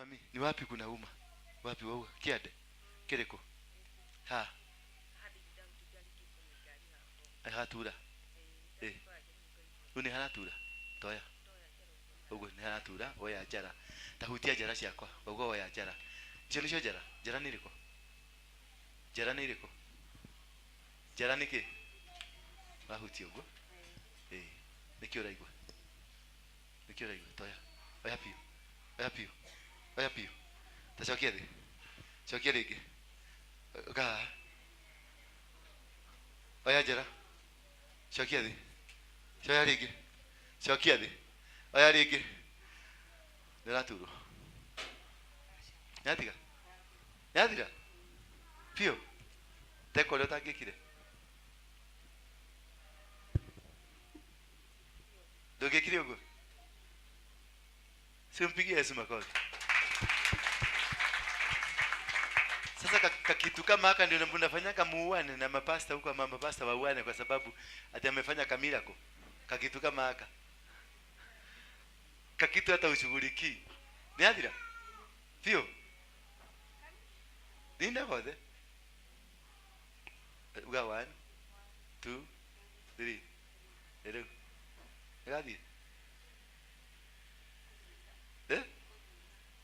mami, ni wapi kuna uma? Wapi wao? Kiade. Kireko. Ha. Hatura. Uni hatura. Toya. Ugo ni hatura, oya jara. Tahutia jara ciakwa. Ugo oya jara. Icio nicio jara. Jara ni riko. Jara ni riko. Jara ni ki? Mahuti ugo. Nikio raigwa. Nikio raigwa. Toya. Oya pio. Oya pio. Oya pio. Tacokia thi. Cokia ringi. Ga. Oya jara. Cokia thi. Cokia ringi. Cokia thi. Oya ringi. Ndiraturo. Nyatiga. Nyatira. Pio. Teko leo tangikire. Ndungikire ugo. Simpigie Yesu makofi. Sasa kakitu kama haka ndio mnafanyaka muone na mapasta huko, mama pasta wauane kwa sababu ati amefanya kamilako. Kakitu kama haka. Kakitu hata ushughuliki. Ni adira. Pio. Dinda hode. Uga 1 2 3. Ero. Gadi.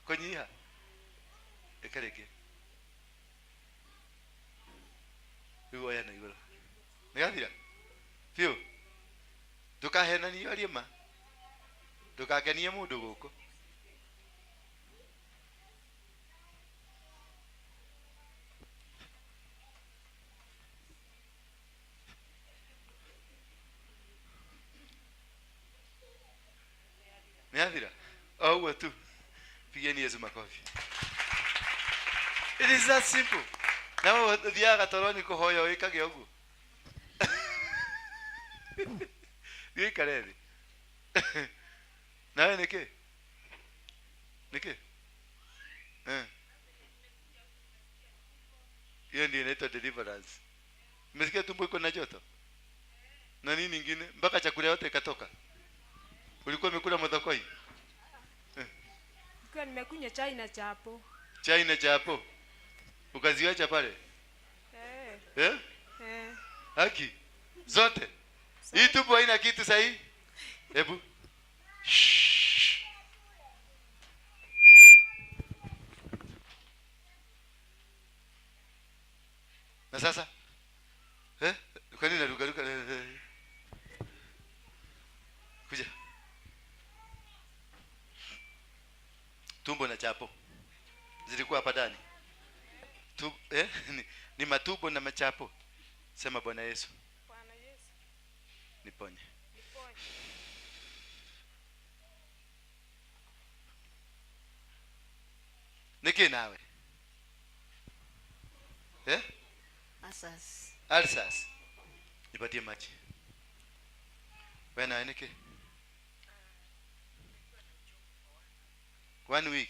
Konyiha. Ekareke. Ugo yana igoro. Ngadira. Pio. Ndukahena ni yori ma. Ndukakenie mundu guko. Ngadira. Oh, tu. Pigeni Yesu makofi. It is that simple. Nawe thiaga toroni kuhoya wikage uguo. Wikare thi. Nawe niki? Niki? Hiyo ndio inaitwa deliverance. Umesikia tumbo iko na joto? Na nini nyingine? Mpaka chakula yote ikatoka. Ulikuwa umekula madhokoi? Kwa nimekunywa chai na chapo. Chai na chapo. Ukaziacha pale? Haki. Zote. Hii tumbo haina kitu sahi. Hebu. Na sasa? Kwa nini naruka? Kuja. Tumbo na chapo zilikuwa hapa ndani. Ni matumbo na machapo. Sema Bwana Yesu. Bwana Yesu. Niponye. Niponye. Niki nawe? Asas. Alsas. Nipatie maji. Wewe niki? 1 week.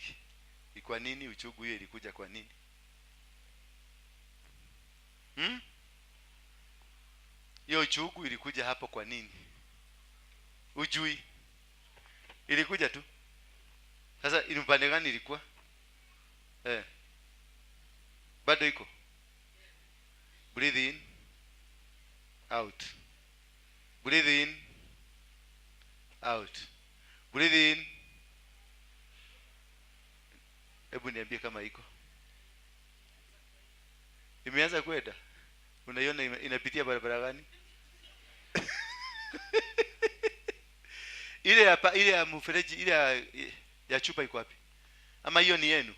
Kwa nini uchugu hiyo ilikuja kwa nini? Hiyo uchugu ilikuja hapo kwa nini? Ujui. Ilikuja tu. Sasa inupande gani ilikuwa? Bado iko. Breathe in. Out. Breathe in. Out. Breathe in. Hebu niambie kama iko. Imeanza kwenda. Unaiona inapitia barabara gani? Ile ya mfereji, ile ya chupa iko wapi? Ama hiyo ni yenu?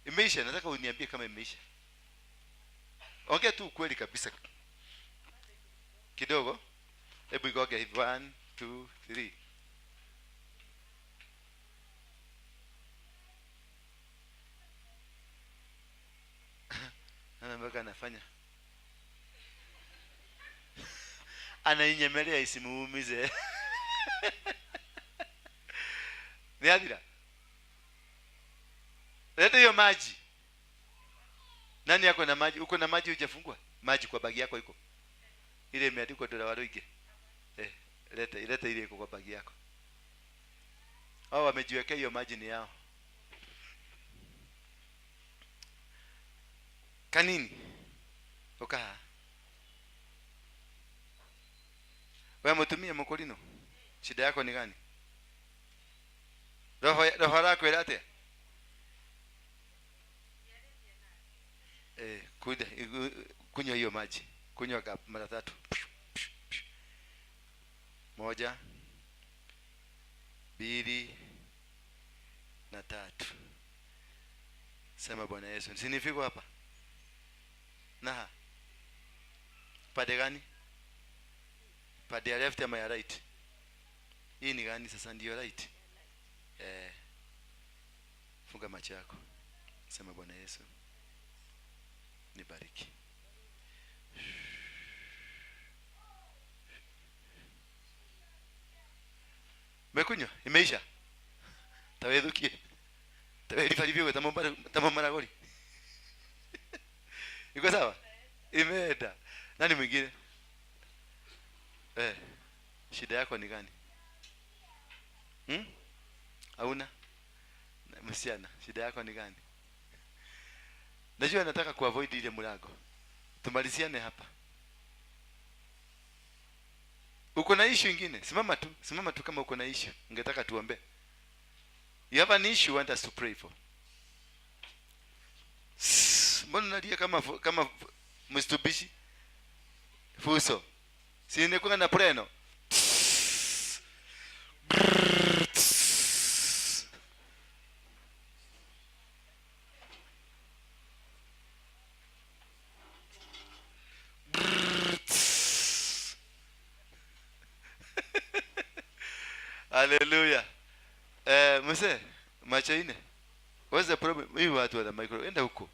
Imeisha, nataka uniambie kama imeisha. Ongea tu ukweli kabisa. Kidogo. Hebu igoge hivi 1 2 3. Mpaka anafanya. Anainyemelea isimuumize. Ni adira. Leta hiyo maji. Nani yako na maji? Uko na maji hujafungua? Maji kwa bagi yako iko. ile imeandikwa dola Waruinge. Leta ile iko kwa bagi yako. Hao wamejiwekea hiyo maji ni yao. Kanini? Oka. Wewe mtumie mkolino. Shida yako ni gani? Roho lako ilate. Kunywa hiyo maji. Kunywa mara 3. 1 2 na 3. Sema Bwana Yesu. Usinifiko hapa. Na. Pade gani? Pade ya left ama ya right? Hii ni gani sasa ndio right? Funga macho yako. Sema Bwana Yesu. Nibariki. Mekunywa imeisha. Tawedukie. Tawedukie tamomara goli. Iko sawa? Imeenda. Nani mwingine? Shida yako ni gani? Hauna? Msichana, shida yako ni gani? Najua nataka kuavoid ile mlango. Tumaliziane hapa. Uko na issue nyingine? Simama tu kama uko na issue. Ungetaka tuombe. You have an issue you want us to pray for. Mbona unalia kama mstubishi? Fuso. Si nikuwa na preno. Hallelujah. Mse, macho ine. What's the problem? Hii watu wana micro. Enda huko.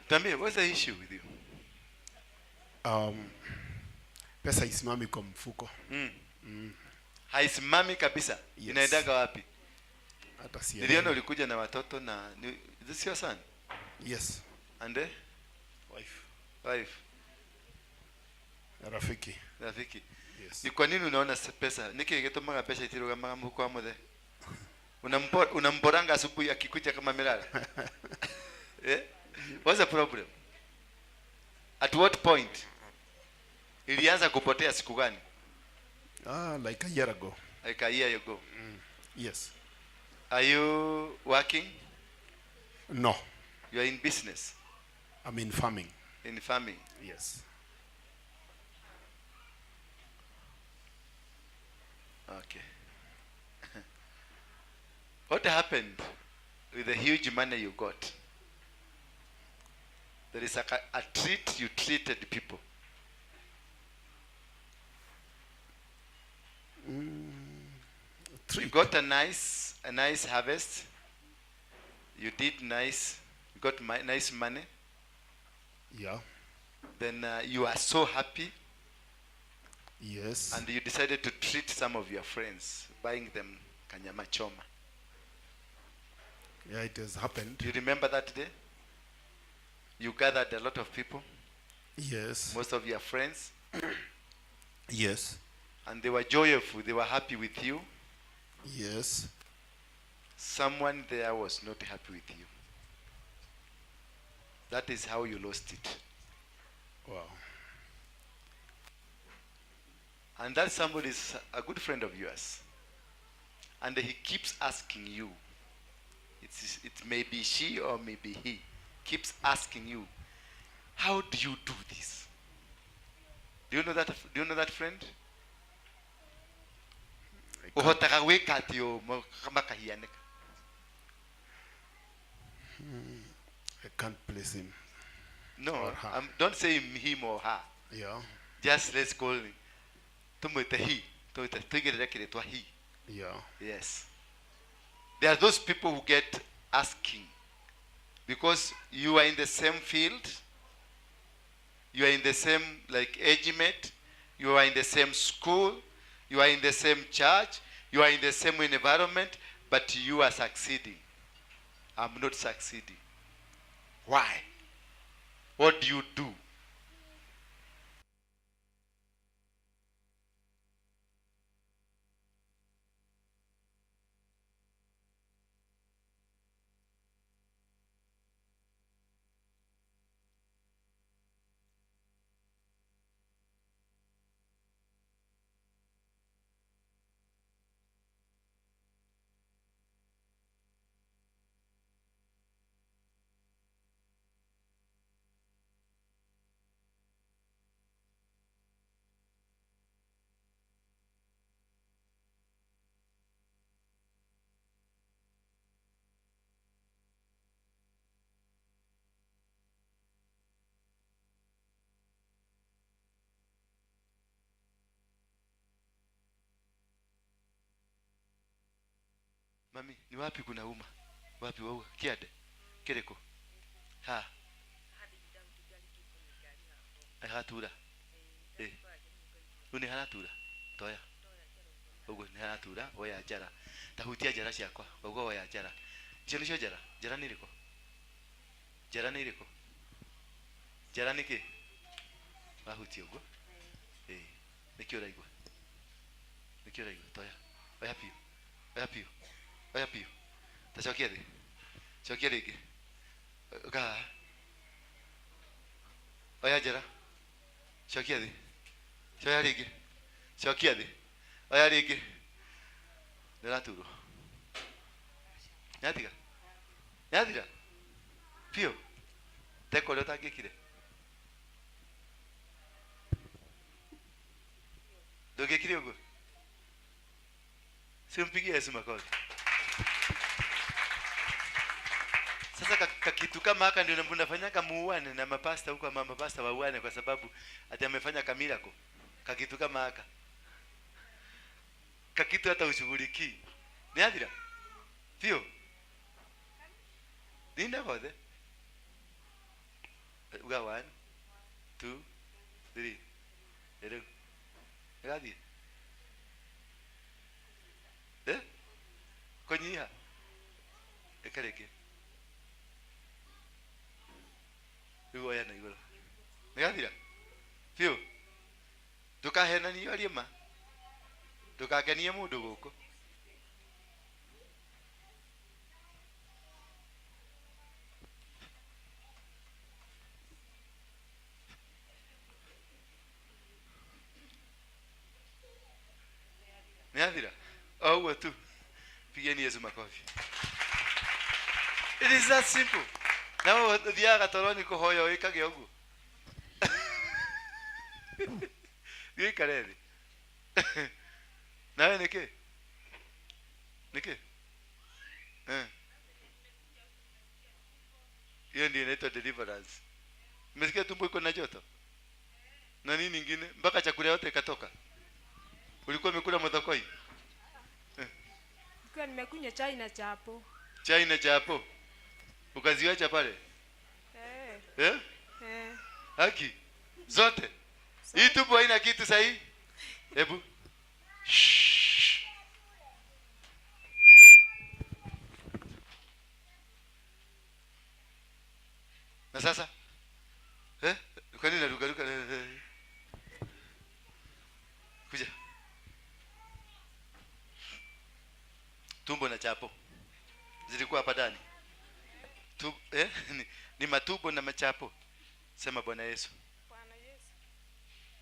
Tuambie, what's the issue with you? Pesa isimami kwa mfuko. Haisimami kabisa. Yes. Inaendaga wapi? Hata si. Niliona ulikuja na watoto na this your son? Yes. And wife. Rafiki. Yes. Ni kwa nini unaona pesa? Niki ngetomaga pesa itiruga maga mhuko wa muthe. Unamboranga asubuhi akikuja kama melala. What's the problem? At what point? Ilianza kupotea siku gani? Like a year ago. Like a year ago. Yes. Are you working? No. You are in business? I'm in farming. In farming? Yes. Okay. What happened with the huge money you got? There is a treat you treated people. You got a nice harvest. You did nice. You got nice money. Yeah. Then you are so happy. Yes. And you decided to treat some of your friends, buying them kanyama choma. Yeah, it has happened. You remember that day? You gathered a lot of people. Yes. Most of your friends. Yes. And they were joyful. They were happy with you. Yes. Someone there was not happy with you. That is how you lost it. Wow. And that somebody is a good friend of yours. And he keeps asking you. It may be she or maybe he. Keeps asking you, how do you do this? Do you know that friend? I can't place him. No, don't say him or her. Yeah. Just let's call him. He. Yeah. Yes. There are those people who get asking because you are in the same field, You are in the same like age mate. You are in the same school. You are in the same church. You are in the same environment, but you are succeeding. I'm not succeeding. Why? What do you do? Mami, ni wapi kuna uma? Wapi wao? Kiade. Kireko. Ha. Hatura. Uni haratura. Toya. Ugo ni haratura, oya jara. Tahutia jara ciakwa. Ugo oya jara. Icio nicio jara. Jara ni riko. Jara ni riko. Jara ni ki? Wahutia ugo. Nikio raigwa. Nikio raigwa. Toya. Oya pio. Oya pio. Oya pio. Tacokia thi. Cokia ringi. Ga. Oya jara. Cokia thi. Coya ringi. Cokia thi. Oya ringi. Niraturo. Nyatiga. Nyatira. Pio. Teko leo tangikire. Ndungikire uguo. Simpigie Yesu makofi. Sasa kakitu kama haka ndio mnafanyaka muone na mapasta huko, mama pasta wauane kwa sababu ati amefanya kamilako. Kakitu kama haka. Kakitu hata ushughulikii. Ni adira. Pio. Ninda kode. Uga 1 2 3. Ero. Gadi. Konyiha. Ekareke. Ugo ya na igoro. Nigathira. Pio. Tukahena ni yori ma. Tukagenie mundu guko. Nigathira. Oh, tu. Pigeni Yesu makofi. It is that simple. Now thiaga toroni kuhoya wikage uguo. Wikare thi. Nawe niki? Niki? Hiyo ndio inaitwa deliverance. Umesikia tumbo iko na joto? Na nini nyingine? Mpaka chakula yote ikatoka. Ulikuwa umekula mthokoi? Kwa nimekunywa chai na chapo. Chai na chapo. Ukaziacha pale? Haki. Zote. Hii tumbo haina kitu sahi. Hebu. Na sasa? Kwa nini naruka? Kuja. Tumbo na chapo zilikuwa hapa ndani. Ni matumbo na machapo. Sema Bwana Yesu. Bwana Yesu.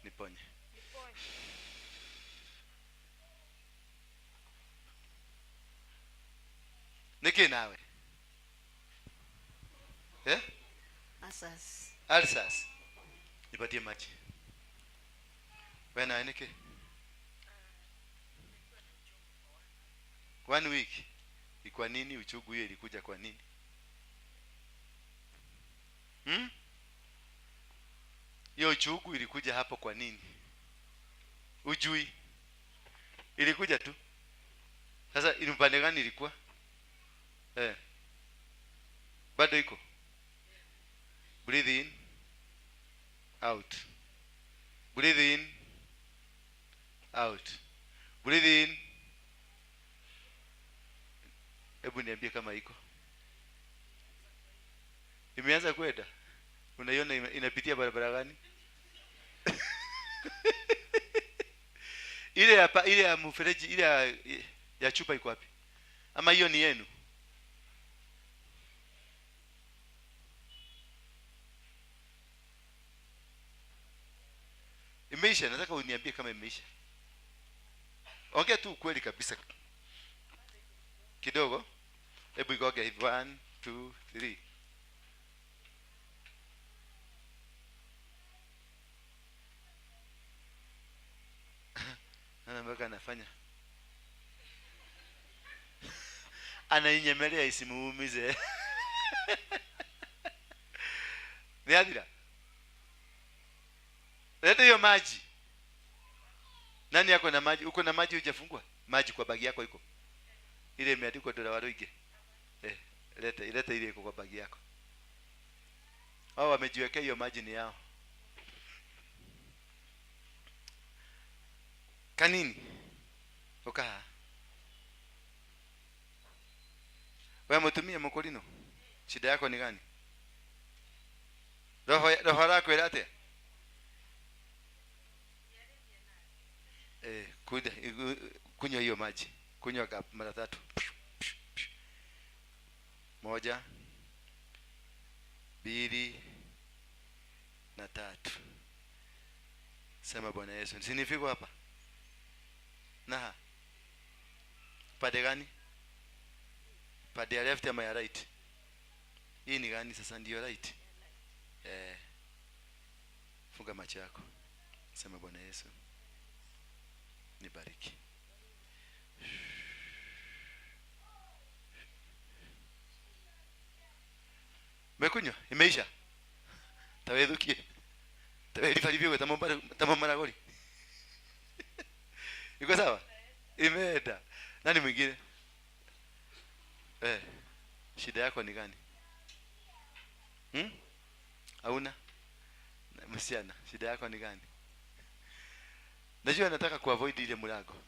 Niponye. Niponye. Niki nawe? Asas. Alsas. Nipatie maji. Wewe niki? 1 week. Ni kwa nini uchugu hiyo ilikuja kwa nini? Hiyo uchugu ilikuja hapo kwa nini? Ujui. Ilikuja tu. Sasa inupande gani ilikuwa? Bado iko. Breathe in. out. Breathe in, out. Breathe in. Hebu niambie kama iko. Imeanza kwenda. Unaiona inapitia barabara gani? Ile ya mfereji, ile ya chupa iko wapi? Ama hiyo ni yenu? Imeisha, nataka uniambie kama imeisha. Ongea tu ukweli kabisa. Kidogo. Hebu igoge hivi 1 2 3. Mpaka anafanya. Anainyemelea isimuumize. Ni adira. Leta hiyo maji. Nani yako na maji? Uko na maji hujafungua? Maji kwa bagi yako iko. Ile imeandikwa dola Waruinge. Leta ile iko kwa bagi yako. Hao wamejiwekea hiyo maji ni yao. Kanini? Ukaa. Wewe mtumie mkolino. Shida yako ni gani? Roho lako ilate. Kunywa hiyo maji. Kunywa mara 3. 1 2 na 3. Sema Bwana Yesu. Sinifiko hapa. Na. Pade gani? Pade ya left ama ya right? Hii ni gani sasa, ndio right? Funga macho yako. Sema Bwana Yesu, nibariki. Mekunywa, imeisha. Tawedukie. Tawelifalivyo tamo maragoli. Iko sawa? Imeenda. Nani mwingine? Shida yako ni gani? Hauna? Msichana, shida yako ni gani? Najua nataka kuavoid ile mlango.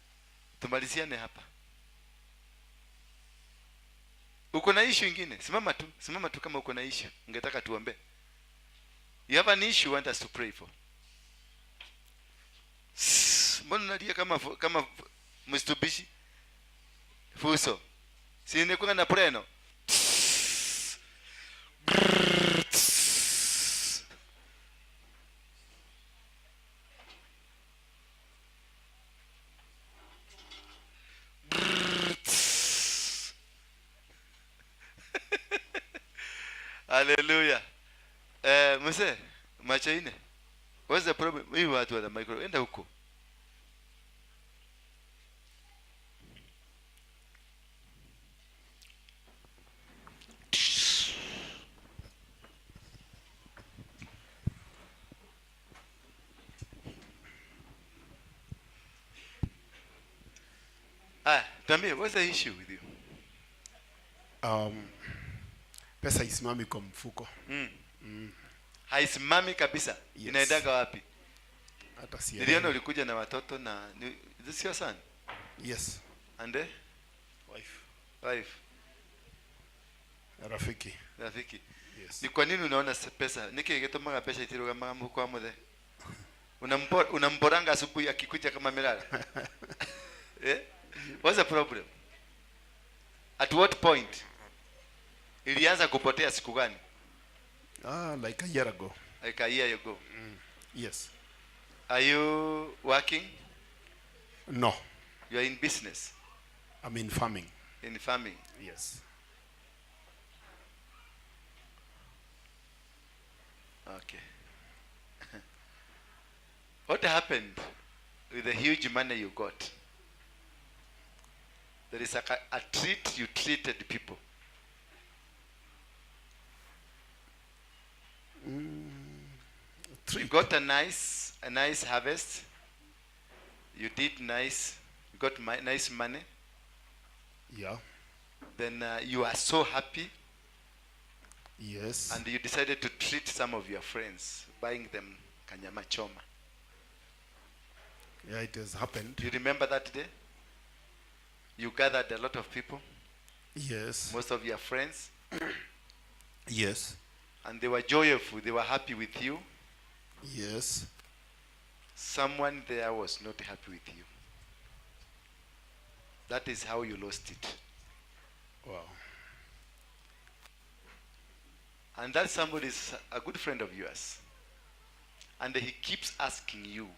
Tumaliziane hapa. Uko na issue nyingine? Simama tu kama uko na issue. Ungetaka tuombe. You have an issue you want us to pray for. Mbona nalia kama mstubishi? Fuso. Si nikuwa na preno. Hallelujah. Mse, macho ine. What's the problem? Hii watu wa micro. Enda huko. Tuambie, what's the issue with you? Pesa isimami kwa mfuko. Haisimami kabisa. Yes. Inaendaga wapi? Hata si. Niliona ulikuja na watoto na this is your son? Yes. And wife. Rafiki. Yes. Ni kwa nini unaona pesa? Niki getomaga pesa itiruga mfuko wa muthe. Unamboranga asubuhi akikuja kama melala. What's the problem? At what point? Ilianza kupotea siku gani? Like a year ago. Like a year ago. Yes. Are you working? No. You are in business? I'm in farming. In farming? Yes. Okay. What happened with the huge money you got? There is a treat you treated people. You got a nice harvest. You did nice. You got nice money. Yeah. Then you are so happy. Yes. And you decided to treat some of your friends, buying them kanyama choma. Yeah, it has happened. You remember that day? You gathered a lot of people, Yes. most of your friends, Yes. and they were joyful, they were happy with you. Yes. Someone there was not happy with you. That is how you lost it. Wow. And that somebody is a good friend of yours. And he keeps asking you.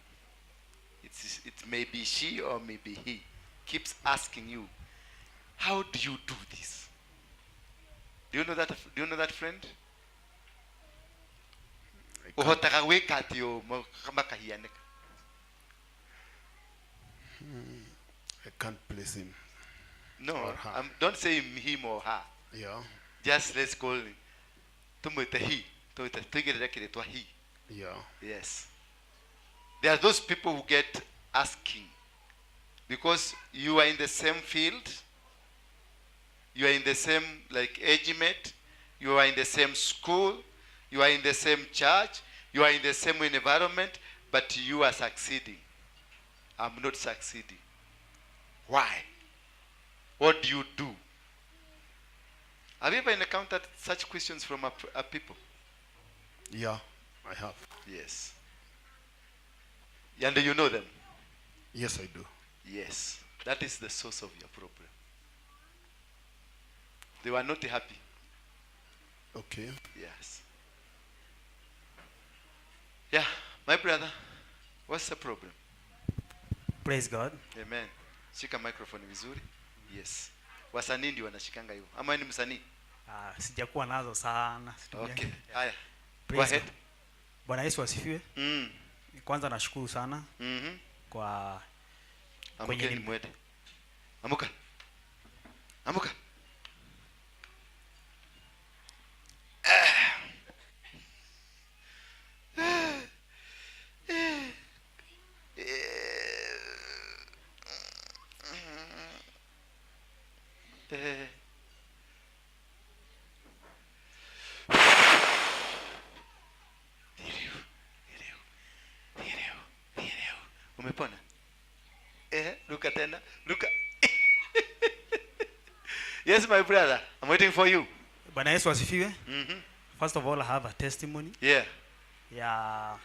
It may be she or maybe he. Keeps asking you, how do you do this? Do you know that? Do you know that friend? I can't place him. No, Or her. don't say him or her. Yeah. Just let's call him. He. He. Yeah. Yes. There are those people who get asking because you are in the same field, you are in the same age mate, you are in the same school, you are in the same church, you are in the same environment, but you are succeeding. I'm not succeeding. Why? What do you do? Have you ever encountered such questions from a people? Yeah, I have. Yes. And you know them? Yes, I do. Yes. That is the source of your problem. They were not happy. Okay. Yes. Yeah, my brother, what's the problem? Praise God. Amen. Shika microphone vizuri. Yes. Wasanii ndio wanashikanga hivyo. Ama ni msanii? Sijakuwa nazo sana. Okay. Haya. Go Praise ahead. God. Bwana Yesu asifiwe. Mm. Kwanza nashukuru sana kwa Amukeni mwende. Amuka. Amuka. Umepona? Luka tena. Luka. Yes, my brother. I'm waiting for you. Bwana Yesu asifiwe. First of all, I have a testimony. Yeah. Ya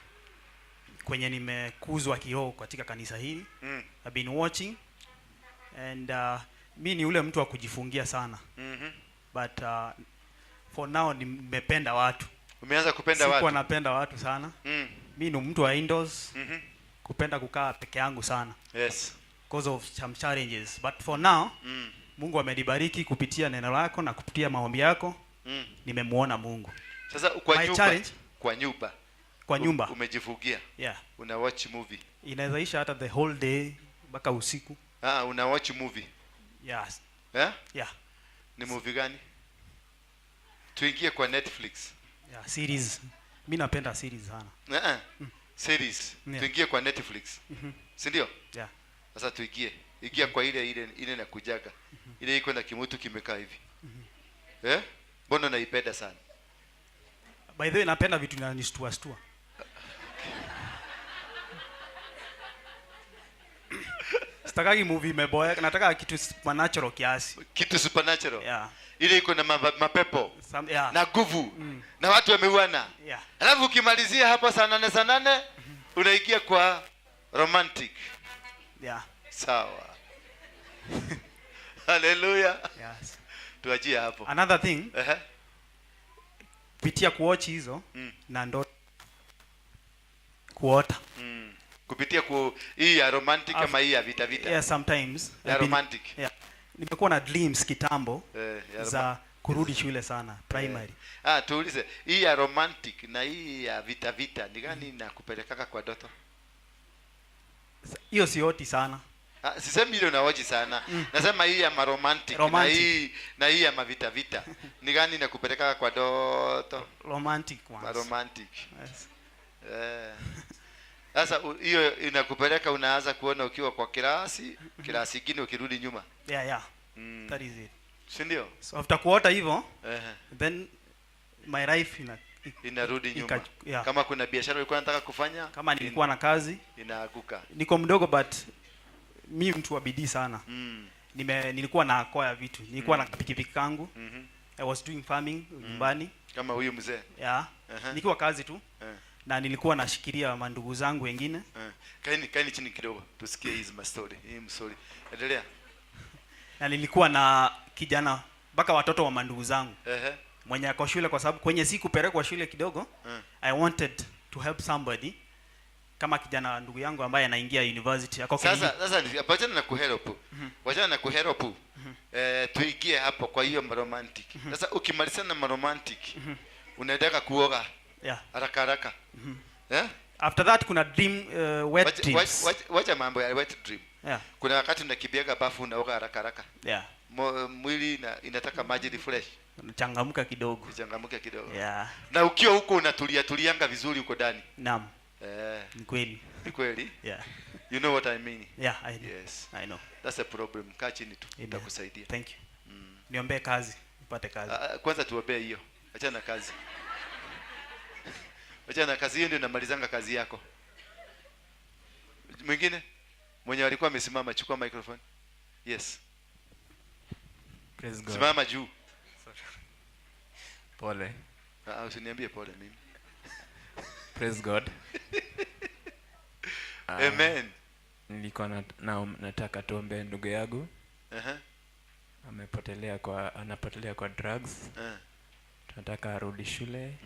kwenye nimekuzwa kiroho katika kanisa hili. I've been watching and mi ni ule mtu wa kujifungia sana. But for now nimependa watu. Umeanza kupenda watu? Sikuwa napenda watu sana. Mi ni mtu wa indoors. Kupenda kukaa peke yangu sana. Yes. Because of some challenges. But for now, Mungu amenibariki kupitia neno lako na kupitia maombi yako. Nimemuona Mungu. Sasa kwa nyumba umejifungia. Yeah. Una watch movie. Inawezaisha hata the whole day mpaka usiku. Una watch movie. Yes. Yeah? Yeah. Ni movie gani? Tuingie kwa Netflix. Yeah, series. Mimi napenda series sana. Series. Yeah. Tuingie kwa Netflix. Si ndio? Yeah. Sasa tuingie. Ingia kwa ile na kujaga. Ile iko na kimutu kimekaa hivi. Mbona naipenda sana? By the way, napenda vitu vinanistua. Sitakagi movie imeboeka, nataka kitu supernatural kiasi. Kitu supernatural? Yeah. Ile iko na mapepo. Yeah. Na nguvu. Na watu wameuana. Yeah. Alafu ukimalizia hapo saa 8 unaingia kwa romantic. Yeah. Sawa. Hallelujah. Yes. Tuachie hapo. Another thing. Kupitia kuwatch hizo na ndo kuota. Kupitia hii ya romantic kama hii ya vita. Yeah, sometimes. Ya romantic. Yeah. Nimekuwa na dreams kitambo za kurudi shule sana primary. Tuulize, hii ya romantic na hii ya vita ni gani inakupelekaka kwa ndoto? Hiyo sioti sana. Sisemi ile unawaji sana. Nasema hii ya romantic. Na hii ya mavita ni gani inakupelekaka kwa ndoto? Romantic ones. Romantic. Yes. Sasa hiyo inakupeleka unaanza kuona ukiwa kwa klasi kingine ukirudi nyuma. Yeah. That is it. Si ndio? So after kuota hivyo, then my life inarudi nyuma. Yeah. Kama kuna biashara ulikuwa unataka kufanya, Kama nilikuwa na kazi, inaaguka. niko mdogo but mimi mtu wa bidii sana. Nilikuwa na acquire vitu. Nilikuwa na pikipiki kangu. I was doing farming nyumbani. Kama huyu mzee. Yeah. Nikiwa kazi tu. Na nilikuwa nashikilia mandugu zangu wengine. Kaini chini kidogo. Tusikie hizi story. Hii msori. Endelea. Na nilikuwa na kijana mpaka watoto wa mandugu zangu. Mwenye ako shule kwa sababu kwenye siku pelekwa shule kidogo. I wanted to help somebody. Kama kijana ndugu yangu ambaye anaingia university ako sasa wachana na kuhelp. Wachana na kuhelp. Tuingie hapo kwa hiyo romantic. Sasa ukimalizana na romantic, unaendeka kuoga. Yeah. Haraka. After that kuna dream wet dreams. Wacha mambo ya wet dream. Yeah. Kuna wakati unakibiaga bafu unaoga haraka. Yeah. Mwili inataka maji refresh. Changamka kidogo. Yeah. Na ukiwa huko unatulianga vizuri huko ndani. Naam. Ni kweli? Yeah. You know what I mean? Yeah, I know. Yes. I know. That's a problem. Kaa chini tu. Nitakusaidia. Thank you. Niombe kazi, nipate kazi. Kwanza tuombe hiyo. Acha na kazi. Acha na kazi hiyo ndio namalizanga kazi yako. Mwingine? Mwenye alikuwa amesimama, chukua microphone. Yes. Praise God. Simama juu. Pole. Usiniambie pole mimi. Praise God. Amen. Nilikuwa nataka tuombe ndugu yangu. Anapotelea kwa drugs. Tunataka arudi shule.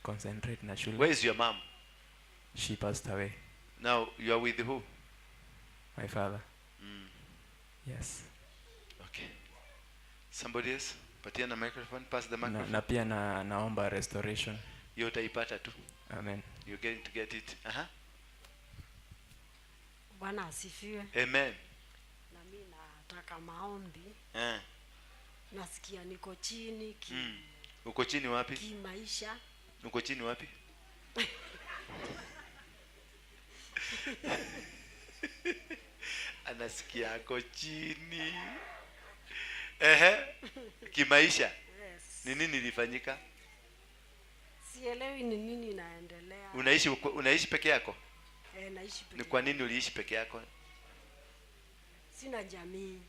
Concentrate na shule. Where is your mom? She passed away. Now you are with who? My father. Yes. Okay. Somebody else? Patia na microphone, pass the microphone. Na pia naomba restoration. Hiyo utaipata tu. Amen. You're going to get it. Bwana asifiwe. Amen. Na mimi nataka maombi. Nasikia niko chini Uko chini wapi? Kimaisha. Uko chini wapi? Anasikia ako chini. Kimaisha. Yes. Ni nini ilifanyika? Sielewi ni nini inaendelea. Unaishi peke yako? Naishi peke. Ni kwa nini uliishi peke yako? Sina jamii.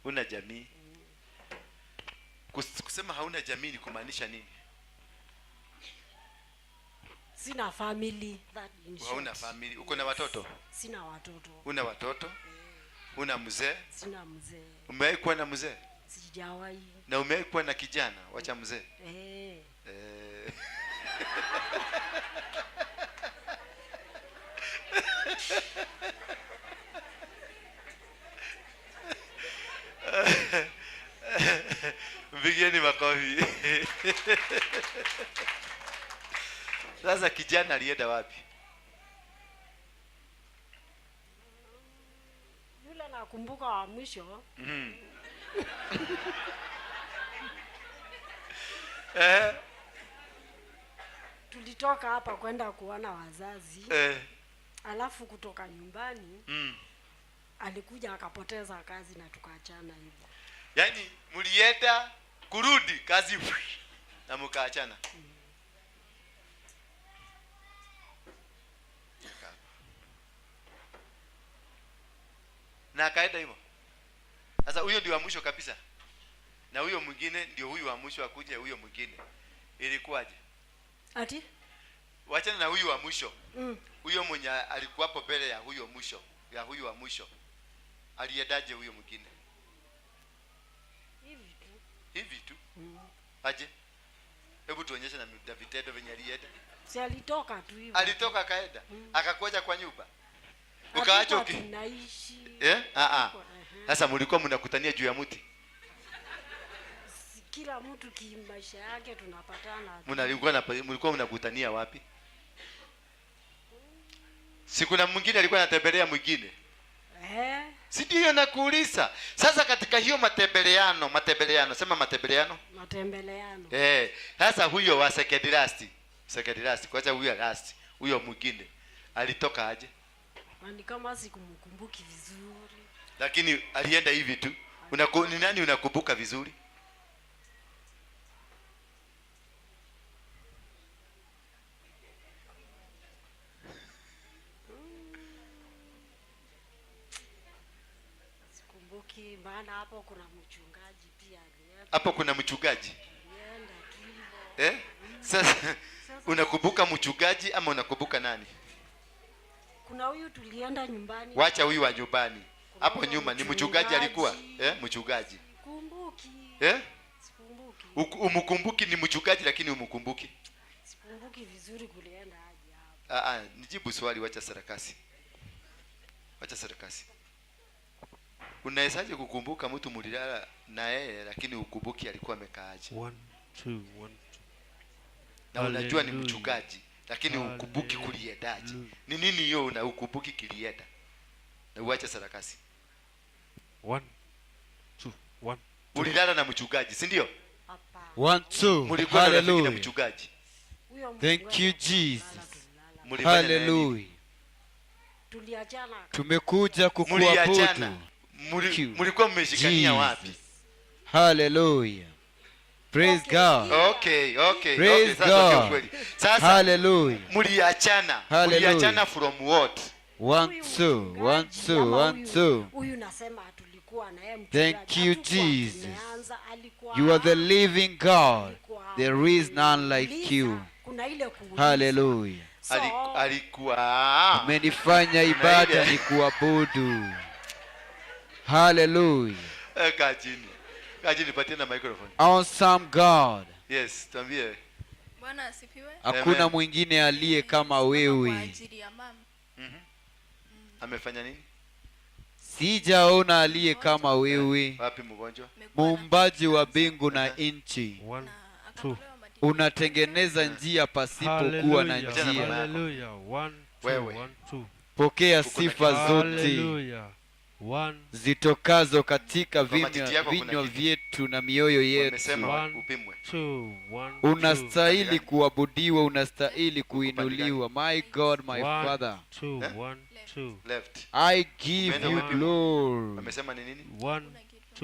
Una jamii? Kusema hauna jamii ni kumaanisha nini? Sina family. Hauna family. Uko na watoto? Sina watoto. Una watoto? Una mzee? Sina mzee. Umewahi kuwa na mzee? Sijawahi. Na umewahi kuwa na kijana? Wacha mzee. Mpigieni makofi. Sasa kijana alienda wapi? Yule nakumbuka wa mwisho. Tulitoka hapa kwenda kuona wazazi. Alafu kutoka nyumbani alikuja akapoteza kazi na tukaachana hivyo. Yaani mlienda kurudi kazi na mkaachana. Na akaenda hivyo. Sasa huyo ndio wa mwisho kabisa. Na huyo mwingine ndio huyu wa mwisho akuje huyo mwingine. Ilikuwaje? Ati? Wachana na huyu wa mwisho. Huyo mwenye alikuwa hapo mbele ya huyo mwisho, ya huyu wa mwisho. Aliendaje huyo mwingine? Hivi tu. Aje? Hebu tuonyeshe na vitendo venye alienda. Si alitoka tu hivyo. Alitoka akaenda. Akakuja kwa nyumba. Ukaacha tunaishi. Sasa mlikuwa mnakutania juu ya mti. Kila mtu kimaisha yake tunapatana. Mlikuwa mnakutania wapi? Si kuna mwingine alikuwa anatembelea mwingine? Si ndio nakuuliza. Sasa katika hiyo matembeleano, sema matembeleano. Sasa huyo wa second last, kwanza huyo last, huyo mwingine alitoka aje? Ni kama sikumkumbuki vizuri. Lakini alienda hivi tu. Ni nani unakumbuka vizuri? sikumbuki, maana hapo kuna mchungaji pia alienda. Hapo kuna mchungaji. Alienda tu hivyo. Sasa unakumbuka mchungaji ama unakumbuka nani? Kuna huyu tulienda nyumbani. Wacha huyu wa nyumbani. Hapo Kuna nyuma ni mchungaji alikuwa? Mchungaji. Sikumbuki. Sikumbuki. Umkumbuki ni mchungaji lakini umkumbuki. Sikumbuki vizuri kulienda aje hapo. Nijibu swali, wacha sarakasi. Wacha sarakasi. Unawezaje kukumbuka mtu mlilala na yeye lakini ukumbuki alikuwa amekaaje? 1 2 1 Na unajua ni mchungaji lakini ukumbuki kuliendaje? Ni nini hiyo na ukumbuki kilienda? Na uache sarakasi. 1 2 1 Ulilala na mchungaji, si ndio? Hapa. 1 2 Mlikuwa na rafiki na hallelujah. mchungaji. Huyo Thank mchungaji you Jesus. Mlifanya naye nini? Hallelujah. Tuliachana. Tumekuja Mliachana. kukuabudu. Mlikuwa mmeshikania wapi? Hallelujah. Praise God. Okay. Praise Sasa God. kweli. Sasa Hallelujah. mliachana. Hallelujah. Mliachana from what? 1 2 1 2 1 2. Huyu nasema tulikuwa na yeye Thank mchungaji. you, Hatukuwa Jesus. tumeanza, alikuwa You are the living God. alikuwa There is none like kuuliza. you. Kuna ile kuuliza. Hallelujah. So, Alikuwa Umenifanya ibada ni kuabudu. Hallelujah. Kajini patie na microphone. Awesome God. Yes, tuambie. Bwana asifiwe. Hakuna Amen. mwingine aliye kama Kwa wewe. ajili ya mama. Amefanya nini? Sijaona aliye kama wewe. Wapi mgonjwa? Muumbaji wa mbingu na nchi. 1 Akatolewa 2 matibabu. Unatengeneza njia pasipokuwa na Hallelujah. njia. Hallelujah. 1 Wewe. 2 1 2 Pokea sifa zote Hallelujah. 1 zitokazo katika Kwa matiti yako kuna vinywa kitu. vyetu na mioyo yetu. Wamesema One. upimwe. 2 1 Unastahili kuabudiwa, unastahili kuinuliwa. My God, my 1 Father, 2 1 2 Left. I give Umeenda you umepimwa. glory. Wamesema ni nini? 1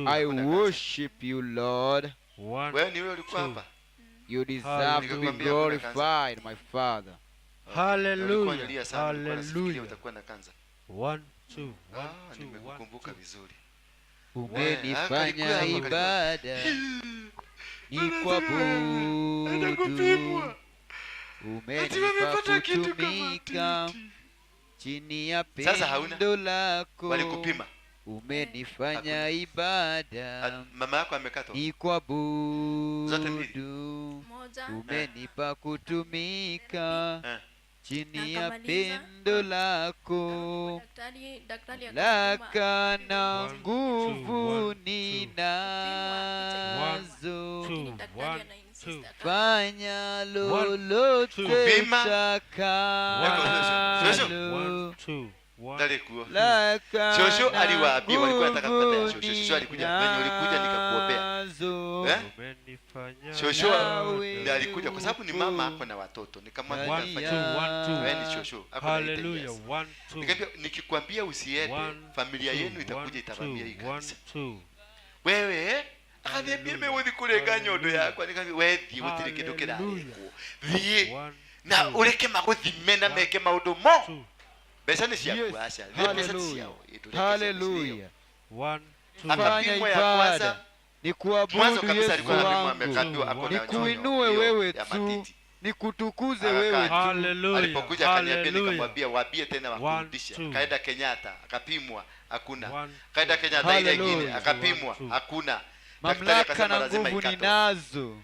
I 2 worship you, Lord. 1 Wewe ni wewe ulikuwa Two. hapa. You deserve to be Nikakwambia kuna glorified, my Father. Ulikuwa Hallelujah. unalia sana, ulikuwa unafikiria Hallelujah. utakuwa na kanza. 1 2 1 2 Nimekukumbuka vizuri. Umenifanya Alikuwa ibada ni kuabudu. Umenipa kutumika chini ya Sasa hauna? pendo lako. Walikupima. Umenifanya ibada Mama yako amekatwa. ni kuabudu. Moja. Umenipa kutumika Eh. chini Na ya akamaliza. pendo lako. Daktari Laka na One, nguvu two, ninazo. 2 1 2 Fanya two. lolote Kupima. utakalo. 1 2 1 Dale kuo. Laka Shosho na aliwaambia walikuwa wanataka kupata ya nguvu shosho. Shosho alikuja. Wenye ulikuja nikakuombea. ninazo. Umenifanya Shosho Yawe. ndiye alikuja kwa sababu ni mama ako na watoto. Nikamwambia 1 nifanye. 2 1 2 Wewe ni shosho. Ako na 8 Hallelujah. years. 1 2 Nikamwambia nikikwambia usiende, One, familia two, yenu itakuja one, itavamia hii two, one, kanisa. two. Wewe akaniambia mimi wewe kurega nyondo yako, nikamwambia wewe thie gutiri kindu kirariko thie One, na two, ureke maguthime na one, meke maundu mo two. mbeca ni Yes. ciakuaca Hallelujah. Hallelujah. 1 2 Aka- Fanya Akapimwa ya ibada kwanza. ni mwanzo kuabudu kabisa Yesu alikuwa anapimwa wangu. amekatiwa ako na Nikuinue hiyo wewe ya tu, matiti. nikutukuze Akakaa. wewe tu. Hallelujah. Alipokuja akaniambia, Hallelujah. nikamwambia waambie tena One, wakurudishe. two. Kaenda Kenyatta akapimwa hakuna. One, Kaenda two. Kenyatta ile Hallelujah. nyingine akapimwa One, two. hakuna. Daktari Mamlaka akasema na lazima nguvu ikatwe. ninazo.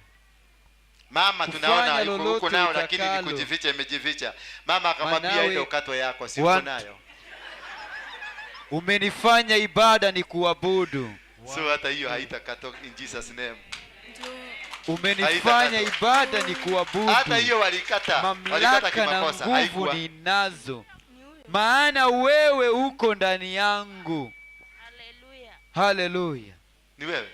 Mama Kufanya tunaona yuko lolote huko nao lakini ni utakalo. kujificha imejificha. Mama akamwambia Manawe- ile ukato yako si uko One- nayo. Umenifanya ibada ni kuabudu. So hata hiyo haitakatwa in Jesus name. Umenifanya Haitakatwa. ibada ni kuabudu. Hata hiyo walikata. Walikata Mamlaka na kimakosa. nguvu Haikuwa. ninazo, maana wewe uko ndani yangu. Haleluya. Ni wewe.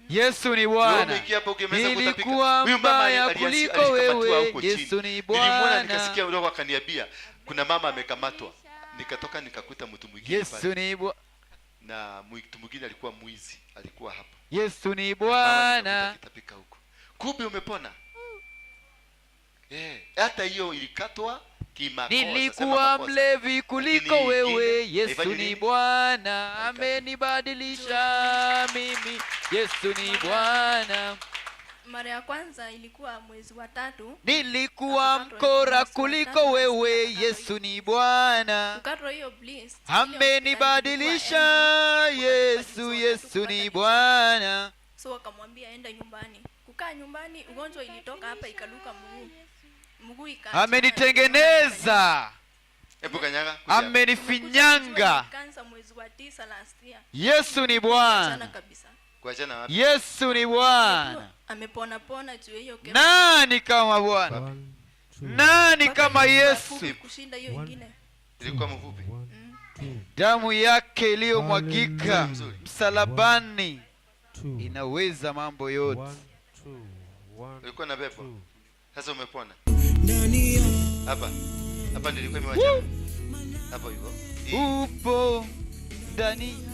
Yesu ni Wewe Bwana. umeingia hapo ukimeza kutapika. Nilikuwa Huyu mama mbaya alishikamatwa kuliko wewe. huko chini. Yesu ni Nilimwona Bwana. nikasikia roho akaniambia kuna mama amekamatwa. Nikatoka nikakuta mtu mwingine Yesu pale. ni Bwana. Na mtu mwingine alikuwa mwizi, alikuwa hapa. Yesu ni Mama Bwana. nikakuta kitapika huko. Kumbe umepona. Hata hiyo ilikatwa Nilikuwa mlevi kuliko wewe, Yesu ni Bwana, amenibadilisha mimi, Yesu ni Bwana. Mara ya kwanza ilikuwa mwezi wa 3. Nilikuwa mkora kuliko wewe, Yesu ni Bwana, Ukatwa hiyo bliss. amenibadilisha Yesu, Yesu ni Bwana. So akamwambia enda nyumbani. Kukaa nyumbani, ugonjwa ilitoka hapa ikaluka mguu. Mguu ikaanza. Amenitengeneza. Hebu kanyaga. Amenifinyanga. Kansa mwezi wa 9 last year. Yesu ni Bwana. Kuachana wapi? Yesu ni Bwana. Amepona pona juu hiyo kema. Nani kama Bwana? Nani kama Yesu? Kushinda hiyo nyingine. Ilikuwa mfupi. Damu yake iliyomwagika msalabani inaweza mambo yote. Ulikuwa na pepo. Sasa umepona. Hapa. Hapa nilikuwa nimewacha. Hapo hivyo. Upo ndani.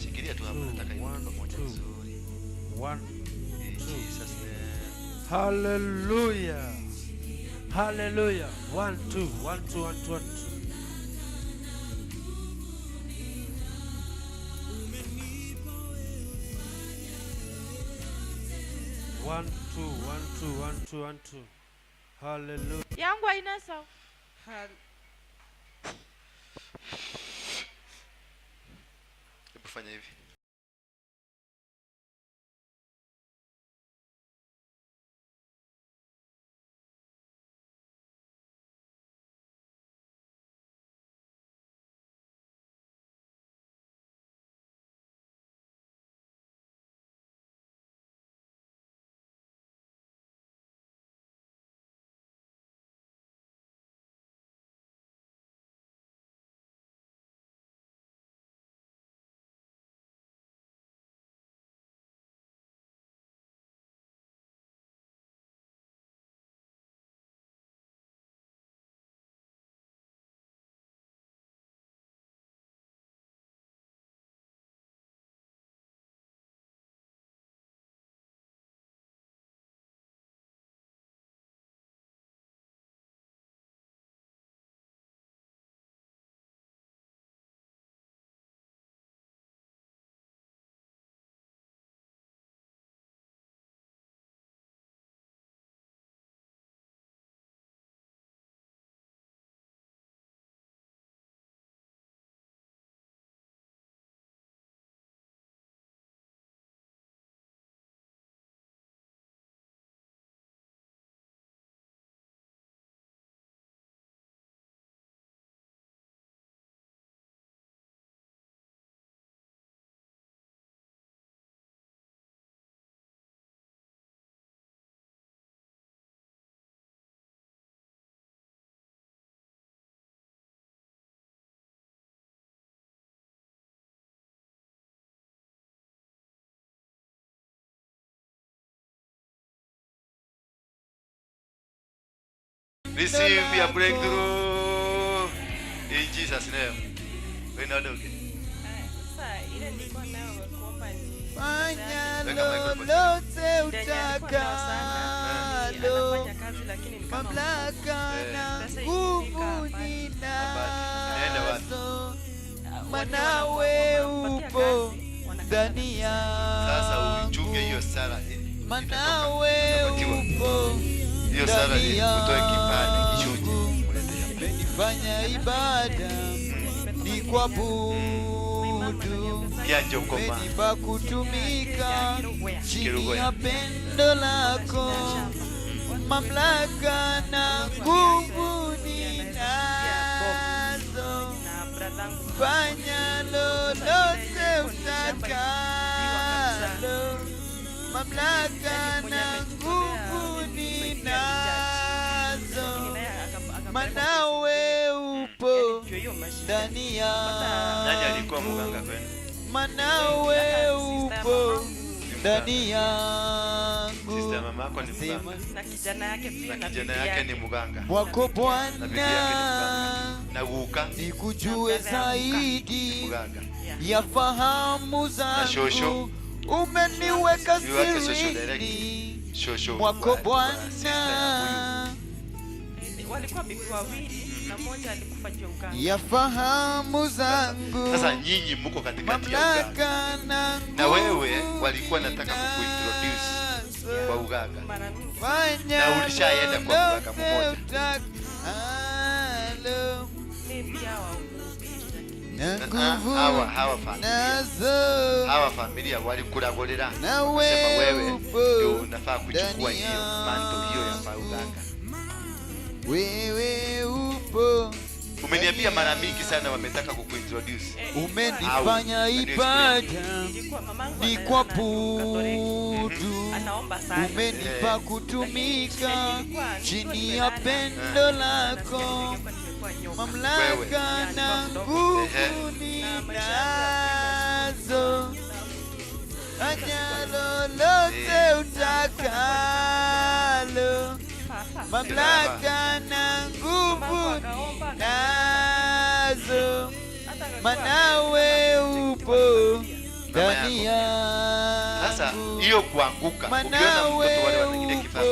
Shikilia tu hapa, nataka iwe pamoja vizuri. 1 Jesus name. Hallelujah. Hallelujah. 1 2 1 2 1 2 1 2. 1 2 1 2 1 2 1 2. Hallelujah. Yangu haina sawa. Hebu fanya hivi. Receive your breakthrough in Jesus' name. Wewe ndio ndio. Sasa ile nilikuwa nayo kuomba ni Fanya lolote utakalo, anafanya kazi lakini ni kama mamlaka na nguvu ninazo, manawe upo ndani yangu. Sasa uchunge hiyo sala. Manawe upo hiyo sala ni kutoa kipande kishuje. Umenifanya ibada ni kuabudu, umenipa kutumika chini ya pendo lako, mamlaka na nguvu ninazo, fanya lolote utakalo, mamlaka na nguvu ninazo, manawe upo ndani yangu. Nani alikuwa mganga kwenu? Manawe upo ndani yangu. Sister mama yako ni mganga. Na kijana yake pia na kijana yake ni mganga. Wako Bwana na guka nikujue zaidi ya fahamu zangu, umeniweka Yuwake social direct. sirini Shosho mwako sister ya huyu. Bwana, walikuwa bibi wawili na mmoja alikufa juu ya uganga. ya fahamu zangu, Sasa nyinyi mko katikati ya uganga. mamlaka na Na wewe walikuwa nataka kukuintroduce kwa uganga. Mara mingi Na ulishaenda kwa uganga mmoja. mimi hawa na nguvu Hawa familia. nazo, Hawa familia walikulagolera. na Sema wewe wewe ndio upo unafaa kuchukua hiyo manto hiyo ya uganga. wewe upo, Umeniambia mara mingi sana wametaka kukuintroduce. umenifanya ibada ilikuwa mamangu ni kwa budu, anaomba sana. umenipa kutumika chini ya pendo lako, mamlaka na nguvu ninazo, fanya lolote utakalo, mamlaka na nguvu ninazo, manawe upo ndani Sasa yangu, hiyo kuanguka, ukiona mtoto wale wengine kifafa,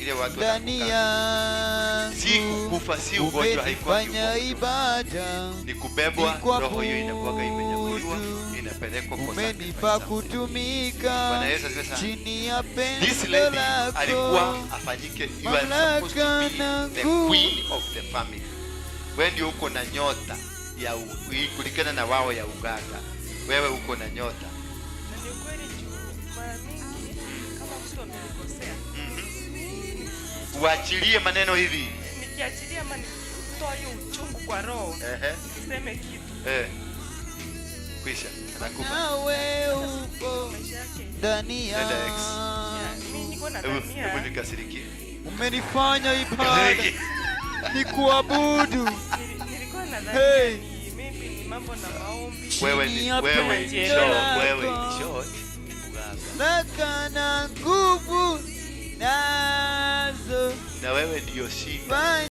ile watu ndani wanaanguka. Si yangu, kukufa, si ugonjwa, haikuwa umenifanya ibada ni kubebwa, ni kwa roho hiyo inakuwa imenyakuliwa, budu, inapelekwa kwa umenipa sacrifice. kutumika Bwana Yesu asifiwe sana. chini ya This pendo lady alikuwa lako, afanyike, you are supposed to mamlaka be na the nguvu. queen of the family. Wewe ndio uko na nyota ya kulikana na wao ya uganga. Wewe uko na nyota. Na ni ukweli juu mara mingi kama mtu amenikosea, Uachilie maneno hivi. nikiachilia ama nitoa hiyo uchungu kwa roho, niseme kitu Kwisha. Anakufa. nawe upo maisha yake. ndani Dada X. Mimi niko na Hebu dhania nikasirikie. umenifanya ibada ni kuabudu, nilikuwa na Hey. dhania ni maybe ni mambo na maombi. Wewe chini ni ya wewe ni pendo short, wewe ni lako, short. Uganga. mamlaka na nguvu nazo, Na wewe ndio shida. fanya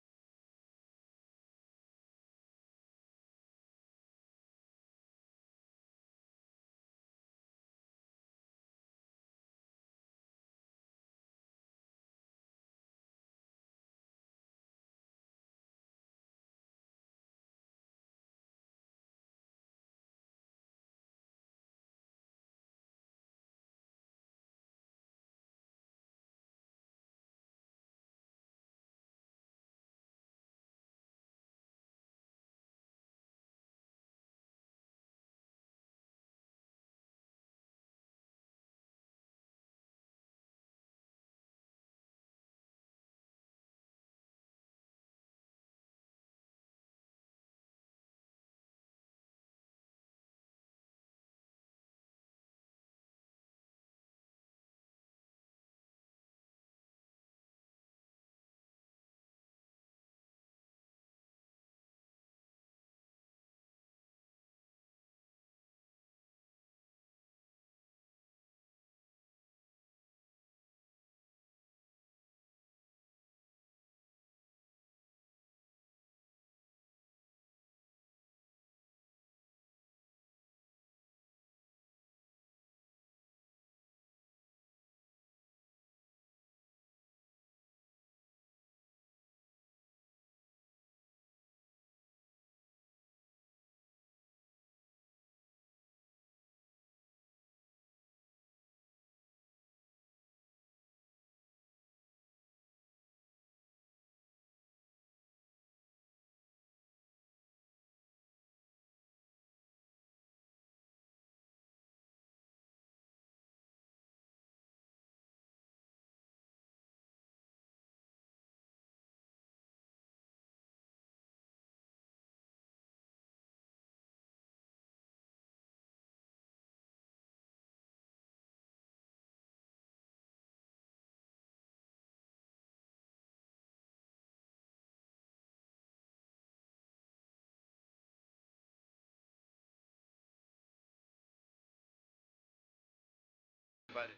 Pale.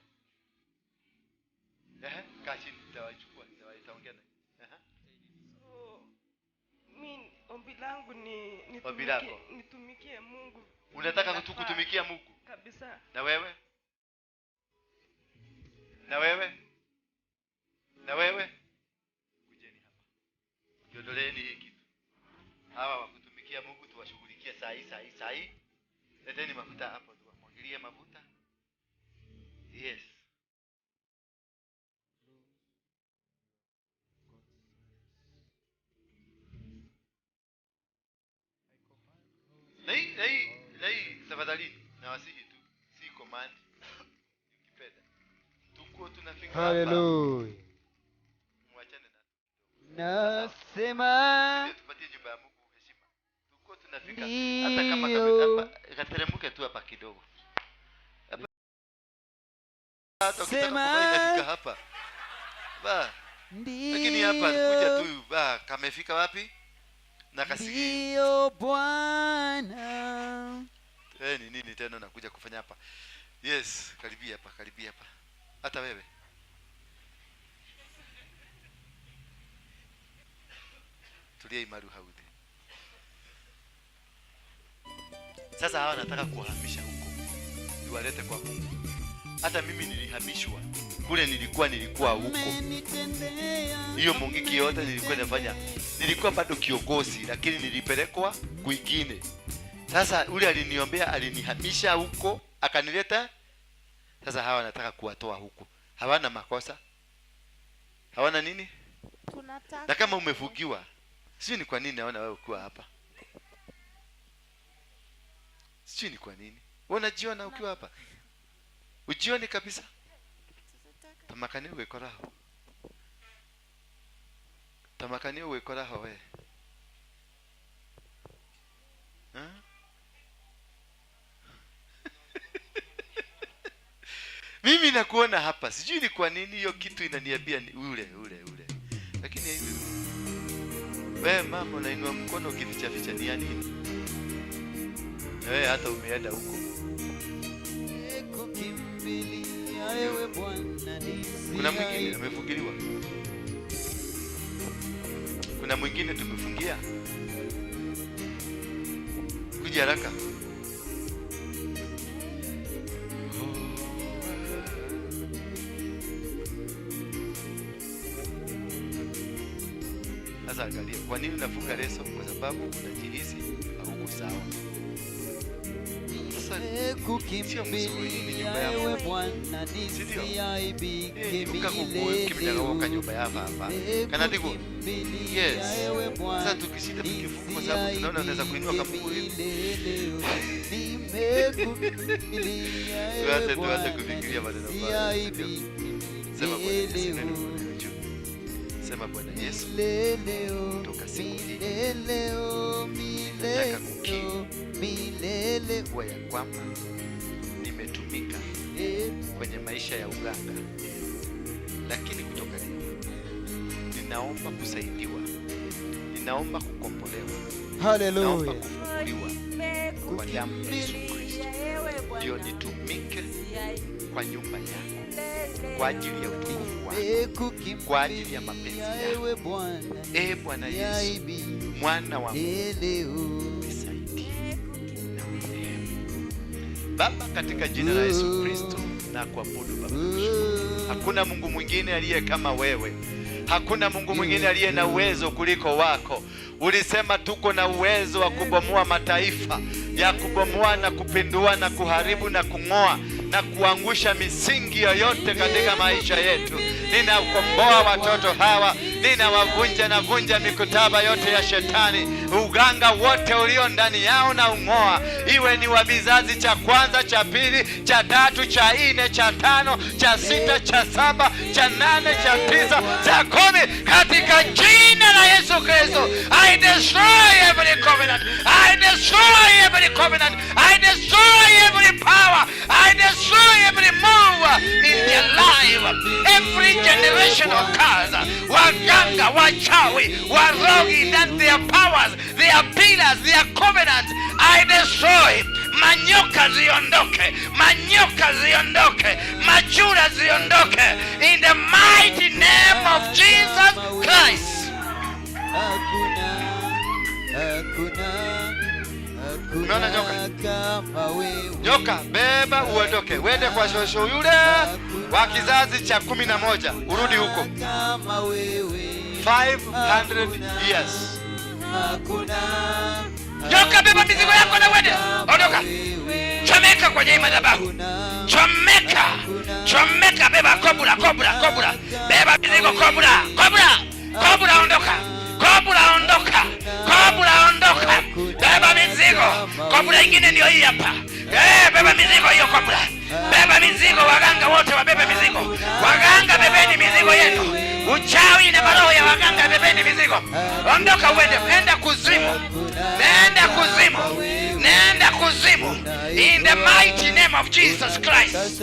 Kaa chini, nitawachukua, nitaongea naye. So mimi ombi langu ni Ombi lako? nitumikie Mungu. Unataka kutumikia Mungu? Kabisa. Na wewe? Na wewe? Kujeni hapa. Jodoleni hiki. Hawa wakutumikia Mungu tuwashughulikie saa hii. Leteni mafuta hapo tuwamwagilie mafuta. Yes. Lai, tafadhali na wasihi tu. Si command. Ukipenda. Tuko tunafika hapa. Hallelujah. Muachane na. Nasema Tupatie nyumba ya Mungu heshima. Tuko tunafika hata kama hapa kateremke tu hapa kidogo. Hata ukitaka hapa. Ba. Lakini hapa kuja tu kamefika wapi? Na kasiki. Ndio Bwana. Ni nini tena nakuja kufanya hapa? Yes, karibia hapa. Hata wewe. Tulia imaru haudi. Sasa hawa nataka kuhamisha huko. Niwalete kwa Mungu. Hata mimi nilihamishwa. Kule nilikuwa huko. Hiyo mungiki yote nilikuwa nafanya. Nilikuwa bado kiongozi lakini nilipelekwa kwingine. Sasa ule aliniombea alinihamisha huko akanileta. Sasa hawa nataka kuwatoa huko. Hawana makosa. Hawana nini? Tunataka. Na kama umefugiwa, sijui ni kwa nini naona wewe ukiwa hapa. Sijui ni kwa nini. Wewe unajiona ukiwa hapa? Ujione kabisa. Tamakani uwe koraho we. Mimi nakuona hapa. Sijui ni kwa nini hiyo kitu inaniambia ni ule. Lakini hivi wewe mama unainua mkono ukificha ni ya nini? Wewe hata umeenda huko. Kuna mwingine amefungiliwa. Kuna mwingine tumefungia. Kuja haraka. Sasa angalia, kwa nini unafunga leso? Kwa sababu unajihisi hauko sawa. Sio mzuri ni nyumba yako. Sio. Ukakukimbilia nyumba yako hapa. Kana ndiko. Yes. Sasa tukishinda tukifunga kwa sababu tunaona unaweza kuinua kapungu hivi. Tuanze kufikiria maneno haya. Sema Bwana Yesu. Sema Bwana Yesu. Toka siku hii. Nataka kukiri kwa ya kwamba nimetumika kwenye maisha ya uganga, lakini kutoka leo ninaomba kusaidiwa, ninaomba kukombolewa, ninaomba kufunguliwa kwa damu ya Yesu Kristo, ndio nitumike kwa nyumba yako, kwa ajili ya utukufu wako, kwa ajili ya mapenzi yako. Bwana Yesu, mwana wa Mungu, Baba, katika jina la Yesu Kristo na kuabudu Baba. Hakuna Mungu mwingine aliye kama wewe. Hakuna Mungu mwingine aliye na uwezo kuliko wako. Ulisema tuko na uwezo wa kubomoa mataifa, ya kubomoa na kupindua na kuharibu na kung'oa na kuangusha misingi yoyote katika maisha yetu. Ninakomboa watoto hawa, ninawavunja na vunja mikataba yote ya shetani, uganga wote ulio ndani yao na ung'oa, iwe ni wa vizazi cha kwanza, cha pili, cha tatu, cha nne, cha tano, cha sita, cha saba, cha nane, cha tisa, cha 10, katika jina la Yesu Kristo. I destroy every covenant. I destroy every covenant. I destroy every power. I destroy every move in their life. Every generational curse. Waganga, wachawi, warogi, and their powers, their pillars, their covenants, I destroy. Manyoka ziondoke, manyoka ziondoke, majura ziondoke, in the mighty name of Jesus Christ. Umeona nyoka? Nyoka, beba uondoke. Wende kwa shosho yule wa kizazi cha 11. Urudi huko. 500 years. Nyoka, beba mizigo yako na wende. Ondoka. Chomeka kwenye madhabahu. Chomeka, beba kobra. Beba mizigo kobra. Ondoka. Ondoka. Beba mizigo. Kobra ingine ndio hii hapa. Beba mizigo hiyo kobra. Beba mizigo, waganga wote wabebe mizigo. Waganga, bebeni mizigo yenu. Uchawi na maroho ya waganga, bebeni mizigo. Ondoka uende, nenda kuzimu. In the mighty name of Jesus Christ.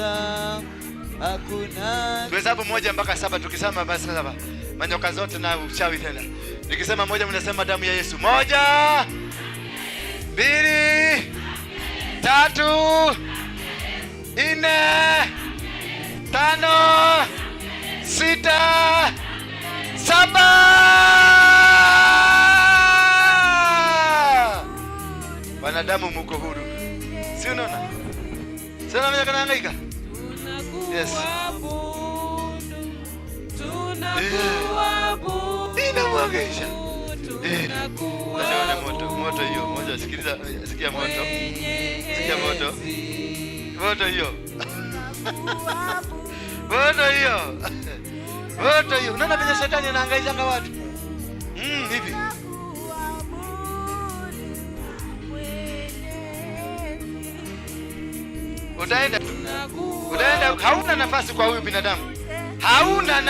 Tuhesabu 1 mpaka 7, tukisema basi 7. Manyoka zote na uchawi tena. Nikisema 1 mnasema damu ya Yesu. 1 2 3 4 5 6 7. Wanadamu mko huru. Si unaona? Sasa mimi kanahangaika. Yes. Inamwagisha. Unaona moto hiyo. Moja sikia moto. Sikia moto. Moto hiyo. Unaona vile shetani anahangaisha watu. Hivi. Utaenda. Hauna nafasi kwa huyu binadamu. Hauna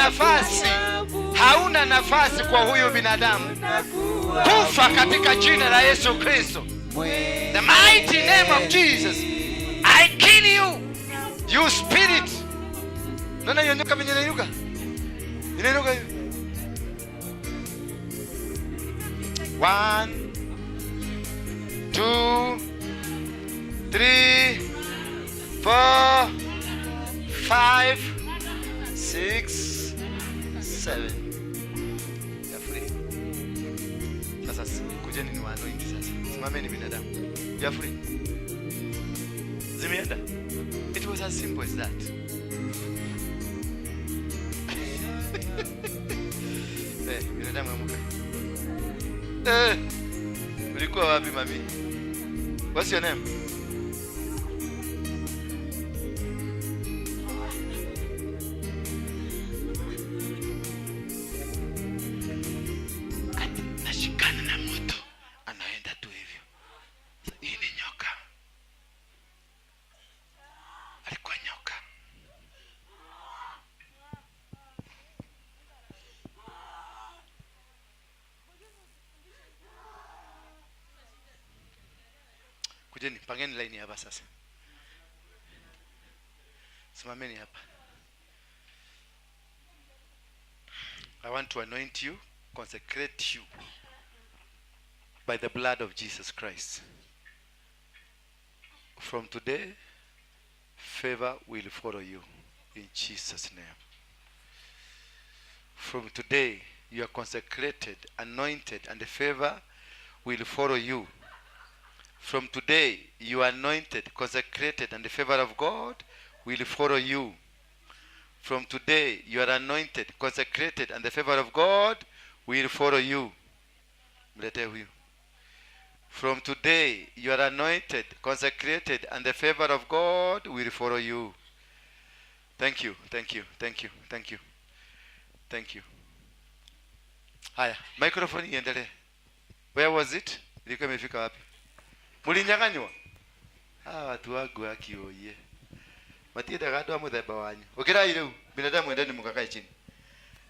nafasi kwa huyu binadamu. Kufa katika jina la Yesu Kristo. The mighty name of Jesus. I kill you. You spirit. Nana yonyoka minyeneyuka. Inainuka hivi. 1 2 3 4 5 6 7. Yafuri. Sasa kujeni ni wanoingi sasa. Simameni binadamu. Yafuri. Zimeenda. It was as simple as that. Binadamu amuka. Ulikuwa wapi mami? What's your name? Nashikana na moto. Anaenda tu hivyo. Hii ni nyoka. Alikuwa nyoka. Kujeni, pangeni line hapa sasa. Simameni hapa. I want to anoint you, consecrate you by the blood of Jesus Christ. From today, favor will follow you in Jesus' name. From today, you are consecrated, anointed, and the favor will follow you. From today, you are anointed, consecrated, and the favor of God will follow you. From today, you are anointed, consecrated, and the favor of God will follow you. From today, you are anointed, consecrated, and the favor of God will follow you. Thank you. Haya, microphone iendelee. Where was it? Ilikuwa imefika wapi? Mulinyang'anywa? Watu wangu akioye. Matienda gado wa muthemba wanyu. Ukira ile binadamu endeni mkakae chini.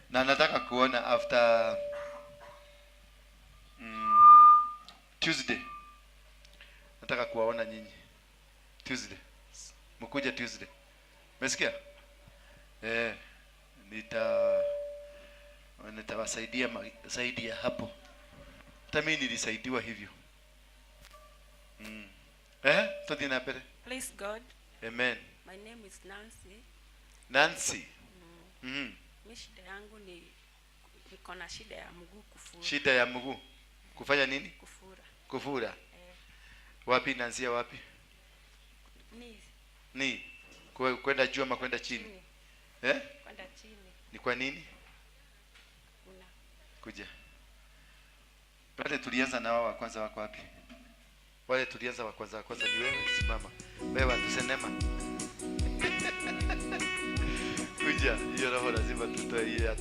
Na nataka kuona after Tuesday. Nataka kuwaona nyinyi. Tuesday. Mkuja Tuesday. Umesikia? Nitawasaidia zaidi ya hapo. Hata mimi nilisaidiwa hivyo. Todina pere. Praise God. Amen. My name is Nancy. Nancy. Mimi shida yangu ni niko na shida ya mguu kufura. Shida ya mguu. Kufanya nini? Kufura. Kufura. Wapi inaanzia wapi? Ni kwenda juu ama kwenda chini? Kwenda chini. Ni kwa nini? Kuja. Wale tulianza na wao wa kwanza wako wapi? Wale tulianza wa kwanza ni wewe, simama. Wewe tusenema. Kuja, hiyo roho lazima tutoe hiyo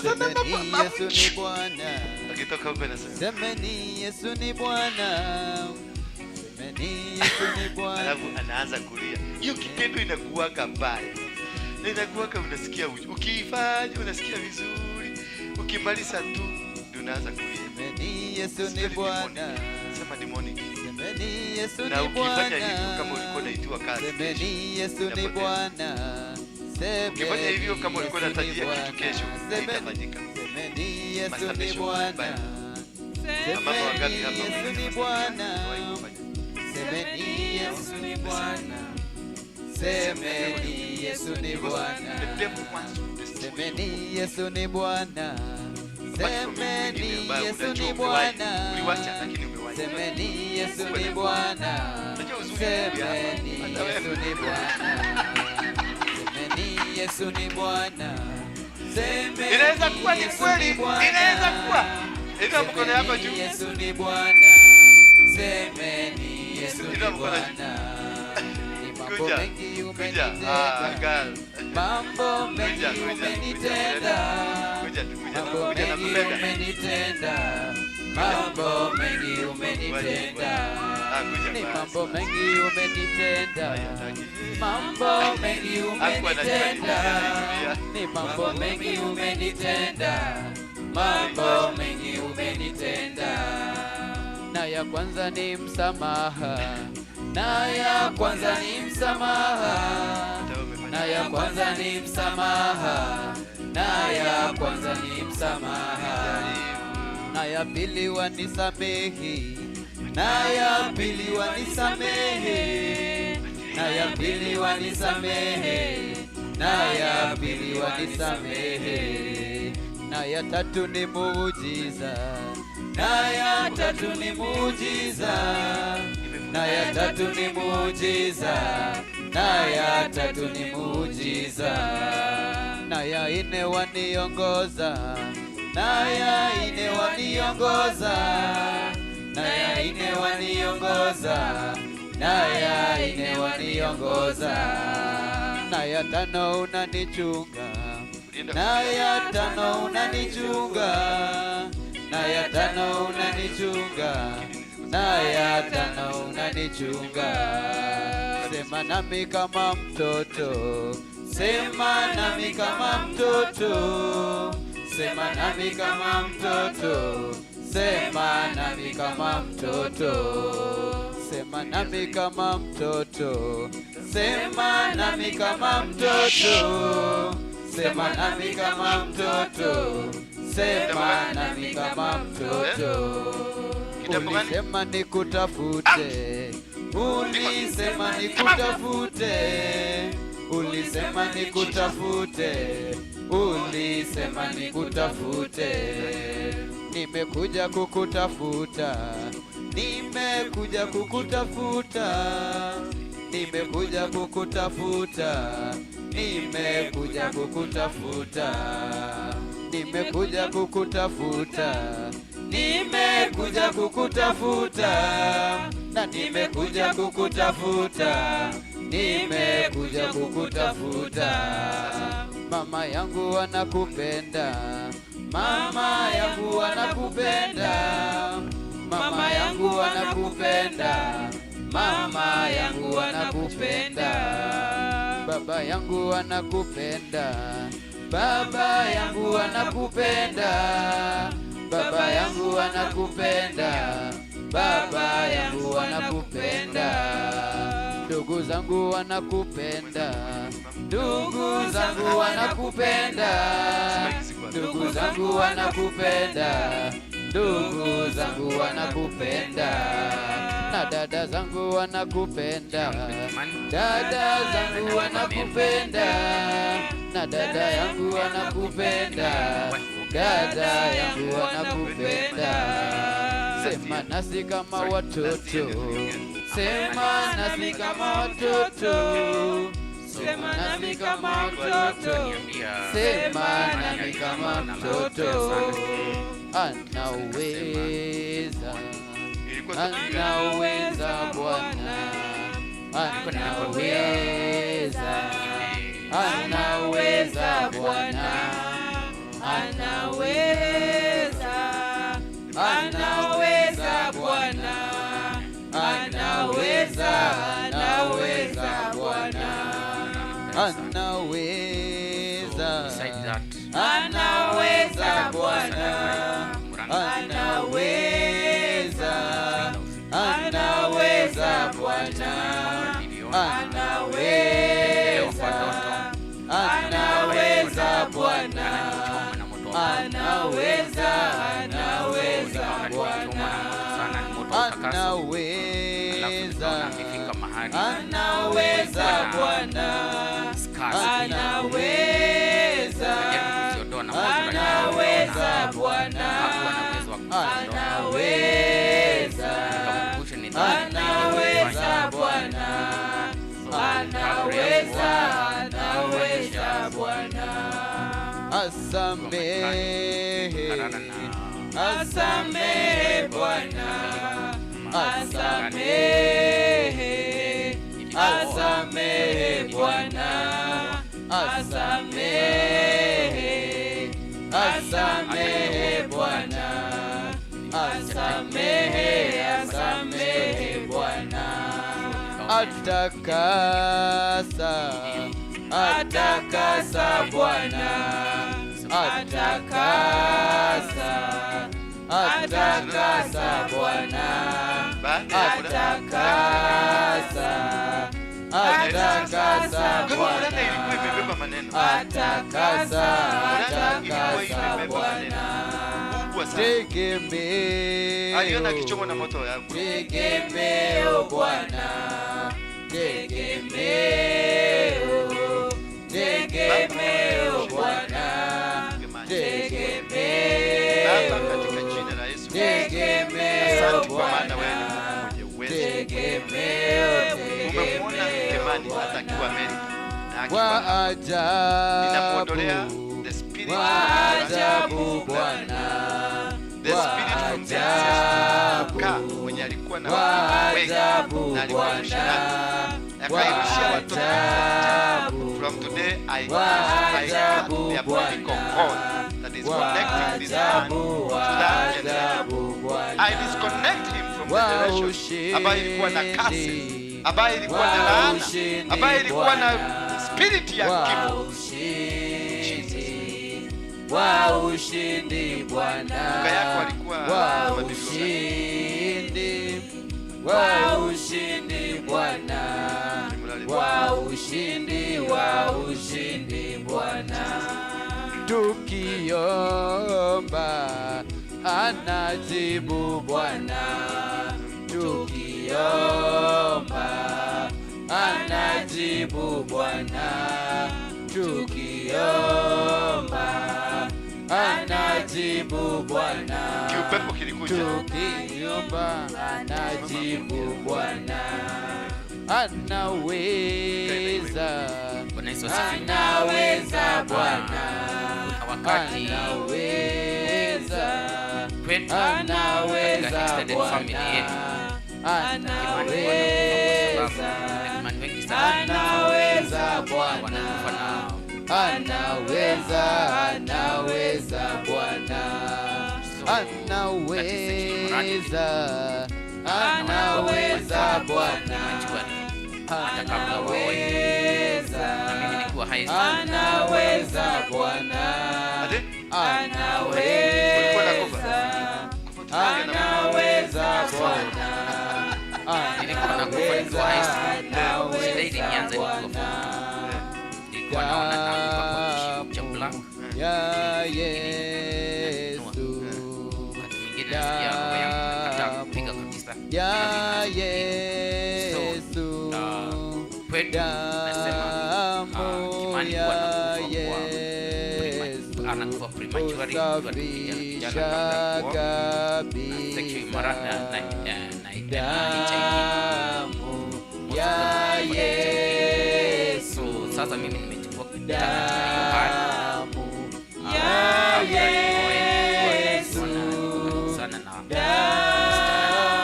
Semeni Yesu ni Bwana. Akitoka huko anasema. Semeni Yesu ni Bwana. Semeni Yesu ni Bwana. Alafu anaanza kulia. Hiyo kitendo inakuwaka mbaya. Inakuwaka unasikia ukifanya unasikia vizuri. Ukimaliza tu ndio unaanza kulia. Semeni Yesu ni Bwana. Sema demonic. Semeni Yesu ni Bwana. Na ukifanya Bwana. hivyo kama ulikuwa unaitwa kazi. Semeni Yesu ni Bwana. Ukifanya hivyo kama ulikuwa unatajia kitu kesho, itafanyika. Semeni Yesu ni Bwana. Mama wangapi hapa? Yesu ni Bwana. Semeni Yesu ni Bwana. Semeni Yesu ni Bwana. Semeni Yesu ni Bwana. Semeni Yesu ni Bwana. Semeni Yesu ni Bwana. Semeni Yesu ni Bwana. Semeni Yesu ni Bwana. Semeni inaweza kuwa ni kweli, inaweza kuwa. Inua mkono yako juu. Yesu ni Bwana. Semeni Yesu ni Bwana. Kuja. Kuja. Mambo mengi umenitenda. Mambo mengi umenitenda. Mambo mengi umenitenda. Ni mambo mengi umenitenda. Mambo mengi umenitenda. Ni mambo mengi umenitenda. Mambo mengi umenitenda. Na ya kwanza ni msamaha. Na ya kwanza ni msamaha. Na ya kwanza ni msamaha. Na ya kwanza ni msamaha. Na ya pili wanisamehi. Na ya pili wanisamehe. Na ya pili wanisamehe. Na ya pili wanisamehe. Na ya tatu ni muujiza. Na ya tatu ni muujiza. Na ya tatu ni muujiza. Na ya tatu ni muujiza. Na ya ine waniongoza. Na ya ine waniongoza. Na ya ine waniongoza. Na ya ine waniongoza. Na ya tano unanichunga. Na ya tano unanichunga. Na ya tano unanichunga. Na ya tano unanichunga. Sema nami kama mtoto. Sema nami kama mtoto. Sema nami kama mtoto. Sema nami kama mtoto. Sema nami kama mtoto. Sema nami kama mtoto. Sema nami kama mtoto. Sema nami kama mtoto. Ulisema nikutafute. Ulisema nikutafute. Ulisema nikutafute. Ulisema nikutafute. Nimekuja kukutafuta. Nimekuja kukutafuta. Nimekuja kukutafuta. Nimekuja kukutafuta. Nimekuja kukutafuta. Nimekuja kukutafuta. Na nimekuja kukutafuta. Nimekuja kukutafuta. Mama yangu anakupenda. Mama yangu anakupenda. Mama yangu anakupenda. Mama yangu anakupenda. Baba yangu anakupenda. Baba yangu anakupenda. Baba yangu anakupenda. Baba yangu anakupenda. Ndugu zangu wanakupenda. Ndugu zangu wanakupenda. Ndugu zangu wanakupenda. Ndugu zangu wanakupenda. Na dada zangu wanakupenda. Dada zangu wanakupenda. na dada yangu anakupenda, dada yangu anakupenda. Sema nasi kama watoto, sema nasi kama watoto, sema nasi kama watoto, sema nasi kama mtoto. Anaweza, anaweza Bwana, anaweza, anaweza Bwana, Anaweza, anaweza Bwana, anaweza, anaweza Bwana, anaweza, anaweza Bwana, anaweza, anaweza Bwana, anaweza, anaweza Bwana, anaweza, anaweza Bwana, anaweza, anaweza Bwana, anaweza, anaweza Bwana, anaweza, anaweza Bwana, anaweza, anaweza Bwana. Asamehe, asamehe Bwana, asamehe, asamehe Bwana, asamehe, asamehe Bwana, asamehe, asamehe Bwana. Atakasa, atakasa Bwana, atakasa, atakasa Bwana, atakasa, atakasa Bwana, atakasa, atakasa Bwana. Tegemeo, tegemeo Bwana, tegemeo, tegemeo Bwana, tegemeo, tegemeo Bwana, tegemeo, tegemeo wa ajabu, wa ajabu Bwana, wa ajabu, mwenye alikuwa na wa wengi ajabu na alikuwa Bwana, akairushia wa watoto. ajabu, From today I cut wa ajabu the umbilical cord that is wa connecting this man ajabu, to wa that generation. ajabu Bwana, I disconnect him from the wa generation ushindi, ambayo ilikuwa na kasi, ambayo ilikuwa na laana, ambayo ilikuwa na spirit ya wa kifo. ushindi, wa ushindi Bwana, Kaka yako alikuwa wa ushindi, wa ushindi Bwana, wa ushindi, wa ushindi Bwana. Tukiomba anajibu Bwana, tukiomba anajibu Bwana, tukiomba anajibu Bwana, Kiupepo kilikuja. tukiomba anajibu Bwana. Anaweza, anaweza Bwana, anaweza, anaweza Bwana, anaweza, anaweza Bwana, anaweza, anaweza Bwana, anaweza, anaweza Bwana, anaweza, anaweza Bwana, anaweza, anaweza Bwana, anaweza, anaweza Bwana. Damu ya Yesu, damu ya Yesu, damu ya anakufa prematurely, usafisha kabisa damu ya Yesu. Sasa mimi nimechukua damu ya Yesu, sana na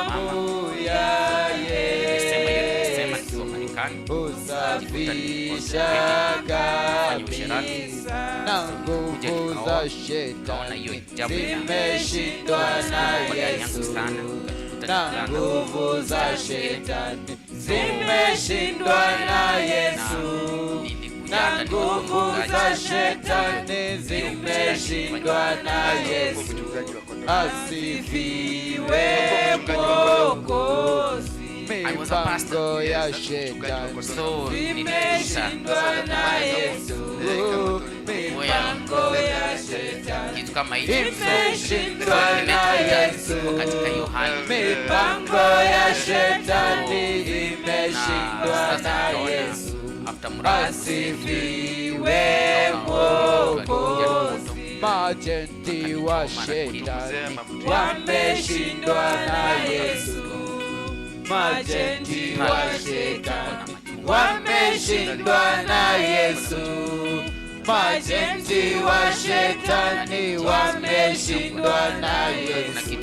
damu ya Yesu, usafisha kabisa na nguvu za shetani zimeshindwa na Yesu, na nguvu za shetani zimeshindwa na Yesu, na nguvu za shetani zimeshindwa na Yesu. Asifiwe Mwokozi. Mipango ya shetani zimeshindwa na Yesu, mipango ya shetani imeshindwa na Yesu, mipango ya shetani imeshindwa na Yesu. Asifiwe Mwokozi. Majenti wa shetani wameshindwa na Yesu, majenti wa shetani wameshindwa na Yesu, majenti wa shetani wameshindwa na Yesu.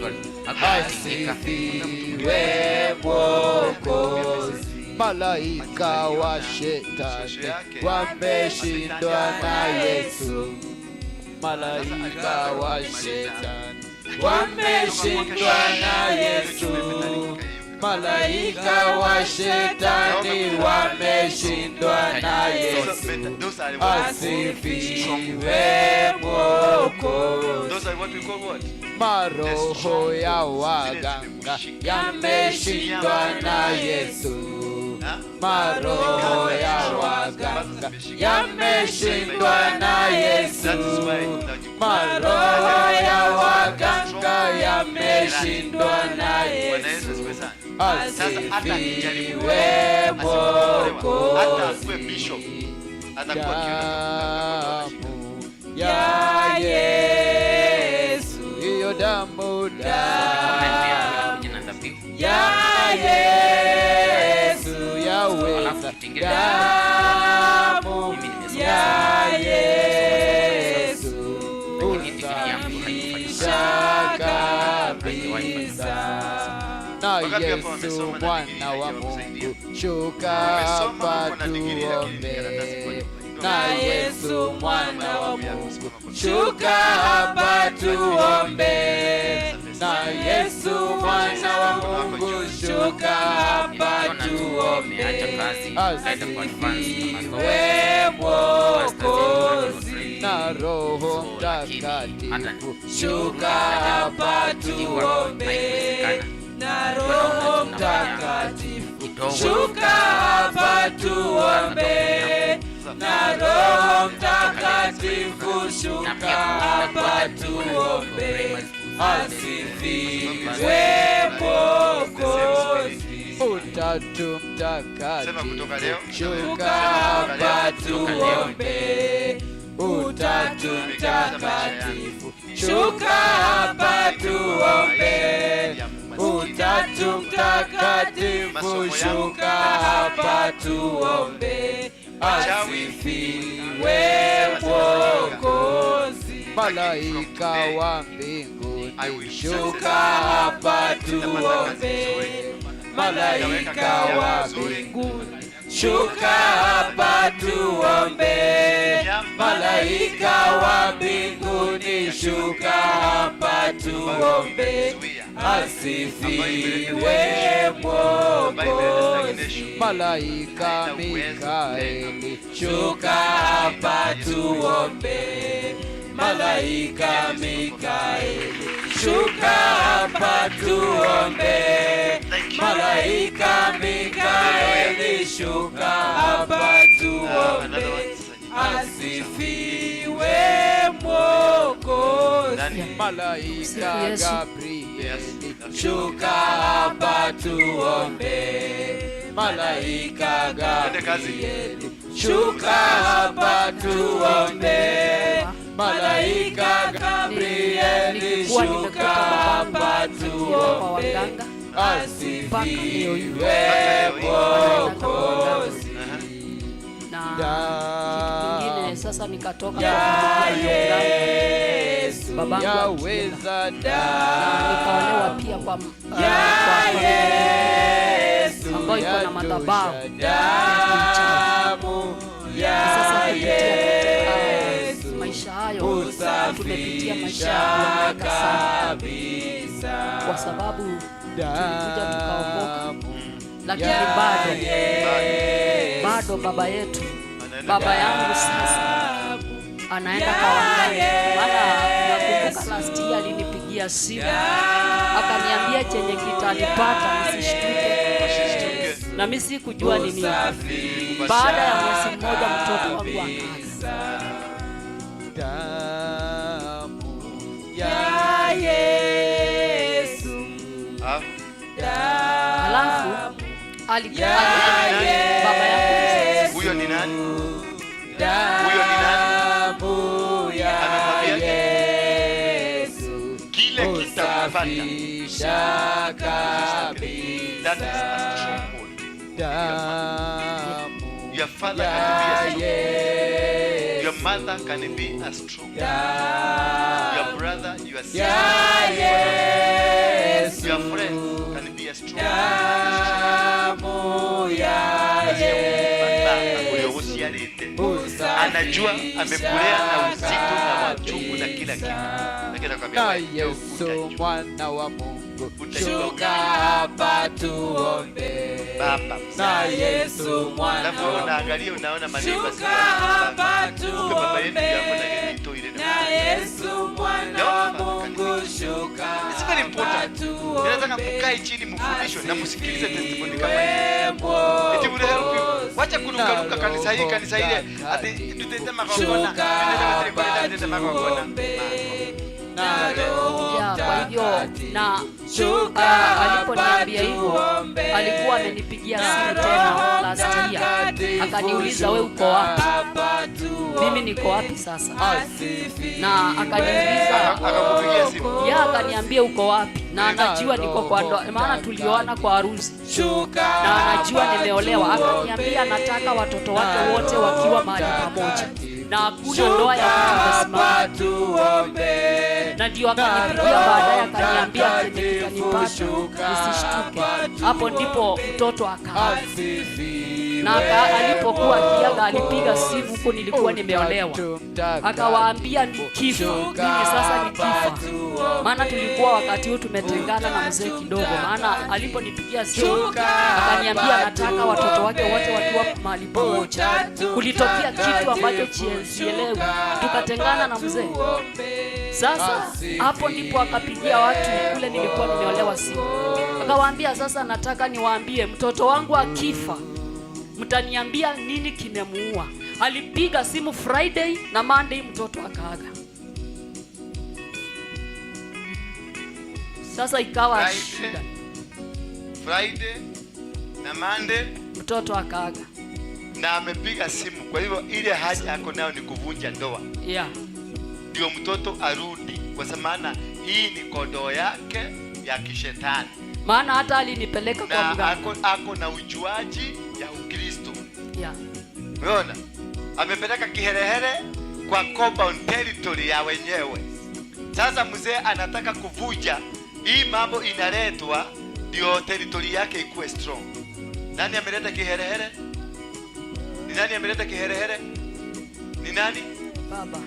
Asifiwe Mwokozi. Malaika wa shetani wameshindwa na Yesu, malaika wa shetani wameshindwa na Yesu, malaika wa shetani wameshindwa na Yesu. Asifiwe Mwokozi. Maroho ya waganga yameshindwa na Yesu, maroho ya waganga yameshindwa na Yesu, maroho ya waganga yameshindwa na Yesu. Asifiwe Mwokozi. Damu ya Yesu, hiyo damu ya Yesu yaweza, damu ya Yesu usafisha kabisa. Na Yesu mwana wa Mungu shuka hapa tuombe, na Yesu mwana wa Mungu shuka hapa tuombe, na Yesu mwana wa Mungu shuka hapa tuombe. Asifiwe Mwokozi. Na Roho Mtakatifu shuka hapa tuombe, na Roho Mtakatifu shuka hapa tuombe, na Roho Mtakatifu shuka hapa tuombe. Asifiwe Mwokozi. Utatu Mtakatifu shuka hapa tuombe, Utatu Mtakatifu shuka hapa tuombe, Utatu Mtakatifu shuka hapa tuombe. Asifiwe Mwokozi. Malaika wa mbinguni shuka hapa tuombe, malaika wa mbinguni shuka hapa tuombe, malaika wa mbinguni shuka hapa tuombe. Asifiwe Mwokozi. Malaika Mikaeli shuka hapa tuombe, malaika Mikaeli shuka hapa tuombe, malaika Mikaeli shuka hapa tuombe. Asifiwe Mwokozi. Malaika Gabrieli shuka hapa tuombe, malaika Gabrieli shuka hapa tuombe, malaika nilikuwa nimekuta babangu kwa waganga mpaka leo hii. Na kitu kingine sasa nikatoka kwa babangu yaweza nikaolewa pia kwa ambayo iko na madhabahu sasa kupitia maisha hayo tumepitia maisha ya kabisa kwa sababu tulikuja tukaokoka, lakini bado baba yangu sasa anaenda kwa waganga. Maana nakumbuka last year alinipigia simu akaniambia chenye kitanipata nisishtuke, na mimi sikujua ni nini. Baada ya mwezi mmoja mtoto wangu akaanza ya Yesu. Alafu alikuwa baba yangu. Huyo ni nani? Huyo ni nani? Amemwambia Yesu kile kitapata. That is a stronghold. Your father can be a stronghold. Your mother can be a stronghold. Your brother, your sister, your friend can be a stronghold. Anajua amekulea na uzito na machungu na kila kitu. Lakini nakwambia Yesu mwana wa Mungu, shuka hapa tuombe. Baba na Yesu mwana wa Mungu, unaangalia unaona maneno basi. Hapa tuombe. Na Yesu mwana wa Mungu, shuka. It's very important. Ninataka mkae chini mfundishwe na msikilize testimony kama hii. It will help you. Wacha kuruka kanisa hii kanisa ile. Ati tutende makongona. Tutende makongona. Kwa hivyo na aliponiambia hivyo alikuwa amenipigia simu tena last year akaniuliza wewe uko wapi? Mimi niko wapi sasa? Na akaniuliza akakupigia simu. Akaniambia uko wapi? Na anajua niko kwa ndoa, maana tulioana kwa harusi. Na anajua nimeolewa. Akaniambia nataka watoto wake wote wakiwa mahali pamoja. Na hakuna ndoa ya kusimama. Na ndio akanipigia baadaye akaniambia kile kitanipata nisishtuke. Hapo ndipo mtoto akaanza. Na alipokuwa akiaga alipiga simu huko nilikuwa nimeolewa. Akawaambia ni kifo. Mimi sasa ni kifa. Maana tulikuwa wakati huo tumetengana na mzee kidogo. Maana aliponipigia simu akaniambia nataka watoto wake wote wakiwa mahali pamoja. Kulitokea kitu ambacho sielewi. Tukatengana na mzee. Sasa hapo ndipo akapigia watu kule nilikuwa nimeolewa simu. Akawaambia sasa nataka niwaambie mtoto wangu akifa mtaniambia nini kimemuua. Alipiga simu Friday na Monday mtoto akaaga. Sasa ikawa shida. Friday na Monday mtoto akaaga. Na amepiga simu. Kwa hivyo ile haja yako nayo ni kuvunja ndoa. Ndio mtoto arudi kwa sababu hii ni kodoo yake ya kishetani. Maana hata alinipeleka kwa mganga. Ako na ujuaji ya Ukristo. Umeona? Amepeleka kiherehere kwa compound territory ya wenyewe. Sasa mzee anataka kuvunja hii mambo inaletwa ndio territory yake ikuwe strong. Nani ameleta kiherehere? Ni nani ameleta kiherehere? Ni nani? Baba.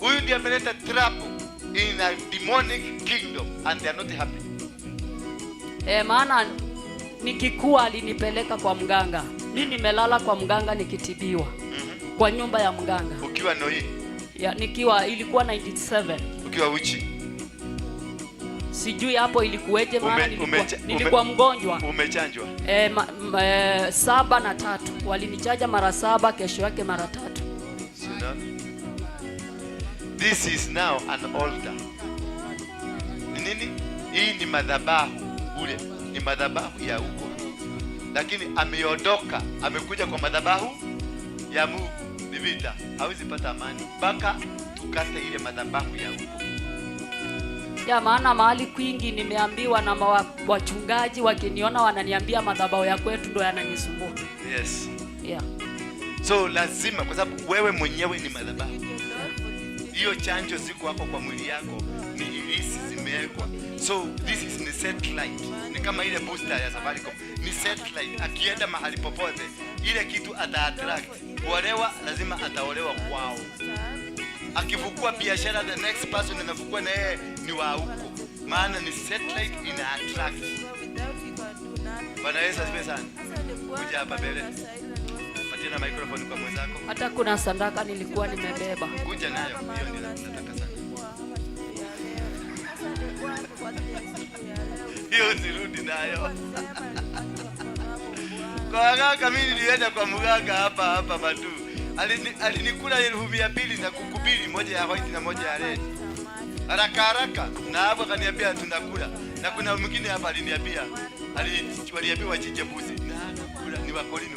Huyu ndiye ameleta trouble in a demonic kingdom and they are not happy. Maana nikikuwa alinipeleka kwa mganga. Mimi nimelala kwa mganga nikitibiwa. Kwa nyumba ya mganga. Ukiwa Noi? Nikiwa ilikuwa 97. Ukiwa uchi? Sijui hapo ilikuweje maana nilikuwa mgonjwa. Umechanjwa? 7 na 3. Walinichaja mara 7 kesho yake mara 3. This is now an altar. Nini? Hii ni madhabahu. Ule ni madhabahu ya huko. Lakini ameondoka, amekuja kwa madhabahu ya Mungu. vita, hawezi pata amani mpaka tukate ile madhabahu ya huko. Ya maana mahali kwingi nimeambiwa na wachungaji wakiniona wananiambia madhabahu ya kwetu ndo yananisumbua. Yes. Yeah. So lazima, kwa sababu wewe mwenyewe ni madhabahu. Hiyo chanjo ziko hapo kwa mwili yako, ni hilisi zimewekwa. So this is ni satellite. Ni kama ile booster ya Safaricom. Ni satellite. Akienda mahali popote, ile kitu ata-attract. Kuolewa lazima ataolewa kwao. Akifukua biashara, the next person anafukua na yeye ni wa huko. Maana ni satellite ina attract. Bwana Yesu asifiwe sana. Kuja hapa mbele. Patia na microphone kwa mwenzako. Hata kuna sadaka nilikuwa nimebeba. Kuja nayo, hiyo ndio nataka sana. Hiyo zirudi nayo. Kwa kaka mimi nilienda kwa mganga hapa Matu. Alinikula 200 na kukubili, moja ya white na moja ya red. Haraka na hapo akaniambia tunakula. Na kuna mwingine hapa aliniambia waliambia wachinje mbuzi. Na kula ni wakolino.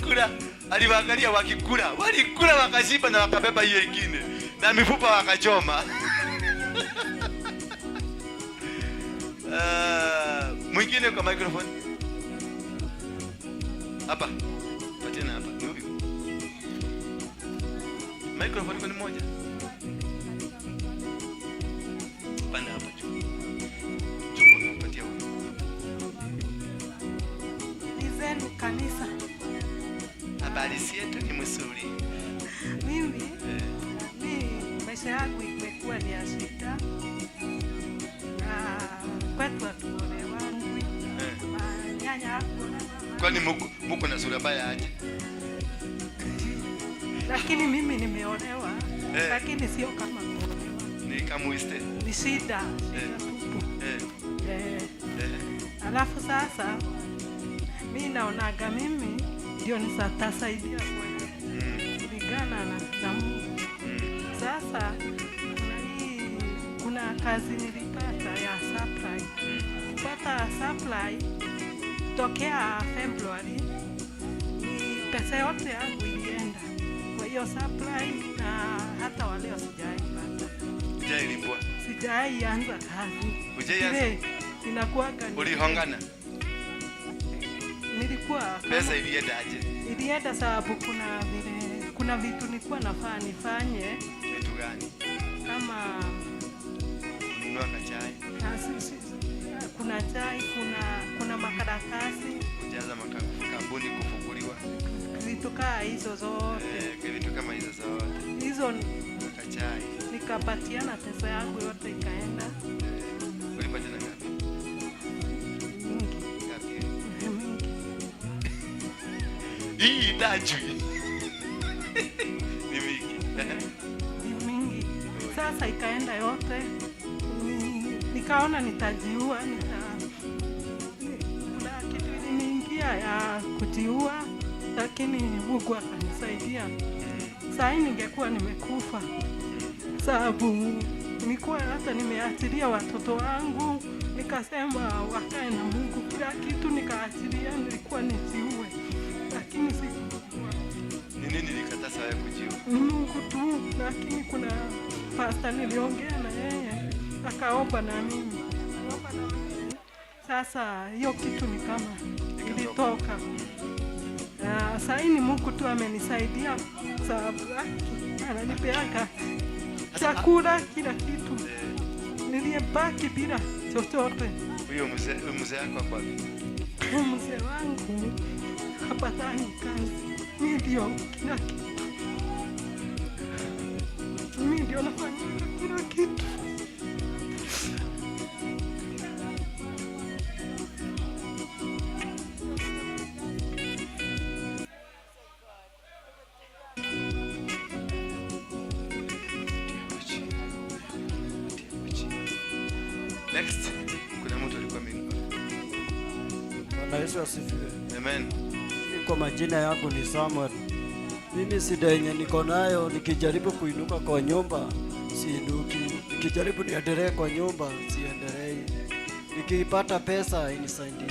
Kula aliwaangalia wakikula. Walikula wakashiba na wakabeba hiyo ingine. Na mifupa wakachoma. Mwingine kwa microphone. Hapa. Patina hapa. Ni huyu. Microphone ni moja. Panda hapa juu. Chukua patia huyu. Nizenu kanisa. Habari yetu ni mzuri. Mimi maisha yangu imekuwa ni ya shida. Kwetu hatuolewa. Nyanya hapo. Kwani muko na sura baya aje? Lakini mimi nimeolewa. Lakini sio kama kuolewa. Ni kama uiste. Ni shida. Alafu sasa mimi naonaga mimi ndio nitasaidia kulingana na Mungu. Sasa kuna kazi nilipata ya supply. Kupata supply tokea February, pesa yote yangu ilienda kwa hiyo supply, na hata waleo sijaipata. Sijailipwa. Sijaianza kazi. Ujaanza? Inakuaga ulihongana? Nilikuwa pesa ilienda aje? Ilienda sababu kuna vitu nilikuwa nafaa nifanye. Vitu gani? Kama kununua chai. Kuna chai, kuna makaratasi. Kujaza kampuni kufunguliwa. Vitu kama hizo zote. Vitu kama hizo zote. Hizo chai. Nikapatiana pesa yangu yote ikaenda. Ulipatiana ngapi? Mingi. Ngapi? Mingi. Hii tajui. Ni mingi. Ni mingi. Sasa ikaenda yote. Nikaona nitajiua, kuna kitu iliniingia ya kujiua, lakini Mungu akanisaidia. Sasa ningekuwa nimekufa. Sababu nilikuwa hata nimeachilia watoto wangu, nikasema wakae na Mungu, kila kitu nikaachilia, nilikuwa nijiue. Lakini sikuwa. Ni nini nilikataza wewe kujiua? Mungu tu, lakini kuna pastor niliongea na yeye, akaomba na mimi. Sasa hiyo kitu ni kama ilitoka. Sasa ni Mungu tu amenisaidia, sababu ananipeaka chakula, kila kitu. Niliyebaki bila chochote. Huyo mzee wako kwa wapi? Mzee wangu hapatani kazi. Mimi ndio kila kitu. Mimi ndio nafanya kila kitu. Next. Kuna mtu alikuwa mimi. Bwana Yesu asifiwe. Amen. Kwa majina yangu ni Samuel. Mimi shida yenye niko nayo, nikijaribu kuinuka kwa nyumba siinuki, nikijaribu niendelee kwa nyumba siendelei, nikipata pesa inisaidie.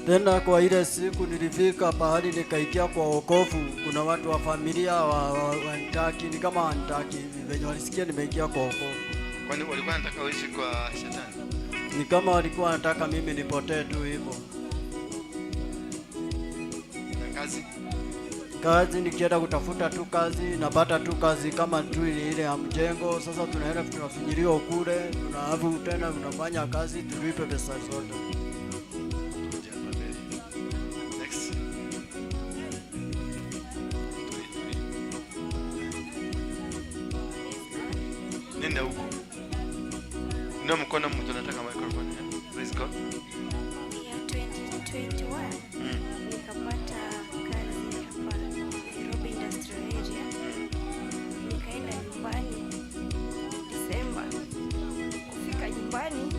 Tena kwa ile siku nilifika pahali nikaikia kwa wokovu, kuna watu wa familia wanitaki, ni kama wanitaki venye walisikia nimeingia kwa wokovu. Kwani walikuwa wanataka uishi kwa shetani? Ni kama walikuwa wanataka mimi nipotee tu hivyo. Na kazi? Kazi nikienda kutafuta tu kazi, napata tu kazi kama tu ile ya mjengo. Sasa tunaenda tunafinyiliwa kule, tunaavu tena tunafanya kazi tulipe pesa zote. Nenda huko. Ndio mkono mtu anataka microphone. Praise God. Ya 2021 nikapata kazi hapa Nairobi Industrial Area. Nikaenda nyumbani Desemba. Kufika nyumbani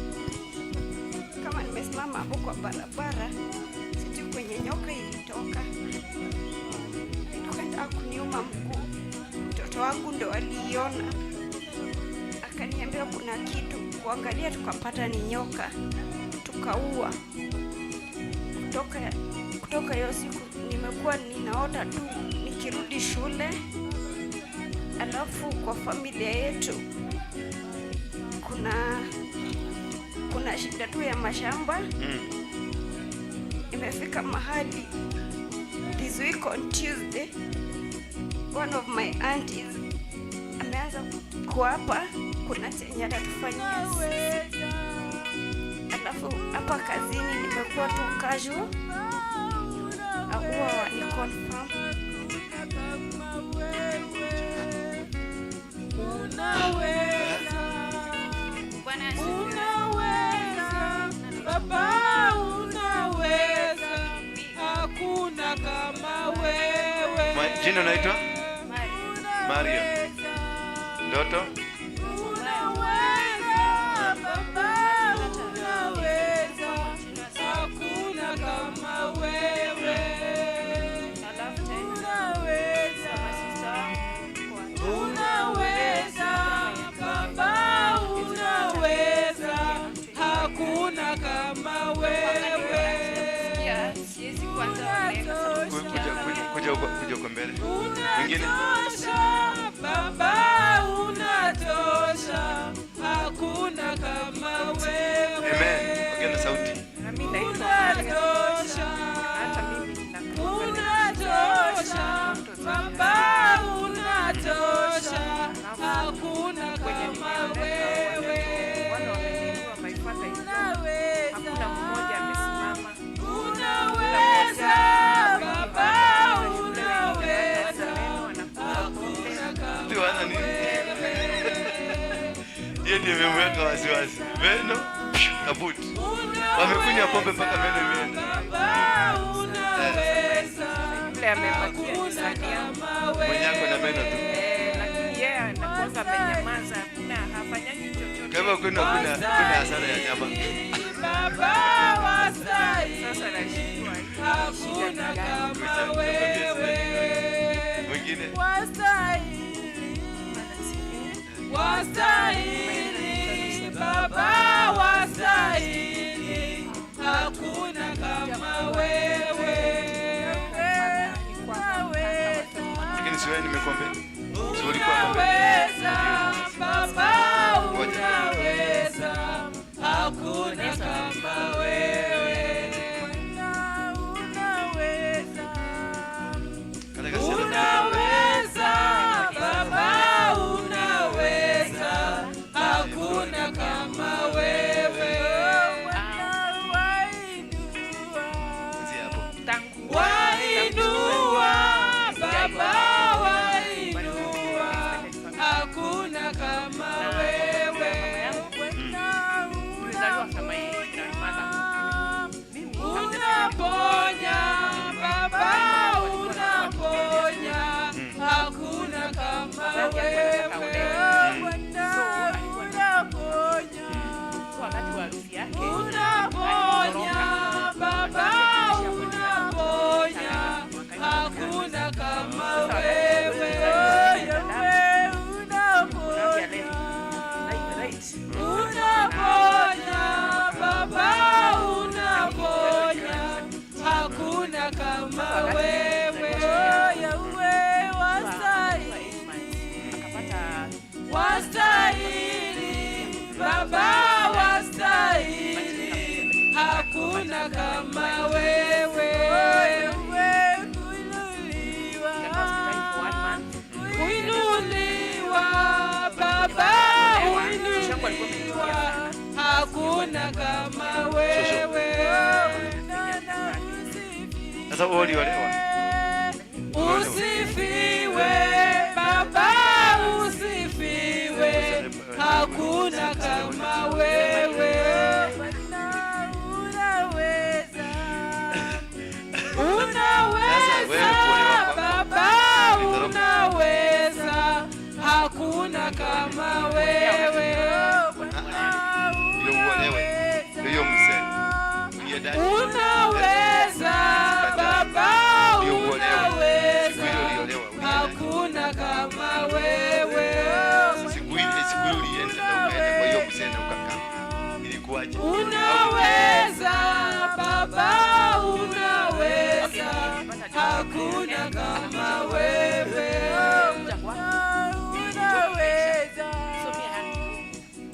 kama nimesimama hapo kwa barabara, sijui kwenye nyoka ilitoka. Ilikuwa kuniuma mguu. Mtoto wangu ndo aliiona. Akaniambia kuna kitu, kuangalia tukapata ni nyoka, tukaua. Kutoka hiyo siku nimekuwa ninaota tu nikirudi shule. Alafu kwa familia yetu kuna shida tu ya mashamba. Imefika mahali this week on Tuesday, one of my aunties ameanza kuapa kuna chenye atatufanyia. Alafu hapa kazini nimekuwa tu casual. Huwa wani confirm. Baba unaweza, hakuna kama wewe. Jina unaitwa? Mario. Ndoto? Unaweza, Baba unaweza, hakuna kama wewe. Unaweza, Baba unaweza, hakuna kama wewe. Kuja kwa mbele. Mwingine? Baba unatosha, hakuna kama wewe. Amen. Ongea sauti. Unatosha, unatosha, Baba unatosha, hakuna kama wewe. Hakuna mmoja amesimama. Unaweza, Baba unaweza, hakuna kama wewe. Yeye ndiye amemweka wasiwasi. Meno kabut. Wamekunywa pombe mpaka meno imeenda. Baba unaweza, Yule amebakia kama wewe. Mwenyako na meno tu. lakini yeye anakuwa amenyamaza, hakuna hafanyangi chochote. Kama kuna hasara ya nyama. Baba wasai, Sasa nashindwa. hakuna kama wewe. Mwingine? Wastahili, wastahili, Baba wastahili, hakuna kama wewe. Lakini siwe nimekuambia. Siwe ulikuwa Unaweza, Baba unaweza, hakuna kama wewe. Unaweza, Baba unaweza, hakuna kama wewe. Wainua, Baba wainua, hakuna kama wewe. Unaponya, Baba unaponya, hakuna kama wewe. Unaponya, Baba unaponya, hakuna kama wewe. hakuna kama wewe. Uinuliwa Baba, uinuliwa, hakuna kama wewe. Sasa uliolewa. Usifiwe Baba, usifiwe, hakuna kama wewe. Unaweza Baba, unaweza, hakuna kama wewe. Unaweza Baba, unaweza, hakuna kama wewe. Unaweza Baba, unaweza, hakuna kama wewe.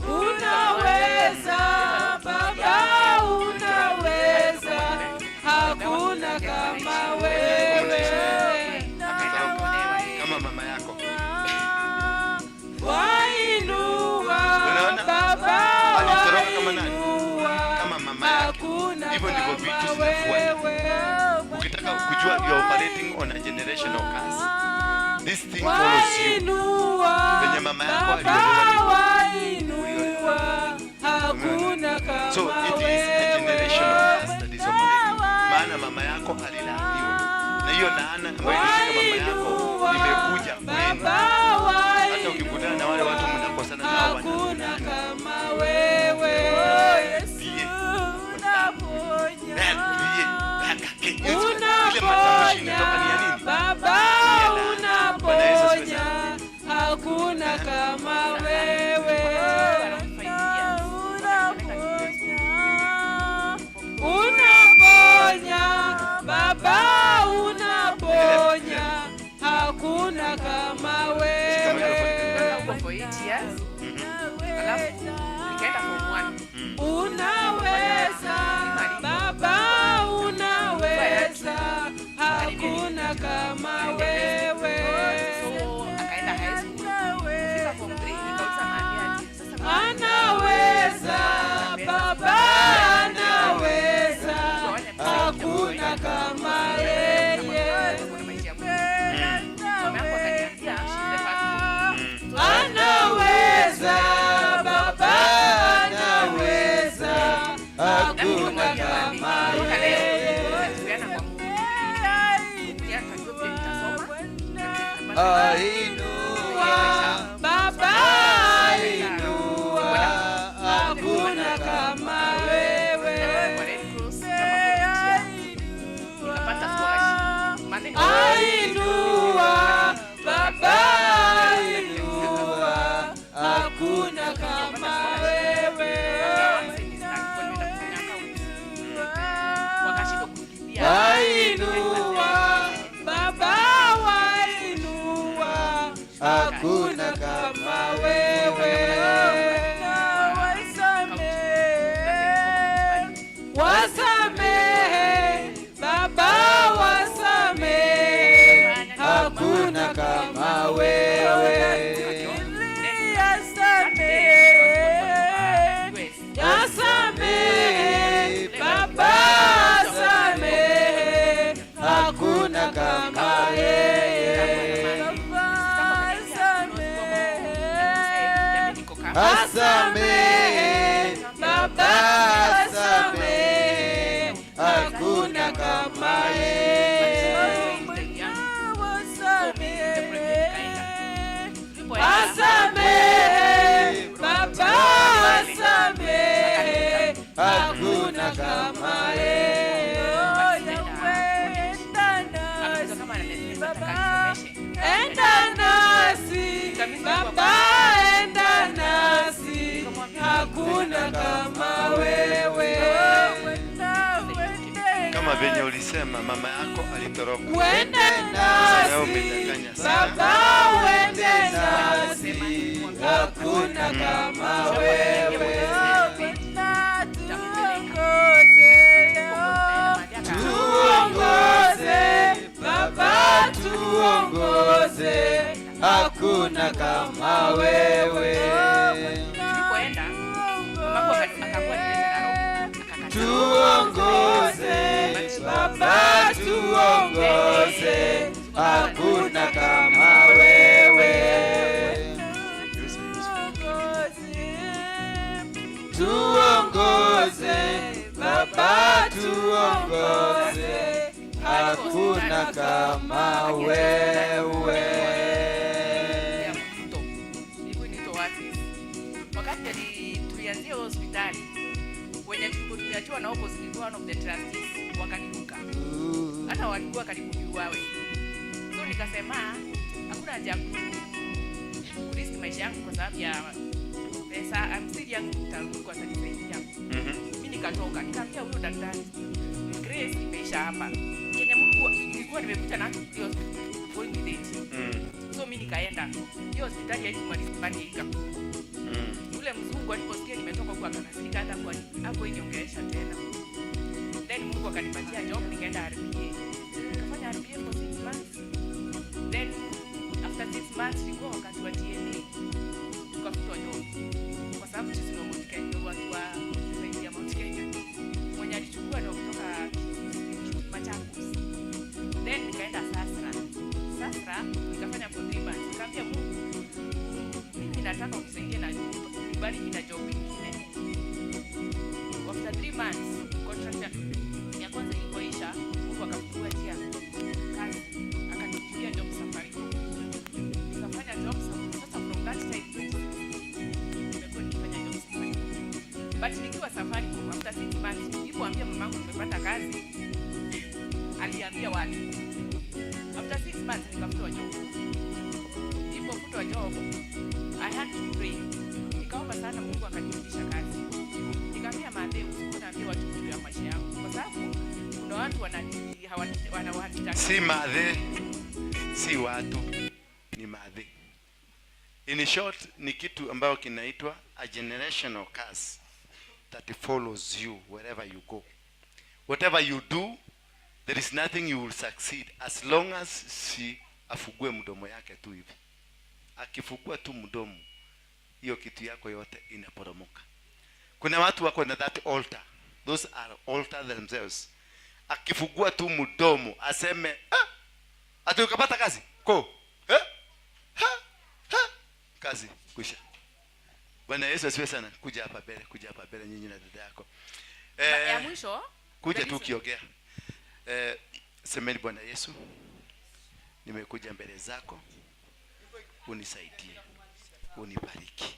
Unaweza Baba, unaweza, hakuna kama wewe. Kama mama yako. Wainua Baba, alitoroka kama nani? Kama mama yake. Hivyo ndivyo vitu zinafuata. Ukitaka kujua you are operating on a generational curse. This thing follows you. Wenye mama yako aliolewa. So it is a generational curse that is operating. Maana mama yako alilaaniwa. Na hiyo laana ambayo ilifika mama yako imekuja kwenu. Hata ukikutana na wale watu mnakosana nao hakuna kama wewe. Unaponya Baba, unaponya, hakuna kama wewe. Unaponya Baba, unaponya, hakuna kama wewe. Unaweza Baba, unaweza, hakuna kama wewe. Anaweza Baba, anaweza, hakuna kama yeye. Anaweza Baba, anaweza, hakuna kama yeye. Ainua Baba, ainua, hakuna kama wewe. Ainua Baba, ainua, hakuna kama wewe. Ainua Baba, wainua, hakuna kama wewe. Wasamehe Baba, wasamehe, hakuna kama wewe. Yasamehe Baba, yasamehe, hakuna kama yeye. Asamehe Baba, asamehe, hakuna kama yeye. Asamehe Baba, asamehe, hakuna kama yeye. Enda nasi Baba, enda nasi, hakuna kama wewe. Kama venye ulisema mama yako alitoroka. Wende nasi Baba, wende nasi, hakuna kama wewe. wewe. Tulipoenda mamangu akaamua niende Nairobi. Tuongoze Baba, tuongoze, hakuna kama wewe. Tuongoze Baba, tuongoze, hakuna kama wewe. Wakati tulianzia hospitali, wenye tuliachwa na opposite one of the trustees wakaniruka. Hata walikuwa karibu niuawe. So nikasema hakuna haja kurisk maisha yangu kwa sababu ya pesa. I'm still young, nitaruka atanisaidia. Mimi nikatoka, nikamwambia huyo daktari, Grace imeisha hapa. Kenya Mungu nilikuwa nimekuja nacho hiyo going with it. So mimi nikaenda. Hiyo hospitali haikumalika. Yule mzungu aliposikia nimetoka huko akanasirika hata kwa hapo iniongelesha tena. Then Mungu akanipatia job, nikaenda RPA. Nikafanya RPA for 6 months. Then after 6 months nilikuwa wakati wa TNA. Tukafutwa job. Kwa sababu sisi ndio Mount Kenya, watu wa zaidi ya Mount Kenya. Mwenye alichukua ndio kutoka Machakos. Then nikaenda Sasra, nikafanya for 3 months. Nikamwambia Mungu, mimi nataka unisaidie na bali ina job nyingine. After 3 months, contract ya kwanza ilipoisha, Mungu akakupatia kazi, akanipatia job safari. Nikafanya job sasa from that time nimekuwa nikifanya job safari. But nikiwa safari kwa after 6 months, nilipoambia mamangu nimepata kazi, aliambia watu. After 6 months nikafutwa job. Nilipofutwa job, I had to pray. Nikaomba sana Mungu akanirudisha kazi. Nikamwambia Mateo, usikuambie watu juu ya maisha yangu kwa sababu kuna watu wanawataka. Si madhe, si watu, ni madhe. In short, ni kitu ambayo kinaitwa a generational curse that follows you wherever you go. Whatever you do, there is nothing you will succeed as long as si afugue mdomo yake tu hivi. Akifungua tu mdomo, hiyo kitu yako yote inaporomoka. Kuna watu wako na that altar. Those are altar themselves. Akifungua tu mdomo, aseme, ati ukapata kazi. Kazi, kusha. Bwana Yesu asifiwe sana. Kuja hapa mbele nyinyi na dada yako. Ya mwisho, kuja tu kiongea. Semeni Bwana Yesu, nimekuja mbele zako. Unisaidie, unibariki,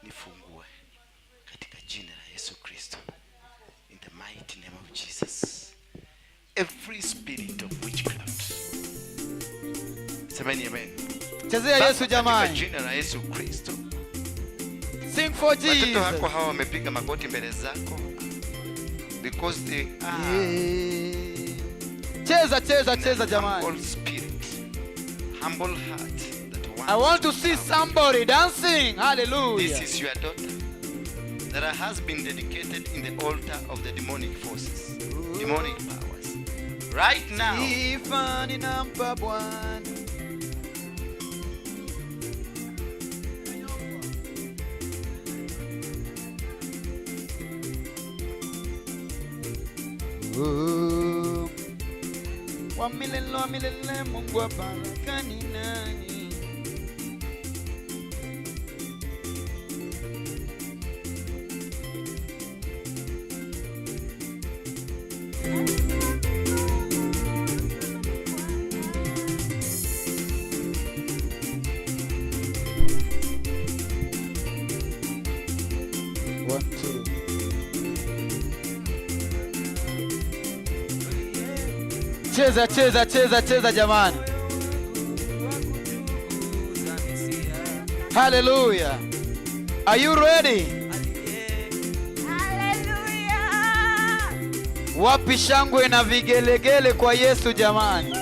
nifungue katika jina la Yesu Kristo. In the mighty name of Jesus. Every spirit of witchcraft. Semeni amen. Chezea Yesu jamani. Katika jina la Yesu Kristo. Sing for Jesus. Watoto wako hawa wamepiga magoti mbele zako because they are Cheza jamani. Humble spirit, humble heart. I want to see somebody dancing. Hallelujah. This is your daughter that has been dedicated in the altar of the demonic forces, demonic powers. Right now, wa milele Mungu wa baraka ni nani? Cheza jamani. Hallelujah. Are you ready? Hallelujah. Wapi shangwe na vigelegele kwa Yesu jamani?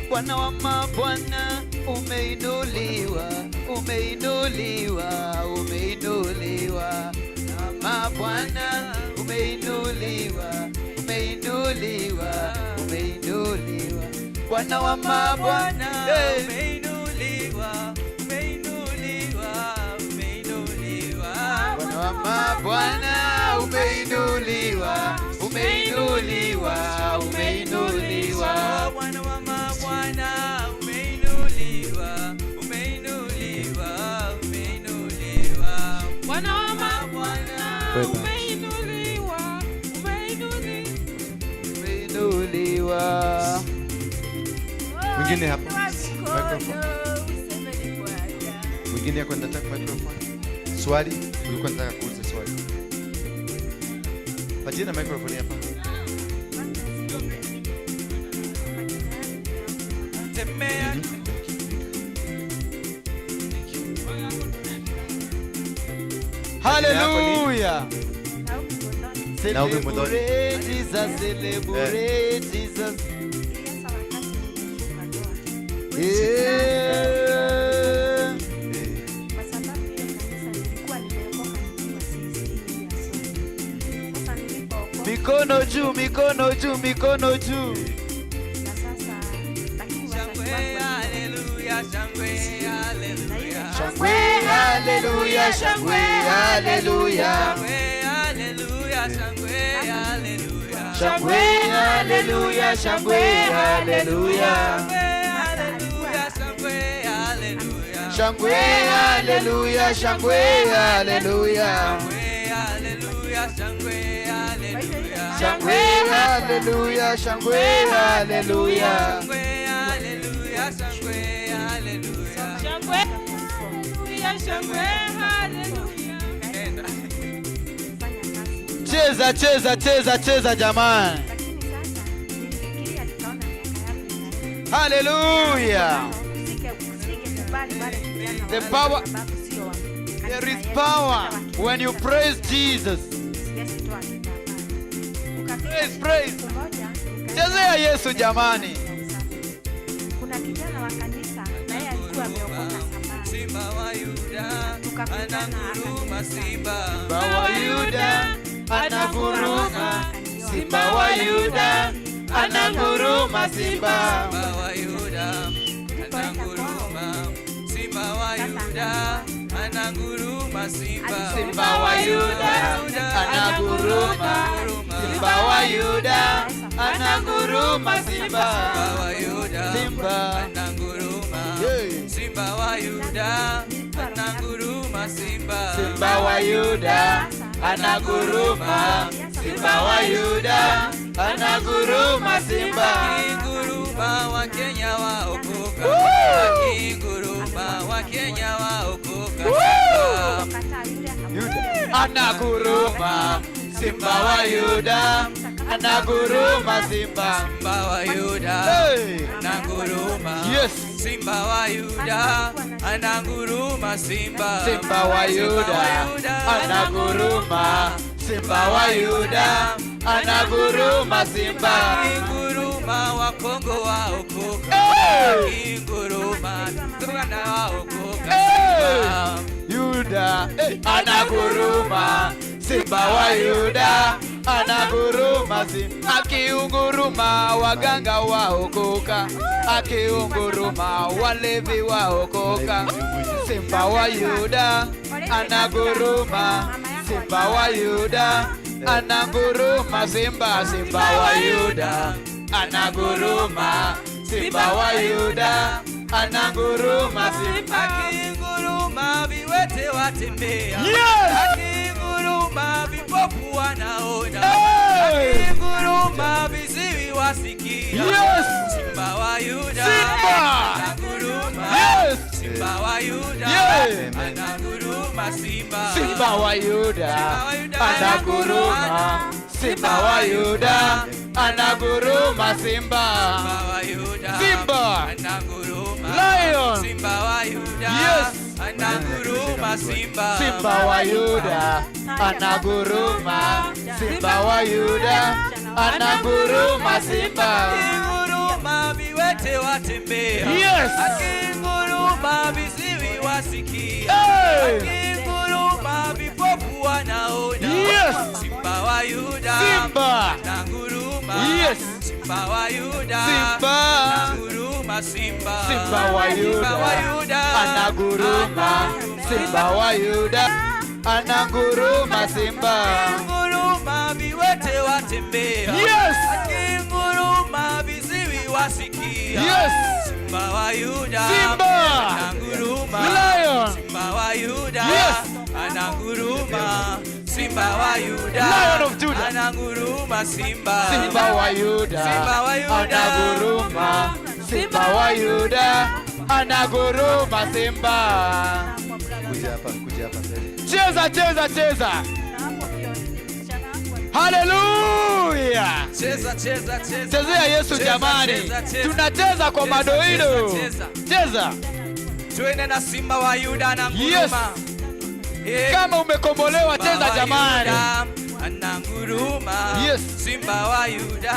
Bwana wa mabwana, umeinuliwa, umeinuliwa, umeinuliwa na mabwana, umeinuliwa, umeinuliwa, umeinuliwa Bwana wa mabwana, umeinuliwa, umeinuliwa, umeinuliwa Bwana wa mabwana, umeinuliwa, umeinuliwa, umeinuliwa Bwana wa mabwana, umeinuliwa, umeinuliwa, umeinuliwa Bwana wa mabwana, umeinuliwa, umeinuliwa. Mwingine hapa. Microphone. Mwingine yako nataka microphone. Swali, ulikuwa nataka kuuliza swali. Patina microphone hapa. Tembea. Hallelujah. Celebrate Jesus, celebrate Jesus. Mikono juu, mikono juu, mikono juu. Shangwe, hallelujah, shangwe, hallelujah. Shangwe, hallelujah, shangwe, hallelujah. Shangwe, hallelujah, shangwe, hallelujah. Shangwe, hallelujah, shangwe, hallelujah. Cheza, cheza, cheza, cheza jamani. Hallelujah. The power, there is power when you praise Jesus. Praise, praise. Chezea Yesu jamani. Kuna kijana wa kanisa na yeye alikuwa ameokoka Simba wa Yuda anaguruma, Simba wa Yuda anaguruma, Simba wa Yuda anaguruma, Simba wa Yuda anaguruma, Simba wa Yuda anaguruma, Simba wa Yuda anaguruma, Simba wa Yuda anaguruma, Simba wa Yuda, Simba anaguruma, Simba wa Yuda anaguruma, Simba wa Yuda anaguruma, Simba wa Yuda anaguruma, Simba akinguruma wa Kenya waokoka, akinguruma wa Kenya waokoka, Simba anaguruma, Simba wa Yuda anaguruma, Simba wa Yuda anaguruma, yes, Simba wa Yuda anaguruma, Simba wa Yuda anaguruma, Simba wa Yuda anaguruma, Simba akinguruma wa Kongo waokoka, akinguruma Rwanda waokoka, Simba Yuda anaguruma, Simba wa Yuda anaguruma, Simba akiunguruma waganga waokoka, akiunguruma walevi waokoka, Simba wa Yuda anaguruma, Simba wa Yuda anaguruma, Simba wa Yuda anaguruma, Simba wa Yuda anaguruma, Simba akinguruma viwete watembea, akinguruma vipofu wanaona, akinguruma viziwi wasikia, Simba wa Yuda anaguruma, Simba wa Yuda anaguruma, Simba wa Yuda anaguruma, Simba wa Yuda anaguruma, Simba wa Yuda, Simba anaguruma, Lion, Simba wa Yuda, yes, anaguruma, Simba wa Yuda anaguruma, Simba wa Yuda anaguruma, Simba akinguruma viwete wote watembea. Yes. Akinguruma viziwi wasikia. Akinguruma vipofu wanaona. Yes. Simba wa Yuda. Simba. Ananguruma. Yes. Simba wa Yuda. Simba. Ananguruma simba. Simba wa Yuda. Simba wa Yuda. Ananguruma. Simba wa Yuda. Ananguruma simba. Akinguruma viwete watembea. Yes. Akinguruma viziwi wasikia. Yes. Simba wa Yuda. Simba. Ananguruma. Lion. Simba wa Yuda. Yes. Ananguruma. Simba wa Yuda. Lion of Judah. Ananguruma simba. Simba wa Yuda. Simba wa Yuda. Anaguruma. Simba wa Yuda. Anaguruma simba. Kuja hapa mbele. Cheza cheza cheza. Hallelujah. Cheza cheza cheza. Chezea Yesu jamani. Tunacheza kwa madoido. Cheza. Tuende na Simba wa Yuda ananguruma. Yes. Kama umekombolewa cheza jamani. Ananguruma. Yes. Simba wa Yuda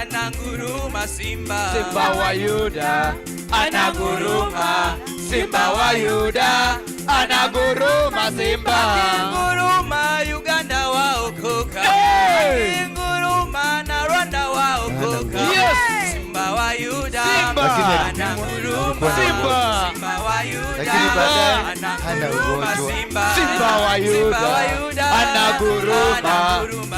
ananguruma simba. Simba wa Yuda anaguruma. Simba wa Yuda anaguruma simba. Akinguruma Uganda waokoka. Akinguruma na Rwanda waokoka. Yes. Simba wa Yuda ananguruma. Simba. Simba wa Yuda anaguruma simba. Simba wa Yuda anaguruma.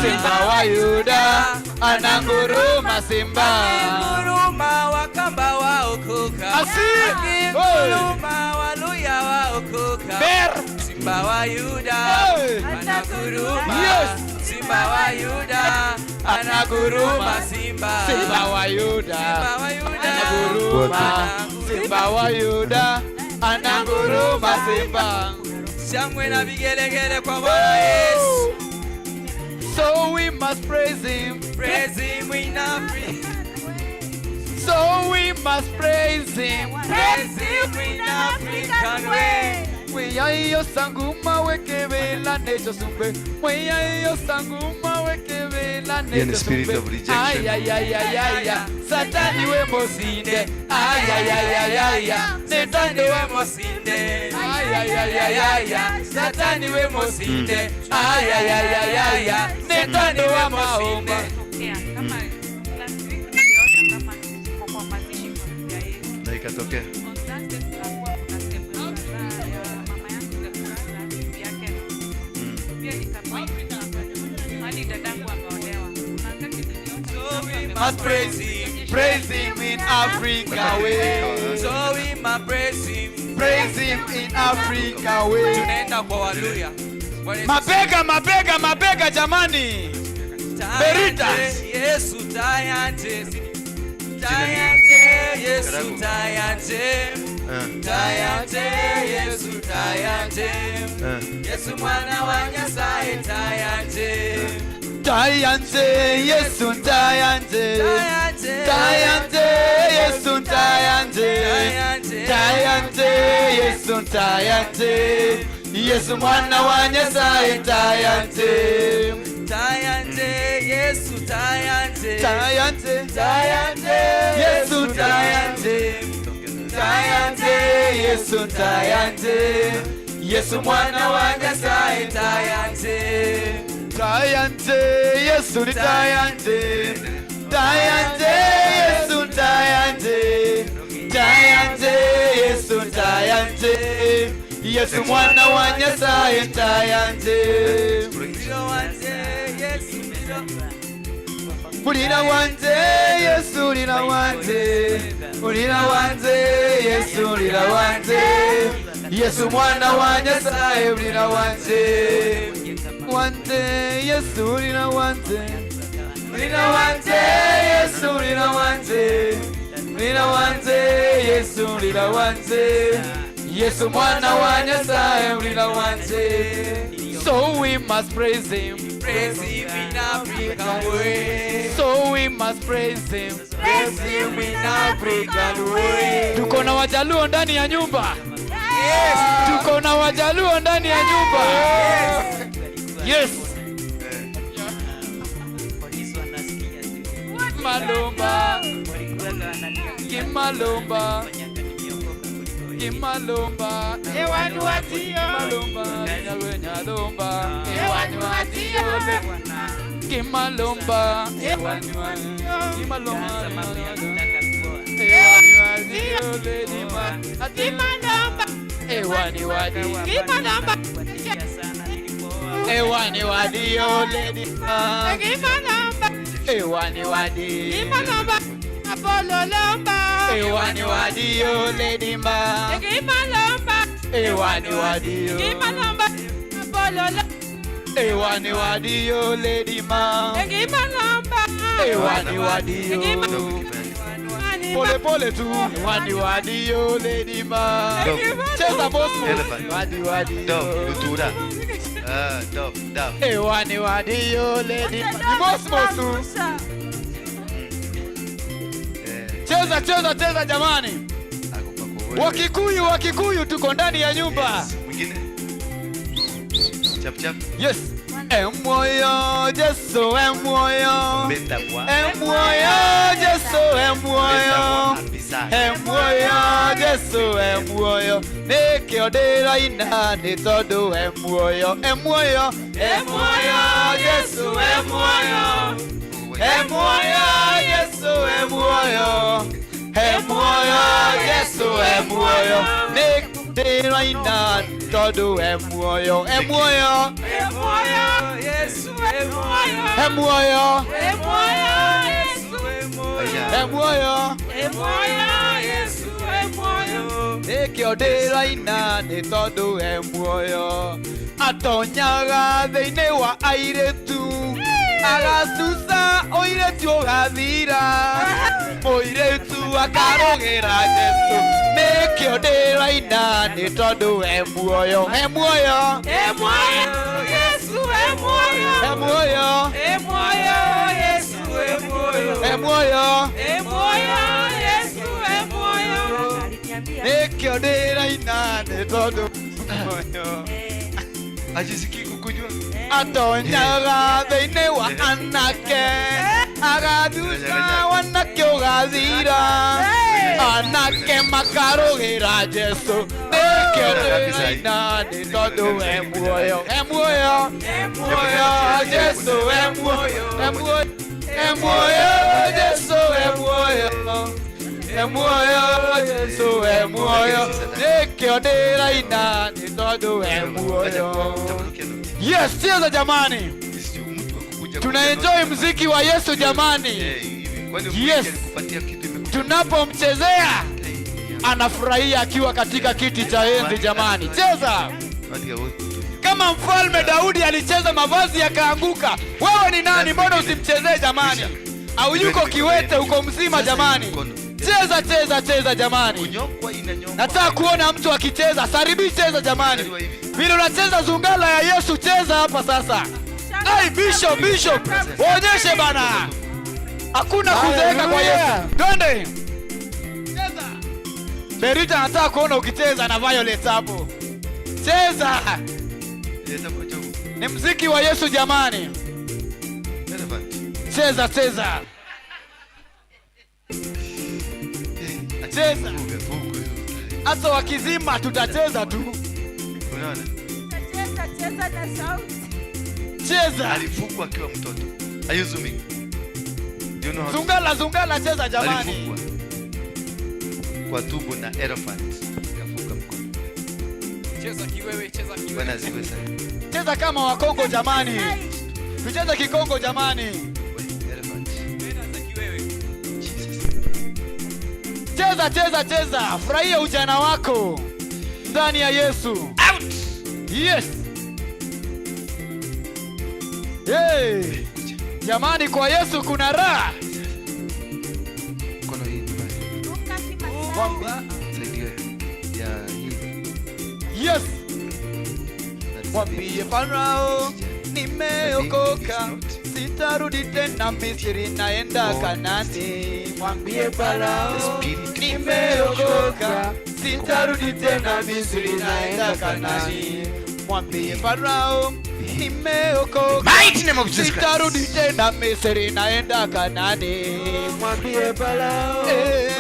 Simba wa Yuda anaguruma simba. Akinguruma Wakamba waokoka. Akinguruma Waluya waokoka. Simba wa Yuda anaguruma. Yes. Simba wa Yuda anaguruma simba. Simba wa Yuda Simba wa Yuda anaguruma. Simba wa Yuda anaguruma simba. Shangwe na vigelegele kwa Bwana Yesu. So we must praise him. Praise him in Africa. So we must praise him. Praise him in African way. Mweya sanguma wekebela necho sumbe. Mweya sanguma wekebela necho spirit sumbe. of rejection. Ay ay ay ay ay. Satani we mosinde. Ay ay ay ay ay. Satani we mosinde. Ay ay ay ay ay. Satani we mosinde. Ay ay ay ay ay. Satani we maomba. Kama last week niliona kama kwa mazishi ya Yesu. Na ikatokea. On Thursday tunakuwa kuna step ya mama yangu the brother bibi yake. Pia nikapoint hadi dadangu ameolewa. Kuna wakati niliona Must praise him in Africa way. So we must Praise him in Africa way. Tunaenda kwa Waluya. Mabega jamani. Berita. Yesu tayante. Tayante Yesu tayante. Tayante Yesu tayante. Yesu mwana wa Nyasaye tayante. Tayante Yesu tayante. Tayante Yesu tayante. Tayante Yesu tayante. Yesu mwana wa Nyasaye tayante. Tayante Yesu tayante. Tayante. Tayante Yesu tayante. Tayante Yesu tayante. Yesu mwana wa Nyasaye tayante. Tayante Yesu tayante. Tayante Yesu tayante. Tayante Yesu tayante. Yesu mwana wa Nyasaye tayante. Ulina wanje Yesu ulina wanje. Ulina wanje Yesu ulina wanje. Yesu mwana wa Nyasaye ulina wanje. Wanje Yesu ulina wanje. Ulina wanje Yesu ulina wanje. Ulina wanje Yesu ulina wanje. Yesu mwana wa Nyasaye ulina wanje. So we must praise him. Praise him in African way. So we must praise him. Praise him in African way. Tuko na Wajaluo ndani ya nyumba. Yes. Tuko na Wajaluo ndani ya nyumba. Yes. Malumba. Gimalomba. Gimalomba. Ewani watio. Gimalomba. Nyalomba. Ewani watio. Gimalomba. Ewani watio. Gimalomba. Ewani watio. Gimalomba. Ewani wadi. Gimalomba. Ewani wadi oh lady ma. Gimalomba. Ewani wadi. Gimalomba. Apollo lomba. Ewani wadi oh lady ma. Gimalomba. Ewani wadi oh. Gimalomba. Apollo lomba. Ewani wadi oh lady ma. Gimalomba. Ewani wadi oh. Pole pole tu. Ewani wadi oh lady ma. Cheza boss. Wadi wadi. Lutura. Dop. Ewani wadi oh lady ma. Ni boss tu. Cheza jamani. Wakikuyu tuko ndani ya nyumba. Mwingine. Chap. Yes. Emoyo Jesu emoyo. Emoyo Jesu emoyo. Emoyo Jesu emoyo. Neke odera ina ni todo emoyo. Emoyo Jesu emoyo. Emoyo Jesu emoyo. Emoyo Jesu emoyo. Neke odera ina todo emoyo. Emoyo Yesu emoyo. Emoyo Yesu emoyo. Yesu emoyo. Neke odera ina ni todo emoyo. Atonyaga thĩinĩ wa airetu. Agasusa oiretu ũgathira. Mũiretu akarũgĩra Jesu. Nĩkĩo ndĩraina nĩ tondũ e muoyo. E muoyo. E muoyo. Yesu e muoyo. E muoyo. E muoyo. Yesu e muoyo. E muoyo. E muoyo. Yesu e muoyo. Nĩkĩo ndĩraina nĩ tondũ muoyo. Ajisikii kukunywa. Atonyaga thĩinĩ wa anake. Agathuca wanake ũgathira. Anake makarũgĩra Jesu. Nĩkĩo ndĩraina nĩ tondũ e muoyo. E muoyo. E muoyo Jesu e muoyo. E muoyo. E muoyo Jesu e muoyo. E muoyo Jesu e muoyo. Nĩkĩo ndĩraina nĩ tondũ e muoyo. Yes, cheza jamani. Tunaenjoy muziki wa Yesu jamani. Yes. Tunapomchezea anafurahia akiwa katika kiti cha enzi jamani. Cheza. Kama mfalme Daudi alicheza mavazi yakaanguka. Wewe ni nani? Mbona usimchezee jamani? Au yuko kiwete uko mzima jamani? Cheza jamani. Nataka kuona mtu akicheza. Saribi cheza jamani. Vile unacheza zungala ya Yesu cheza hapa sasa. Hey Bishop. Waonyeshe bana. Hakuna kuzeeka kwa Yesu. Twende. Cheza. Berita nataka kuona ukicheza na Violet hapo. Cheza. Ni muziki wa Yesu jamani. Cheza. Cheza. Hata wakizima tutacheza tu. Unaona? Cheza na sauti. Cheza. Alifungwa akiwa mtoto. Are you zooming? You know Zungala cheza jamani. Alifungwa kwa tumbo na elephant. Kafunga mkono. Cheza kiwewe. Bwana ziwe sana. Cheza kama Wakongo jamani. Tucheze Kikongo jamani. Elephant. Cheza. Furahia ujana wako ndani ya Yesu. Out. Yes. Hey. Jamani kwa Yesu kuna raha. Mkono hii saidia ya hii. Yes. Mwambie Farao nimeokoka. Sitarudi tena Misri naenda Kanani. Mwambie Farao nimeokoka. Sitarudi tena Misri naenda Kanani. Mwambie Farao nimeokoka. Mighty name of Jesus Christ. Sitarudi tena Misri, naenda Kanani. Mwambie Farao,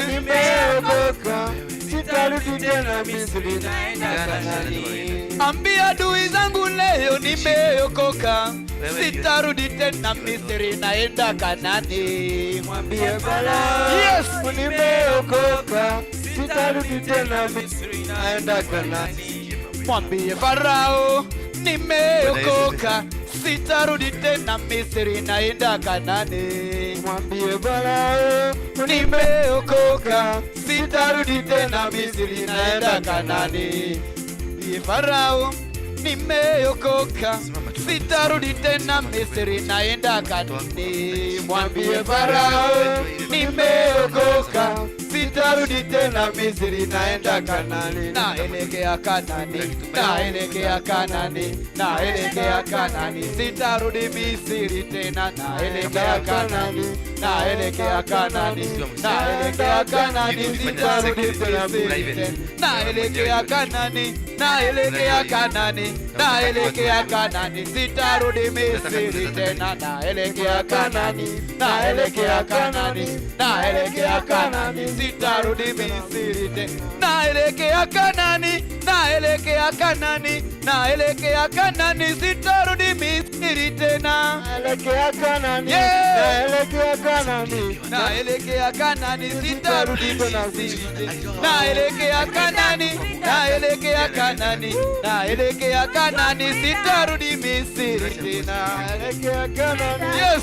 nimeokoka. Sitarudi tena Misri, naenda Kanani. Ambia adui zangu leo nimeokoka. Sitarudi tena Misri, naenda Kanani. Mwambie Farao, yes, nimeokoka. Sitarudi tena Misri, naenda Kanani. Mwambie Farao, nimeokoka. Sitarudi tena Misri, naenda Kanani. Mwambie Farao, nimeokoka. Sitarudi tena Misri, naenda Kanani. Mwambie Farao, nimeokoka. Sitarudi tena Misri, naenda Kanani. Mwambie Farao, nimeokoka. Sitarudi tena Misri, naenda Kanani. Naelekea Kanani, naelekea Kanani, naelekea Kanani. Sitarudi Misri tena, naelekea Kanani, naelekea Kanani, naelekea Kanani. Sitarudi Misri tena, naelekea Kanani, naelekea Kanani, naelekea Kanani. Sitarudi Misri tena, naelekea Kanani, naelekea Kanani, naelekea Kanani. Sitarudi Misri tena, naelekea Kanani, naelekea Kanani, naelekea Kanani. Sitarudi Misri tena, naelekea Kanani, naelekea Kanani, naelekea Kanani. Sitarudi Misri tena, naelekea Kanani, naelekea Kanani, naelekea Kanani. Sitarudi Misri tena, naelekea Kanani. yes,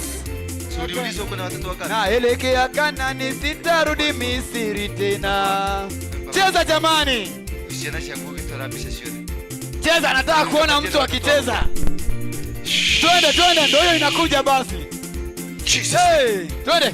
Uliulizwa kuna watoto wa Kanani. naelekea Kanani. Sitarudi Misri tena. Cheza jamani, Usiana changu kitorabisha shule. cheza, nataka kuona mtu akicheza. Twende, twende, ndio hiyo inakuja basi. Hey, twende.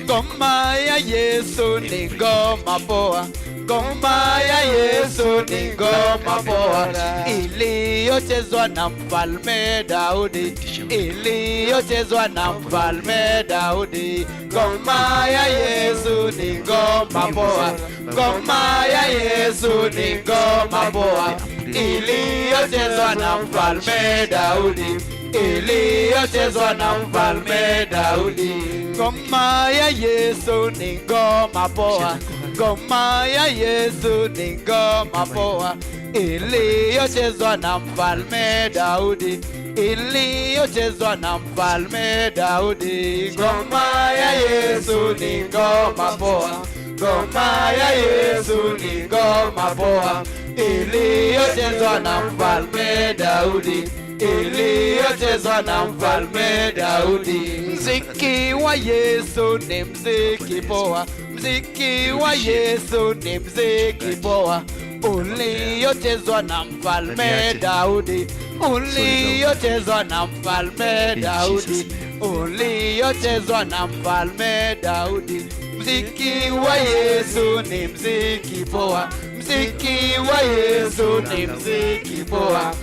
Ngoma ya Yesu ni ngoma poa. Ngoma ya Yesu ni ngoma poa, iliyochezwa na Mfalme Daudi, iliyochezwa na Mfalme Daudi. Ngoma ya Yesu ni ngoma poa. Ngoma ya Yesu ni ngoma poa, iliyochezwa na Mfalme Daudi, iliyochezwa na Mfalme Daudi. Ngoma ya Yesu ni ngoma poa. Ngoma ya Yesu ni ngoma poa, iliyochezwa na Mfalme Daudi, iliyochezwa na Mfalme Daudi. Ngoma ya Yesu ni ngoma poa. Ngoma ya Yesu ni ngoma poa, iliyochezwa na Mfalme Daudi, iliyochezwa na Mfalme Daudi. Mziki wa Yesu ni mziki poa. Mziki wa Yesu ni mziki poa, uliochezwa na Mfalme Daudi, uliochezwa na Mfalme Daudi, uliochezwa na Mfalme Daudi. Mziki wa Yesu ni mziki poa. Mziki wa Yesu ni mziki poa,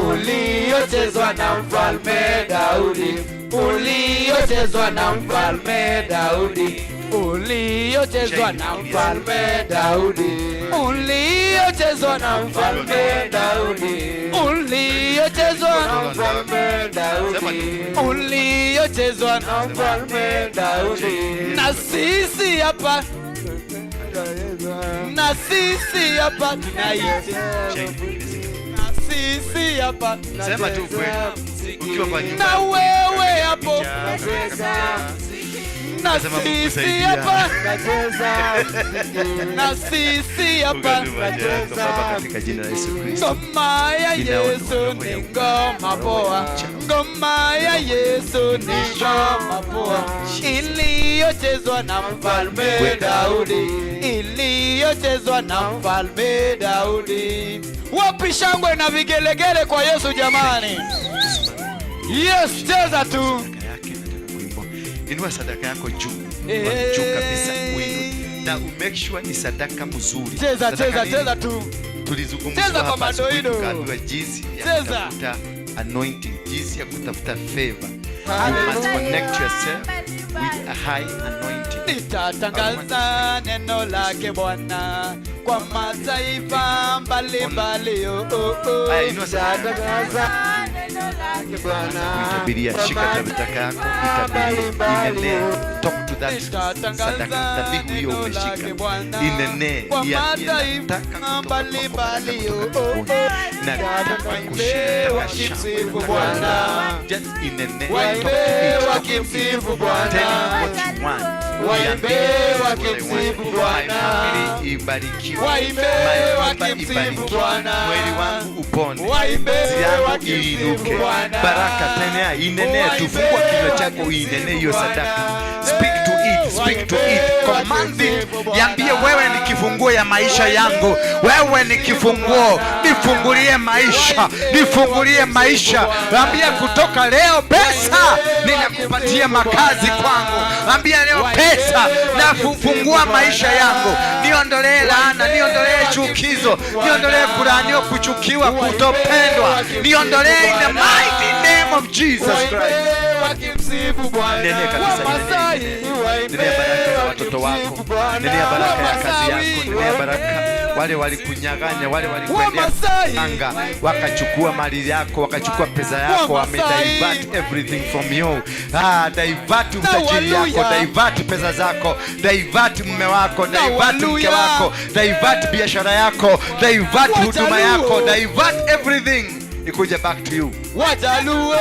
uliochezwa na Mfalme Daudi, uliochezwa na Mfalme Daudi, uliochezwa na Mfalme Daudi, uliochezwa na Mfalme Daudi, uliochezwa na Mfalme Daudi, uliochezwa na Mfalme Daudi. Na sisi hapa, na sisi hapa tunaicheza, na sisi hapa Sema tu kweli. Ukiwa kwa nyumba. na wewe hapo, na sisi hapa, na sisi hapa. Katika jina la Yesu Kristo. Ngoma ya Yesu ni ngoma poa. Ngoma ya Yesu ni ngoma poa, iliyochezwa na Mfalme Daudi, iliyochezwa na Mfalme Daudi. Wapi shangwe na vigelegele kwa Yesu jamani? Yes, cheza tu. Inua sadaka yako juu. Juu kabisa uinue. Na make sure ni sadaka mzuri. Cheza, cheza, cheza tu. Tulizungumza Cheza kwa hapa madoido. tukaambiwa jinsi ya Cheza. kutafuta anointing, jinsi ya kutafuta favor. You must connect yourself with a high anointing. Nitatangaza neno lake Bwana kwa mataifa mbalimbali. Haya, inua sadaka. Nitatangaza neno lake Itabiria, shika tabitaka yako, itabiria, inene, talk to that sadaka, dhabihu hiyo umeshika, inene, iambie nataka kutoka mbinguni, nataka kushika shamba Bwana, just inene, talk to it, tell him what you want, iambie wakimsifu Bwana, my family ibarikiwe, my ibarikiwe, mwili wangu upone, yangu iinuke, baraka tena inene, tufungua kinywa chako inene hiyo sadaka, speak to it, speak to it, command it, yambie wewe ni kifunguo ya maisha yangu, wewe ni kifunguo, nifungulie maisha, nifungulie maisha, yambie kutoka leo pesa ninakupatia makazi kwangu, yambie leo pesa na kufungua maisha yangu, niondolee laana, niondolee chukizo, niondolee kulaaniwa, kuchukiwa, kutopendwa, niondolee in the mighty name of Jesus Christ. Nene kabisa, nene baraka ya watoto wako, nene baraka ya kazi yako, nene baraka wale walikunyang'anya, wale walikwendea anga wakachukua mali yako, wakachukua pesa yako, wamedivert everything from you. Divert utajiri yako, divert pesa zako, divert mume wako, divert mke wako, divert biashara yako, divert huduma yako, divert everything ikuja back to you. Wajaluo,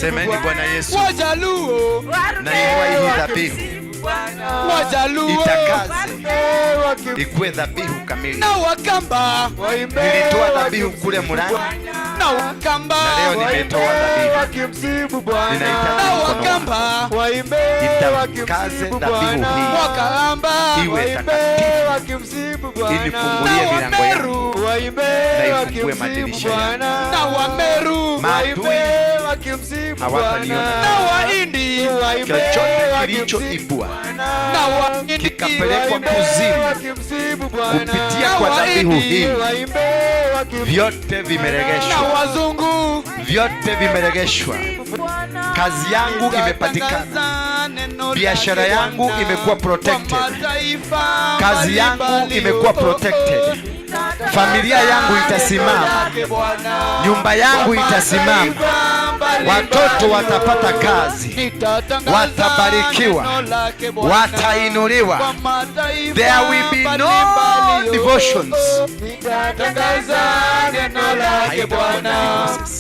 semeni Bwana Yesu, Wajaluo, na iwe hii dhabihu Wajaluo, itakaze ikuwe dhabihu kamili. na Wakamba, Nilitoa dhabihu kule Murang'a, na Wakamba, na leo nimetoa dhabihu, ninahitaji Wakamba, itakaze dhabihu hii Wakalamba, iwe takatifu, inifungulie milango yangu na ifungue madirisha yangu, na Wameru, maadui hawataniona, na Wahindi, chochote kilichoibwa na Wahindi kikapelekwa kuzimu kupitia kwa dhabihu hii, vyote vimeregeshwa, na Wazungu, vyote vimeregeshwa. Kazi yangu imepatikana, biashara yangu imekuwa protected, kazi yangu imekuwa protected, familia yangu itasimama, nyumba yangu itasimama, watoto watapata kazi, watabarikiwa, watainuliwa. There will be no devotions.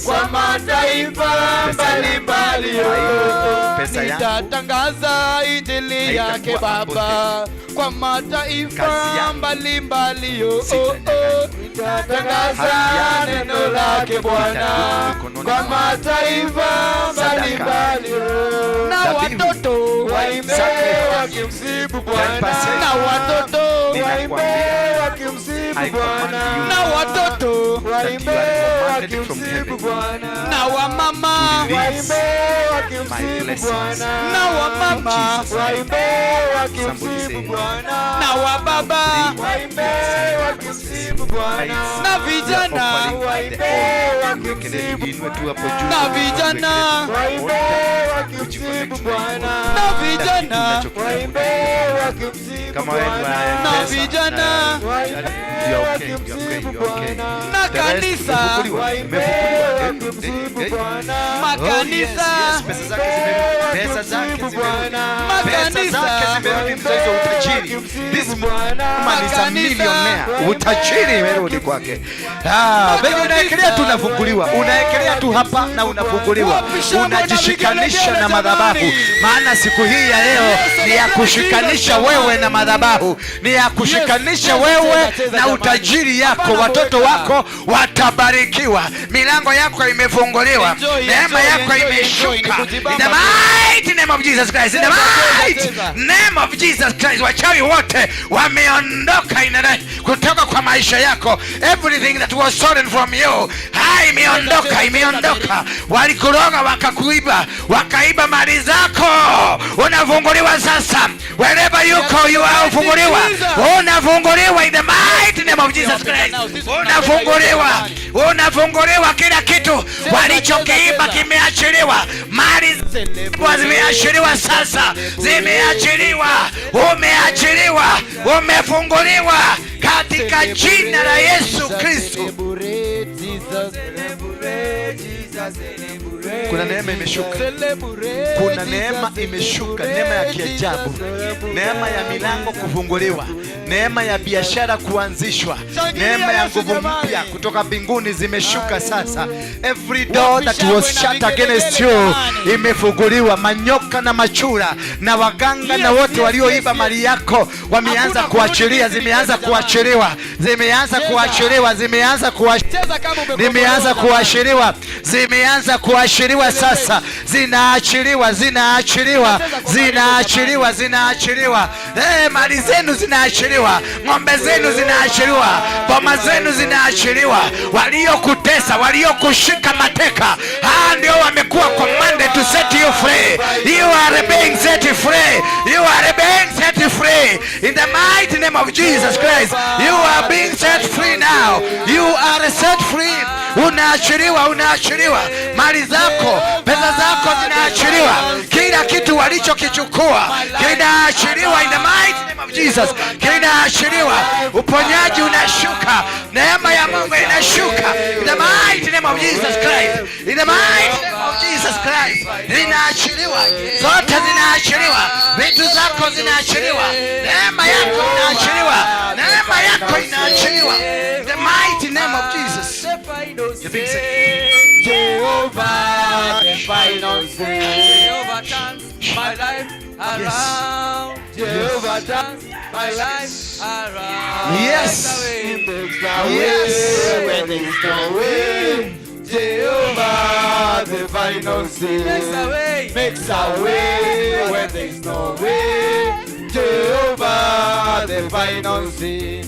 Kwa mataifa mbalimbali, nitatangaza injili yake Baba. Kwa mataifa mbalimbali, nitatangaza neno lake Bwana. Kwa mataifa mbalimbali, na watoto waimbe wakimsifu Bwana, na watoto waimbe wakimsifu Bwana, na watoto waimbe wakimsifu Bwana, na wamama waimbe wakimsifu Bwana, na wamama waimbe wakimsifu Bwana, na wababa waimbe wakimsifu Bwana, na vijana waimbe wakimsifu Bwana, na vijana waimbe wakimsifu Bwana, na vijana waimbe wakimsifu Bwana, na vijana wakimsifu Bwana, na kanisa waimbe wakimsifu Bwana, makanisa pesa zake zimerudi, utajiri imerudi kwake. Begi unaekelea tu unafunguliwa, unaekelea tu hapa na unafunguliwa, unajishikanisha na madhabahu, maana siku hii ya leo ni ya kushikanisha wewe na madhabahu, ni ya kushikanisha wewe na utajiri yako. Watoto wako watabarikiwa, milango yako imefunguliwa, neema yako imeshuka. In the mighty name of Jesus Christ, in the mighty name of Jesus Christ, wachawi wote wameondoka kutoka kwa maisha yako. Everything that was stolen from you, imeondoka, imeondoka. Walikuroga wakakuiba, wakaiba mali zako, unafunguliwa sasa. Wherever you go, you are ufunguliwa, unafunguliwa in the mighty name of Jesus Christ. Unafunguliwa, unafunguliwa, kila kitu walichokiiba kimeachiliwa, mali zimeachiliwa sasa, zimeachiliwa, umeachiliwa, umefunguliwa katika jina la Yesu Kristo. Kuna neema imeshuka. Kuna neema imeshuka, neema ya kiajabu, neema ya milango kufunguliwa, neema ya biashara kuanzishwa, neema ya nguvu mpya kutoka mbinguni zimeshuka sasa. Every door that was shut against you imefunguliwa. Manyoka na machura na waganga na wote walioiba mali yako wameanza kuachilia, zimeanza kuachiliwa, zimeanza kuachiliwa, zimeanza kuachiliwa, zimeanza kuachiliwa sasa, zinaachiliwa, zinaachiliwa, zinaachiliwa, zinaachiliwa. Mali zenu zinaachiliwa, ng'ombe zenu zinaachiliwa, boma zenu zinaachiliwa. Waliokutesa, waliokushika mateka, ndio wamekuwa commanded to set you free. You are being set free. You are being set free in the mighty name of Jesus Christ. You are being set free now. You are set free. Unaachiliwa, unaachiliwa. Mali zako, pesa zako zinaachiliwa. Kila kitu walichokichukua kinaachiliwa in the mighty name of Jesus. Kinaachiliwa. Uponyaji unashuka. Neema ya Mungu inashuka in the mighty name of Jesus Christ. In the mighty name of Jesus Christ. Zinaachiliwa. Zote zinaachiliwa. Vitu zako zinaachiliwa. Neema yako inaachiliwa. Neema yako inaachiliwa in the mighty name of Jesus. Jehovah, the final say. Jehovah turns my life around. Jehovah turns my life around. Yes. Yes. When there's no way. Jehovah, the final say. Makes a way. Makes a way when there's no way. Jehovah, the final say.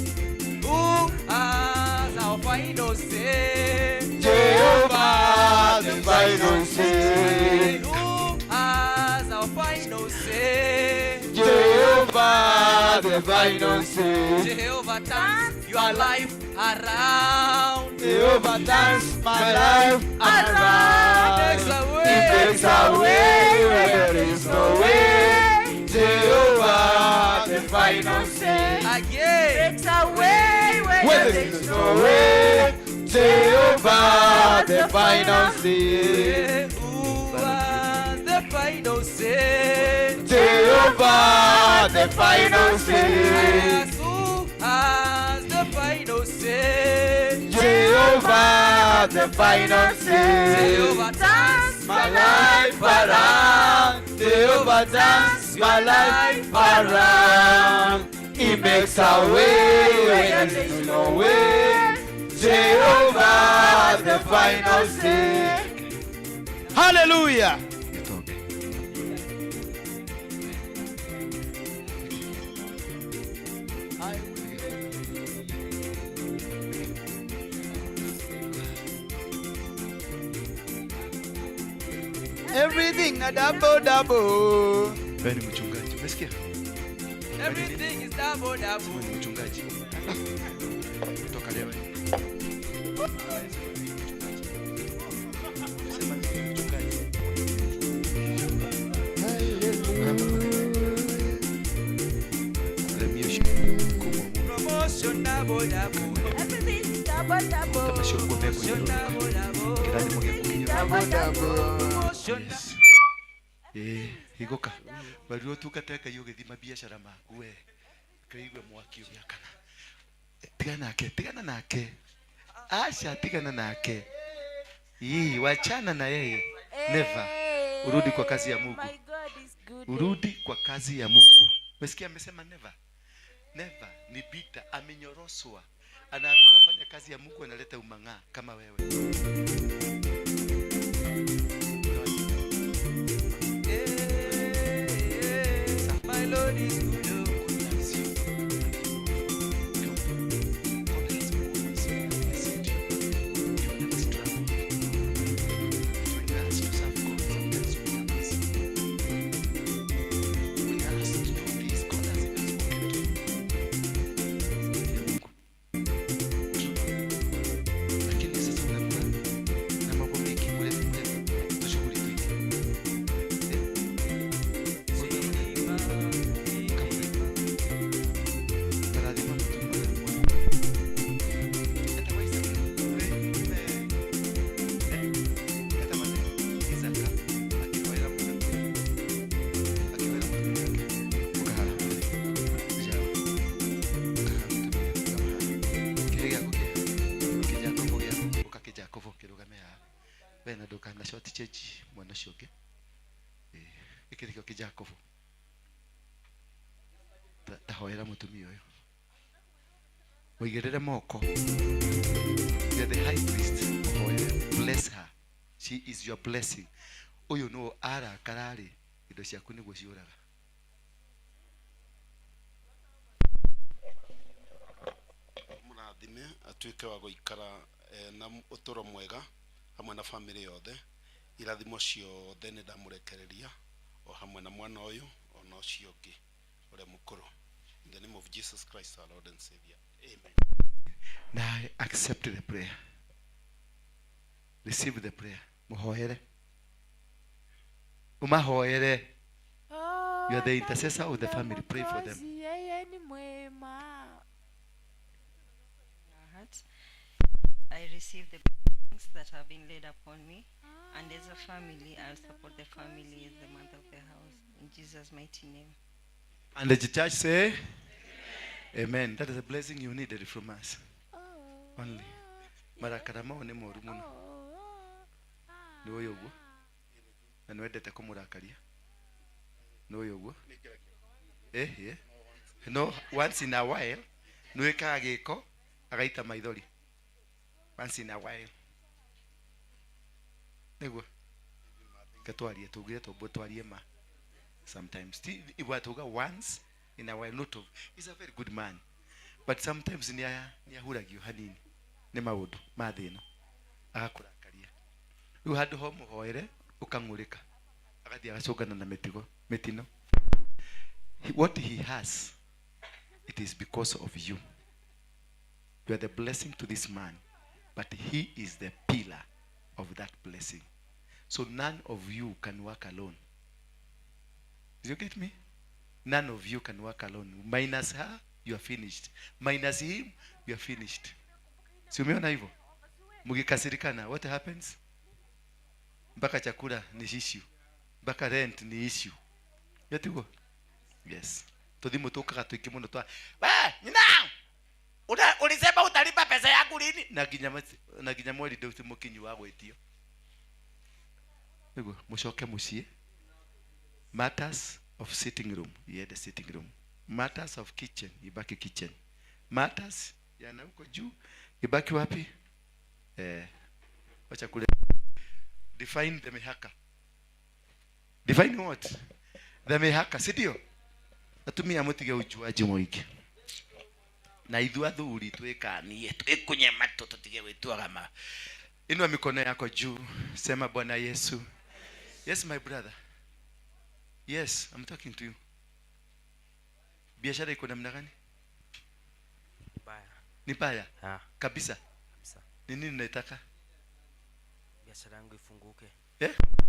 Who has our final say? Jehovah, the final say. Who has our final say? Jehovah, the final say. Jehovah turns your life around. Jehovah turns my life around. He makes a way where there is no way. Jehovah, the final say. Again. Makes a way where there is no way. Jehovah, the final say. Who has the final say? Jehovah, the final say. Who has the final say? Jehovah, the final say. Jehovah turns my life around. Jehovah turns my life around. He makes a way where there is no way. Jehovah, the final say. Hallelujah. Everything a double. Wewe ni mchungaji, umesikia? Everything is double. Wewe ni mchungaji. Kutoka leo. Sema ni mchungaji. Promotion double. Everything is double. Igoka bali tukateka yo githima biashara maku we kaigwe mwaki ubyakana tigana nake asha tigana nake wachana na yeye never urudi kwa kazi ya Mungu. Urudi kwa kazi ya Mungu. Umesikia amesema never ni bita amenyoroswa, anaambiwa fanya kazi ya Mungu, analeta umang'aa kama wewe. My Lord is good. message mwana shoke ikirikio kijakofu tahoera mutumia uyu muigirire moko. You're the high priest. Bless her. She is your blessing. Uyu no ara karari indo ciaku niguo ciuraga. Murathime atuike wa guikara na uturo mwega hamwe na family yothe. Irathimo ciothe ni ndamurekereria o hamwe na mwana uyu ona ucio ungi ure mukuru. In the name of Jesus Christ our Lord and Savior. Amen. Now accept the prayer. Receive the prayer. Muhoere. Umahoere. You are the intercessor of the family. Pray for them. I receive the blessings that have been laid upon me, and as a family, I'll support the family as the month of the house. In Jesus' mighty name. And the church say, Amen. That is a blessing you needed from us. Only. Marakarama one moru muno. No yogo. Na nwendete kumurakaria. No yogo. Yeah. No, once in a while, nweka giko agaita maithori. Once in a while. Nego. Katwarie tugire tobo twarie ma. Sometimes if we toga once in a while, not of, he's a very good man, but sometimes ni ahuragio hanini ni maudu mathino agakurakaria you had home hoere ukangurika agathi agacungana na metino. What he has, it is because of you. You are the blessing to this man, but he is the pillar of that blessing. So none of you can work alone. Do you get me? None of you can work alone. Minus her, you are finished. Minus him, you are finished. Si umeona hivyo? Mugikasirikana, what happens? Mpaka chakula ni issue. Mpaka rent ni issue. Yatigo? Yes. Todimo toka tuiki muno twa. Nina! Ulisema utalipa pesa yangu lini? Na ginyamweli ndio mukinyu wako etio. Yego, mushoke mushie. Matters of sitting room, the sitting room. Matters of kitchen, ibaki kitchen. Matters yana huko juu, ibaki wapi? Wacha kule. Define the mehaka. Define what? The mehaka, si ndio? Atumia mutige ujuaji mwingi. Na ithu athuri twikanie, twikunye matu tutige witwaga ma. Inua mikono yako juu, sema Bwana Yesu. Yes my brother. Yes, I'm talking to you. Biashara iko namna gani? Baya. Ni baya? Kabisa. Kabisa. Ni nini unataka? Biashara yangu ifunguke.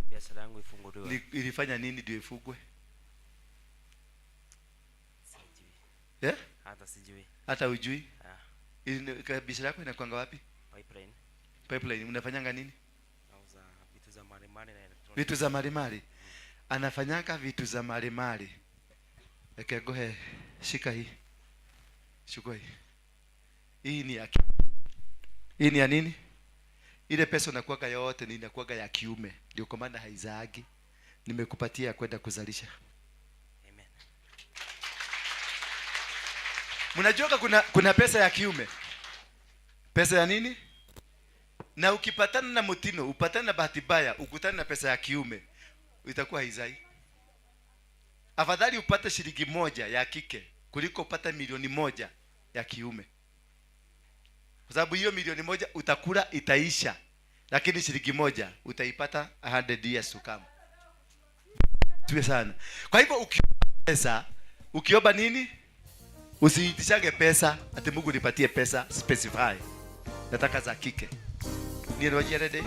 Biashara yangu ifunguliwe. Ilifanya nini ndio ifungwe? Sijui. Hata sijui. Hata hujui? Biashara yako inakwanga wapi? Pipeline. Pipeline unafanyanga nini? Nauza vitu za marimari na electronics. Vitu za marimari. Anafanyanga vitu za marimari. Okay, go ahead. Shika hii. Chukua hii. Hii ni ya nini? Ile pesa unakuaga yote ni inakuaga ya kiume. Ndio kwa maana haizaagi. Nimekupatia kwenda kuzalisha. Amen. Mnajua kuna pesa ya kiume. Pesa ya nini? Na ukipatana na mutino, upatana na bahati mbaya, ukutana na pesa ya kiume, itakuwa haizai. Afadhali upate shilingi moja ya kike kuliko upate milioni moja ya kiume. Kwa sababu hiyo milioni moja utakula itaisha, lakini shilingi moja utaipata 100 years to come. Tuwe sana. Kwa hivyo ukiomba nini? Usiitishage pesa ati Mungu nipatie pesa, specify. Nataka za kike. Ni rojerede.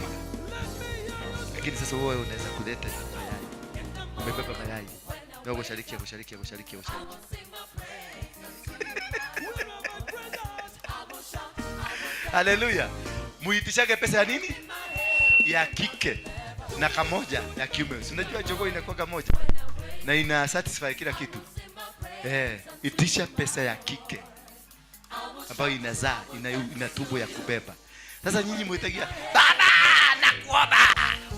Lakini sasa wewe unaweza kuleta mayai. Umebeba mayai. Na kushariki. Haleluya. Muitishage pesa ya nini? Ya kike na kamoja ya kiume. Unajua jogoo inakuwa moja na ina satisfy kila kitu. Itisha pesa ya kike ambayo inazaa, ina tumbo ya kubeba. Sasa nyinyi mwitagia baba nakuomba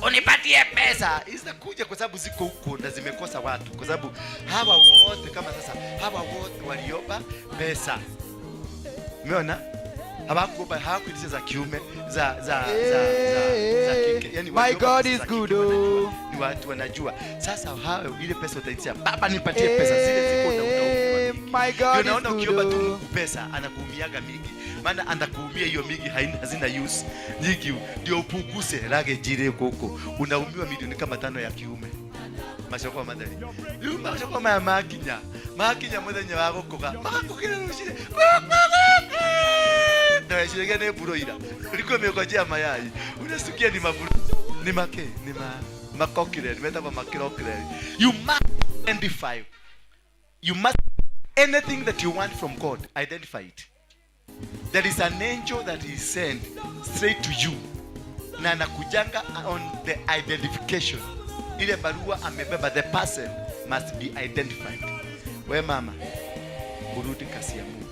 unipatie pesa. Zinakuja kwa sababu ziko huko na zimekosa watu, kwa sababu hawa wote kama sasa hawa wote waliomba pesa. Umeona? Hawakuitisha za kiume za kike. Yani my God is good. Ni watu wanajua. Sasa hao ile pesa utaitisha, baba nipatie pesa, zile ziko na my God is unaona good. ukiomba tu pesa anakuumiaga mingi. Maana anakuumia hiyo mingi hazina use. Nyingi ndio upukuse lage jire huko. Unaumiwa milioni kama 5 ya kiume. Mashoko madali. Mashoko makinya. Makinya muthenya wa gukuga. Makukira rushire. Na shirika ne buroira. Uliko umekojea mayai. Unasikia ni maburo. Ni make, ni makokire, nimeta kwa makirokire. You must identify. You must anything that you want from God, identify it. There is an angel that is sent straight to you. Na anakujanga on the identification. Ile barua amebeba, the person must be identified. We mama, urudi kasi ya Mungu.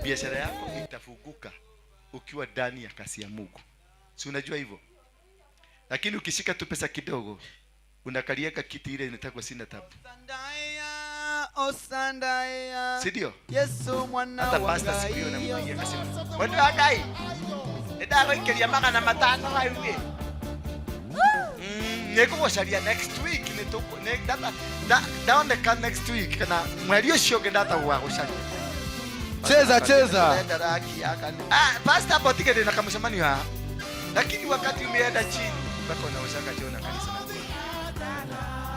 Biashara yako itafunguka ukiwa ndani ya kasi ya Mungu. Si unajua hivyo? Lakini ukishika tu pesa kidogo, unakalieka kiti ile inatakwa sina tabu. Osandaya. Sidio? Yesu mwana wa hata pastor siku hiyo namwambia akasema, "Watu wakai. Ndio ikelia maka na matano hayo." Neko sharia next week nitoko down the can next week kana mwali ucio ngenda wa gusharia. Cheza. Pastor hapo tiketi na kamshamani ha. Lakini wakati umeenda chini bako na ushaka jona kanisa.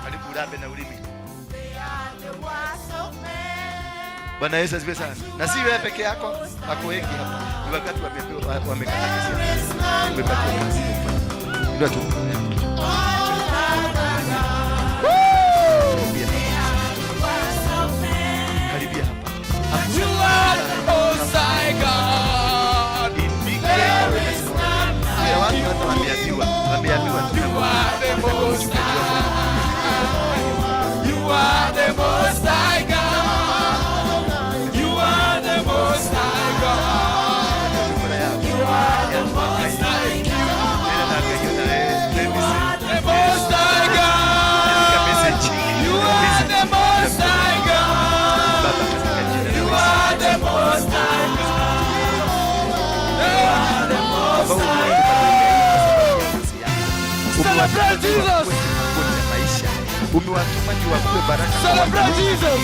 Karibu rabe na ulimi. Bwana Yesu asifiwe sana. Na si wewe peke yako, wako wengi hapa. Ni wakati wamekata kazi. Umepata kazi. Ndio tu. Karibia hapa. You are the most high God. Wameambiwa you are the most high. You are the most high God. You are the most high God. You are the most high God. You are the most high God. You are the most high God. You are the most high God. Celebrate Jesus. Umewatuma ndio wakuwe baraka. Celebrate Jesus.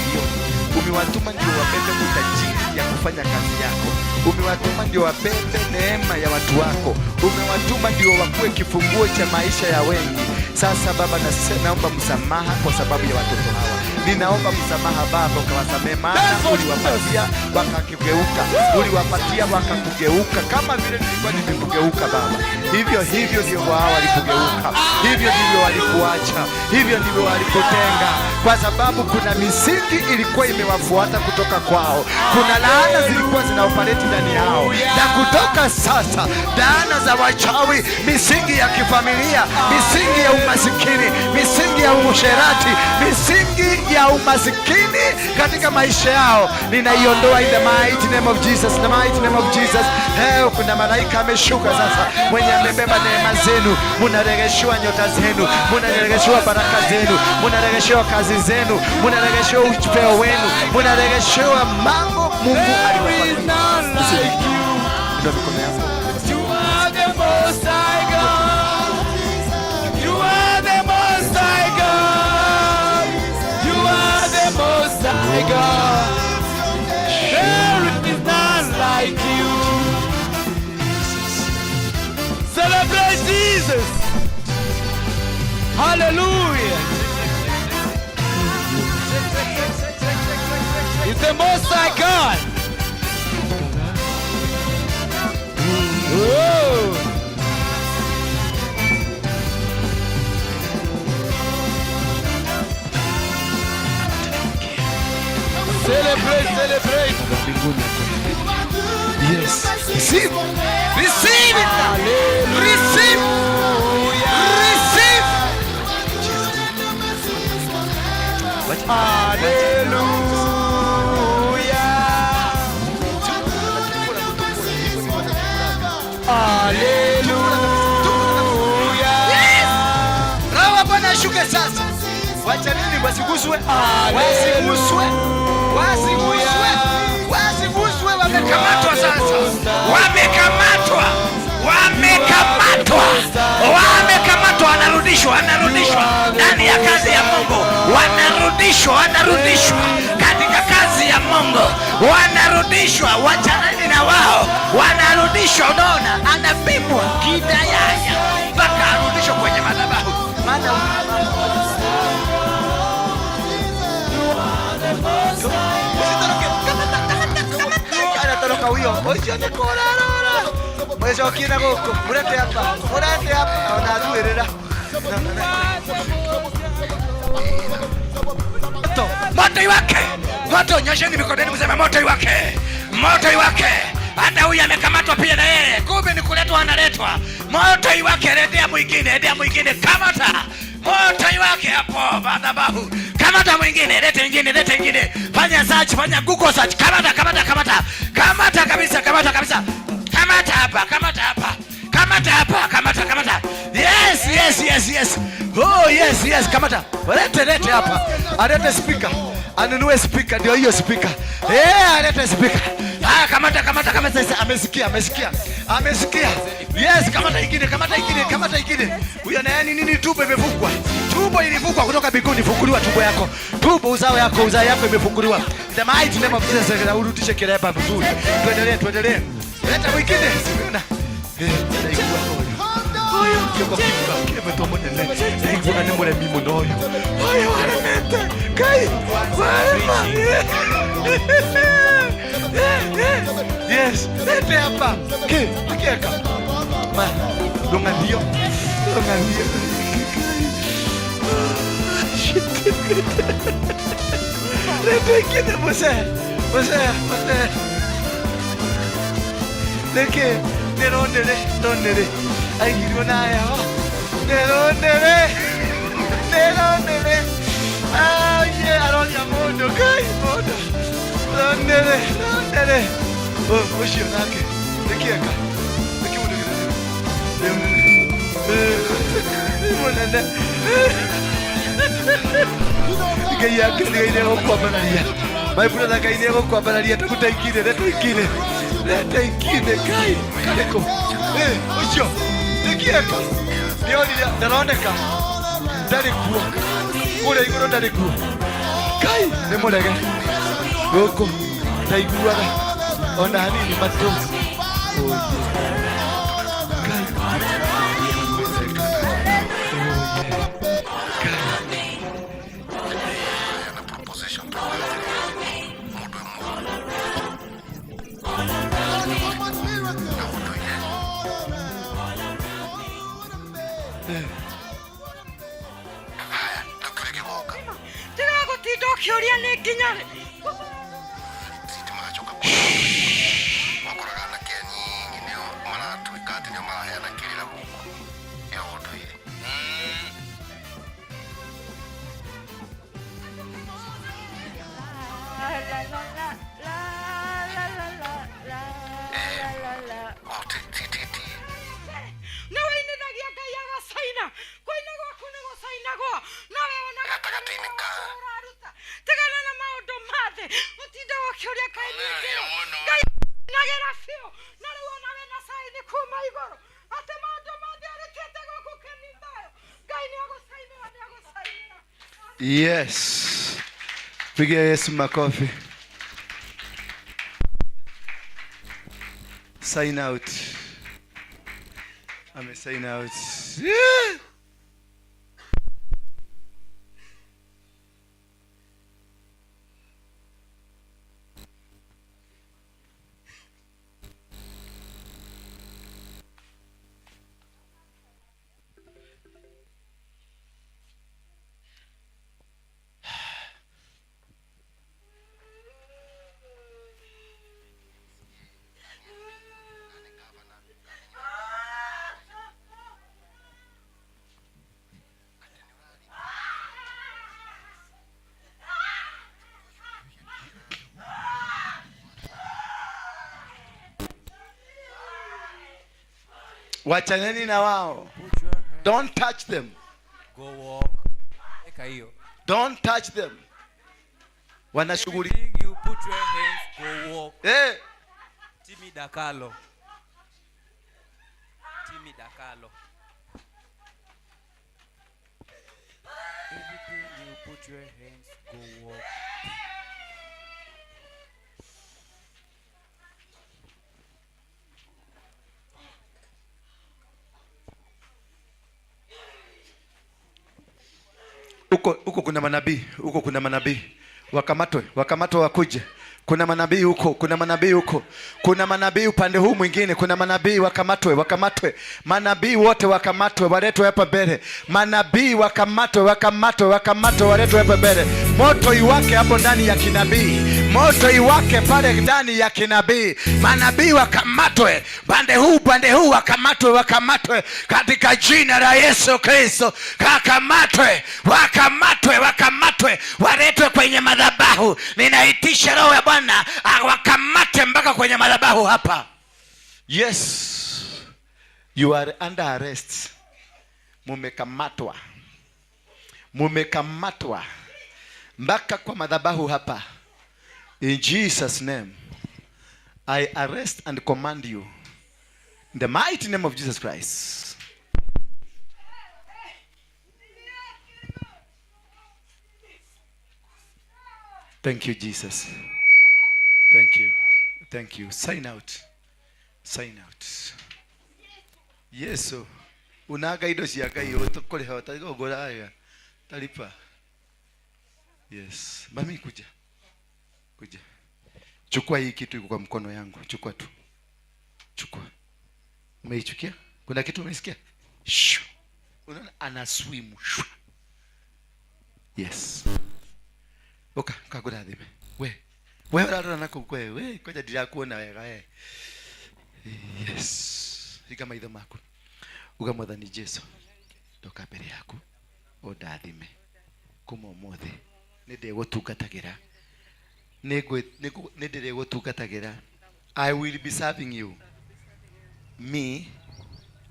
Umewatuma ndio wabebe utajiri ya kufanya kazi yako. Umewatuma ndio wabebe neema ya watu wako. Umewatuma ndio wakuwe kifunguo cha maisha ya wengi. Sasa Baba, naomba msamaha kwa sababu ya watoto hawa. Ninaomba msamaha Baba, ukawasamehe maana uliwapatia wakakigeuka. Uliwapatia wakakugeuka kama vile nilikuwa nimekugeuka Baba. Hivyo ndio wao walikugeuka. Hivyo ndivyo walikuacha. Hivyo ndivyo walikutenga. Kwa sababu kuna misingi ilikuwa imewafuata kutoka kwao. Kuna laana zilikuwa zinaoperate ndani yao. Na kutoka sasa, laana za wachawi, misingi ya kifamilia, misingi ya umasikini, misingi ya usherati, misingi ya umasikini katika maisha yao, ninaiondoa in the mighty name of Jesus, the mighty name of Jesus. Kuna malaika ameshuka sasa mwenye amebeba neema zenu. Munaregeshewa nyota zenu, munaregeshewa baraka zenu, munaregeshewa kazi zenu, munaregeshewa upeo wenu, munaregeshewa mambo Mungu aliwapatia. Ndio mikono yako. You are the most high God. You are the most high God. You are the most high God. There is none like you. Celebrate Jesus. Hallelujah. He's the most high God. Whoa. Celebrate. Yes. Receive it. Receive. Hallelujah. Wacha nini wasiguswe? Wasiguswe. Wasiguswe. Wasiguswe, wamekamatwa sasa. Wamekamatwa. Wamekamatwa. Wamekamatwa, wanarudishwa ndani ya kazi ya Mungu. Wanarudishwa katika kazi ya Mungu. Wanarudishwa, wachanani na wao. Wanarudishwa, unaona? Anapimwa kidayaya mpaka arudishwe kwenye madhabahu. Maana anatoroka huyo. Usione korarora. Mwezo kina goko. Murete hapa. Onatuerera. Moto iwake. Moto, nyosheni mikononi mseme moto iwake. Moto iwake. Hata huyu amekamatwa pia na yeye. Kumbe ni kuletwa, analetwa. Moto iwake, endea mwingine. Kamata. Moto iwake hapo madhabahu. Kamata mwingine, lete ingine. Fanya search, fanya Google search. Kamata kabisa. Kamata hapa. Yes. Oh yes. Kamata. Lete hapa. Alete speaker. Anunue speaker, ndio hiyo speaker. Alete speaker. Kamata. Amesikia. Yes, kamata ingine. Huyo na yani nini, tubo imevukwa. Tubo ilivukwa kutoka mbinguni. Funguliwa tubo yako. Tubo uzao yako imefunguliwa. The mighty name of Jesus, na urudishe kireba vizuri. Tuendelee. Leta mwingine. Unaona? Oyo kiko kemetomone. Nikuona ni mure mimo noyo. Oyo aremete. Kai. Warema. Yes, lete hapa. Akieka. Ma, donga ndio. Lete kile mose. Leke, neronere. Ai girona ya. Neronere. Ay, aronya mondo, kai mondo. Neronere. Oh, oshio nake. Lekieka. Monene. Gaya kile kwa banalia. Bible na kaine kwa banalia takutaikine, leta ikine kai. Kaleko. Oshio. Lekieka. Nioni ndaroneka. Ndarikuwa. Kule igoro ndarikuwa. Kai, nemorega. Goko. Ndaiguaga. Ona hanini mato. Kioria ni kinyare. Yes. Pigia Yesu makofi. Sign out. Sign out. Yeah. Wachaneni na wao. Don't touch them. Go walk. Eka hiyo. Don't touch them. Wanashughuli. You put your hands, go walk. Timi Dakalo. Timi Dakalo. Everything you put your hands, go walk. Huko kuna manabii, huko kuna manabii. Wakamatwe wakuje. Kuna manabii huko, kuna manabii huko. Kuna manabii upande huu mwingine, kuna manabii wakamatwe. Manabii wote wakamatwe, waletwe hapa mbele. Manabii wakamatwe, waletwe hapa mbele. Moto iwake hapo ndani ya kinabii. Moto iwake pale ndani ya kinabii. Manabii wakamatwe, pande huu wakamatwe katika jina la Yesu Kristo. Wakamatwe, waletwe kwenye madhabahu. Ninaitisha roho ya Bwana wakamate mpaka kwenye madhabahu hapa. Yes, you are under arrest. Mumekamatwa mpaka kwa madhabahu hapa. In Jesus name I arrest and command you in the mighty name of Jesus Christ. Thank you, Jesus. Thank you. Sign out. Yesu. Unaga ido ciagai utukore hota gogoraya. Talipa. Yes. Mami kuja. Chukua hii kitu iko kwa mkono yangu. Chukua. Umeichukia? Kuna kitu umesikia? Unaona ana swim. Yes. Oka, kagura dhime. Wewe rara nako wewe, koja dira kuona wega Yes. Higa maitho maku. Uga mwathani Jesu. Ndoka mbere yaku. Ondathime. Kuma umuthi. Ninde gutungatagira. Nindire gutungatagira. I will be serving you. Me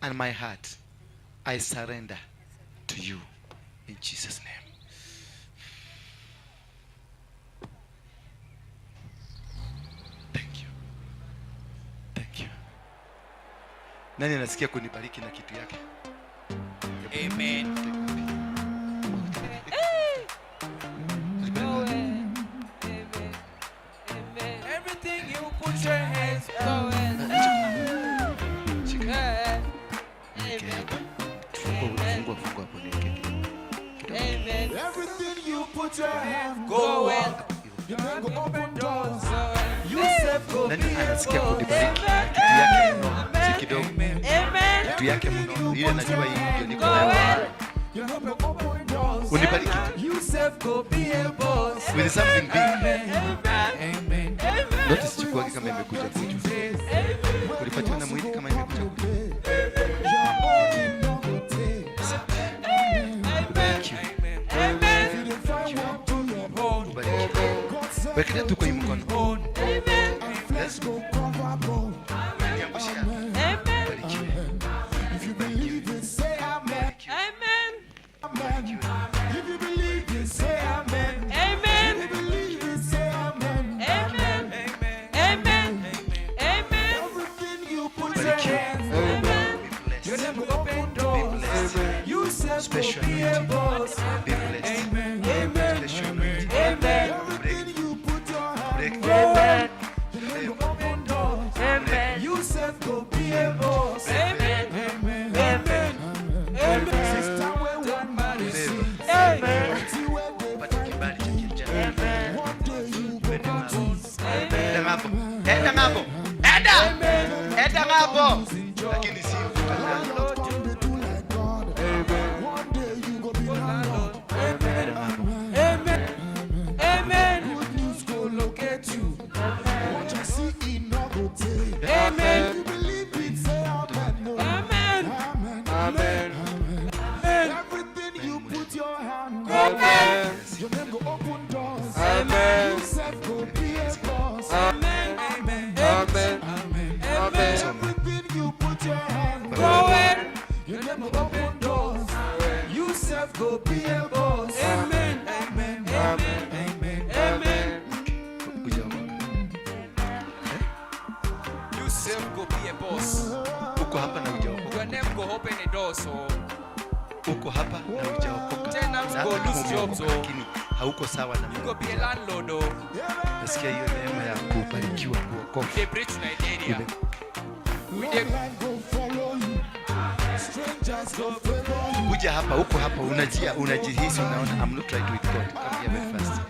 and my heart. I surrender to you in Jesus' name. Nani anasikia kunibariki na kitu yake? Amen. Everything you put your hands on. Everything you put your hands go in. You go open doors. You said go be kitu yake mno. Ile najua hii ndio niko nayo. Unibariki. With something big. Amen. Notice chukua kama imekuja kuju. Ulipatia na mwili kama imekuja kuju. Wekile tu kwa mkono. Let's go. If you believe it, say amen. Amen. If you believe it, say amen. Amen. If you believe it, say amen. Amen. Amen. Amen. Everything you put your hands on. You never open doors. You said be a boss. Amen. Amen. Amen. Everything you put your hands on. You never open doors. Amen. You said go be a boss. Amen. Amen. Amen. Amen. Sister, we want marry. Amen. One day you go back to. Enda ngapo. Lakini si one day you go be landlord. Amen. Amen. Amen. Good news go locate you. What you see in no go take. Amen. You believe it, say amen. Amen. Amen. Amen. Everything you put your hand on. Amen. Your name go open doors. Amen. You said go be a boss. Amen. Amen. Amen. Amen. Everything you put your hand on. Your name go open doors. You said go be a boss. Amen. lakini hauko sawa na Mungu. Nasikia hiyo neema ya kubarikiwa, kuokoka. Kuja hapa, uko hapa, unajihisi, unaona I'm not right with God. Come here very fast.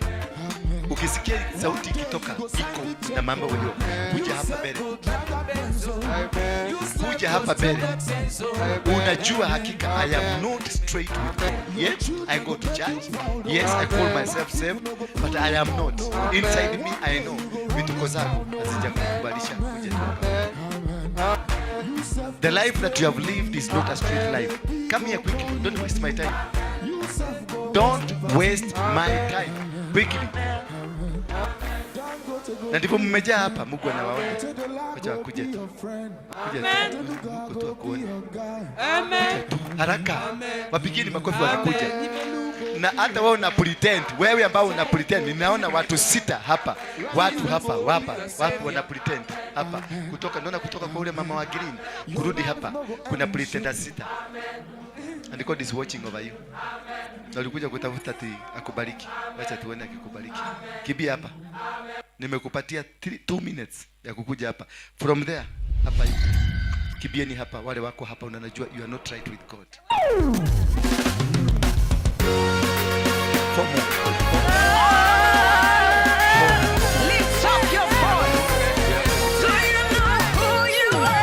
Ukisikia sauti ikitoka iko na mambo hiyo, kuja hapa mbele. Kuja hapa mbele. Unajua hakika I am not straight with God. Yes, I go to church. Yes, I call myself saved, but I am not. Inside me I know vituko zangu hazijakubalisha kuja hapa. The life that you have lived is not a straight life. Come here quickly. Don't waste my time. Don't waste my time. Quickly. Na ndipo mmejaa hapa, Mungu anawaona. Acha wakuje tu. Kuja tu. Mungu tu akuone. Amen. Haraka. Wapigieni makofi wanakuja. Na hata wewe una pretend, wewe ambao una pretend, ninaona watu 6 hapa. Watu hapa, wapo wana pretend hapa. Naona kutoka kwa ule mama wa green kurudi hapa kuna pretenders 6. And God is watching over you. Na ulikuja kutafuta akubariki. Acha tuone akikubariki. Kibia hapa. Nimekupatia 2 minutes ya kukuja hapa. From there hapa hivi. Kibieni hapa, wale wako hapa unanajua you are not right with God. Lift up your voice. Do you know who you are?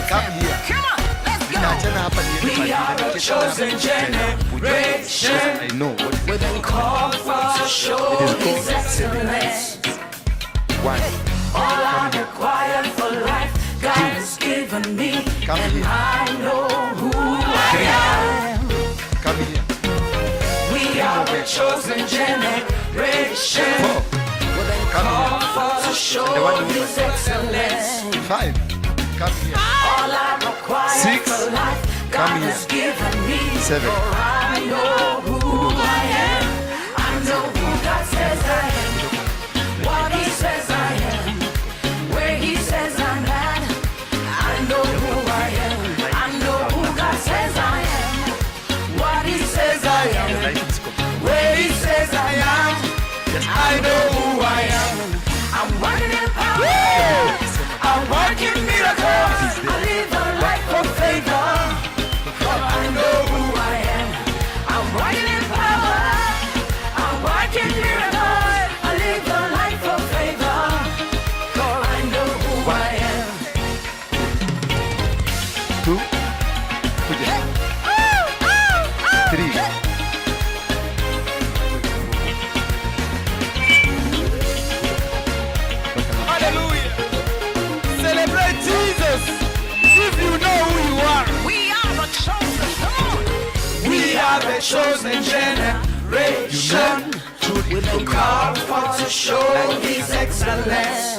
Come here. Come on, let's go. We are a chosen generation. I know what we've been called for to show His excellence. One. All I require for life, God has given me, and I know who I am. Come here. We are a chosen generation. We've been called for to show His excellence. 5. Come here. All I require for life, God has given me, 7. For I know who I am. I know who God says I am. What He says I am. Where He says I'm at. I know who I am. I know who God says I am. What He says I am. Where He says I am. I know who I am. I'm working in power. I'm working miracles. I live a life of favor. For I know who I am. I'm working in power. I'm working miracles. I live a life of favor. For I know who I am. 2. 3. Hallelujah. Celebrate Jesus. If you know who you are. We are the chosen. Come on. We are the chosen generation. We've been called for to show His excellence.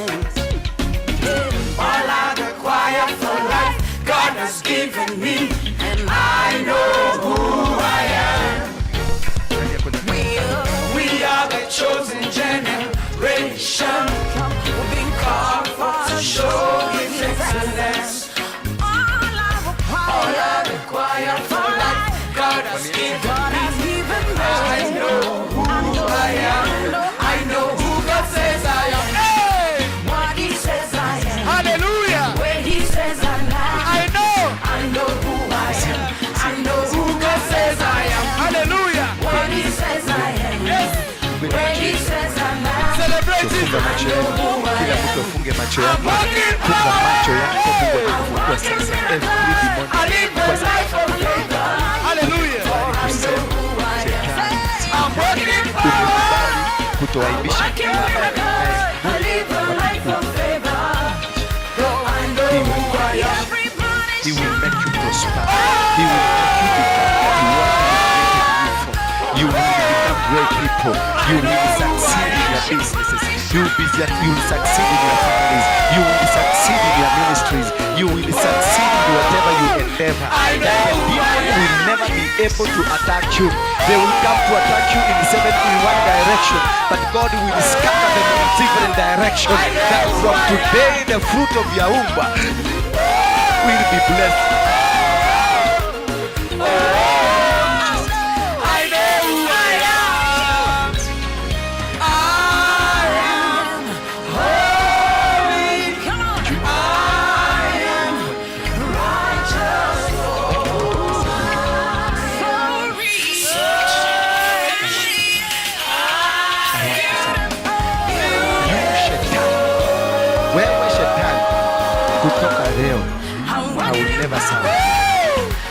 All I require for life, God has given me, and I know who I am. We are the chosen generation. We've been called for to show His excellence. All I require for life, God has given me. I know who I am. I know who God says I am. Hey! What He says I am. Hallelujah. Where He says I'm at. I know who I am. I know who God says I am. Hallelujah. What He says I am. Yes. Where He says I'm at. Celebrate it. Kila mtu afunge macho yake. Funga macho yako, Mungu anakufungua sasa. Every demon kwa sababu hallelujah. I'm working in power. Kutoaibisha. He will make you prosper. He will make you become what He will become great people. You will succeed in your businesses. You will succeed in your families. You will succeed in your ministries. You will succeed in whatever you endeavor. The demon will never be able to attack you. They will come to attack you in one direction, but God will scatter them in different directions. That from today the fruit of your womb will be blessed. I know who I am. I am holy. Come on. I am righteous. Wewe shetani, kutoka leo I will never serve.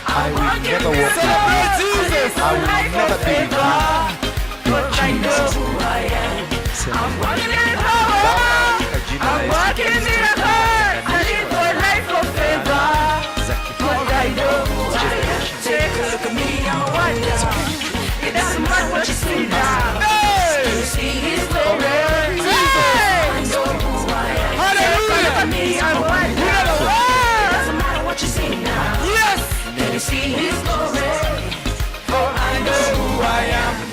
I will never walk with you. I will never be with you. In Jesus' name. I'm walking in power. I'm walking in miracle. I live for a life of favor. Because I know who I am. Take a look at me, I'm a wonder. It doesn't matter what you see now. You see His glory. I know who I am. Hallelujah. Take a look at me, I'm a wonder. It doesn't matter what you see now. Yes. Then you see His glory. For I know who I am.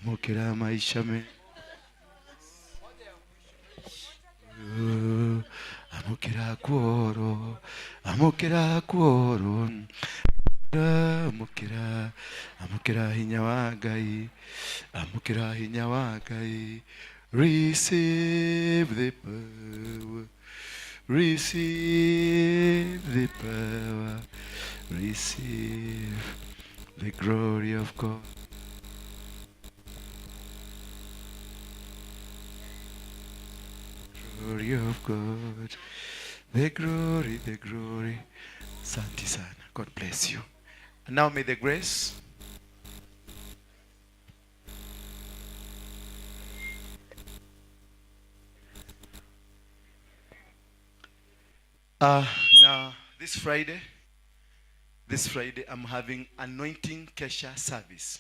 Amukira maisha me. Amukira kuoro. Amukira kuoro. Amukira hinya wa Ngai. Amukira hinya wa Ngai. Receive the power. Receive the power. Receive the glory of God. Glory of God. The glory, the glory. Asante sana. God bless you. And now may the grace now this Friday I'm having anointing Kesha service.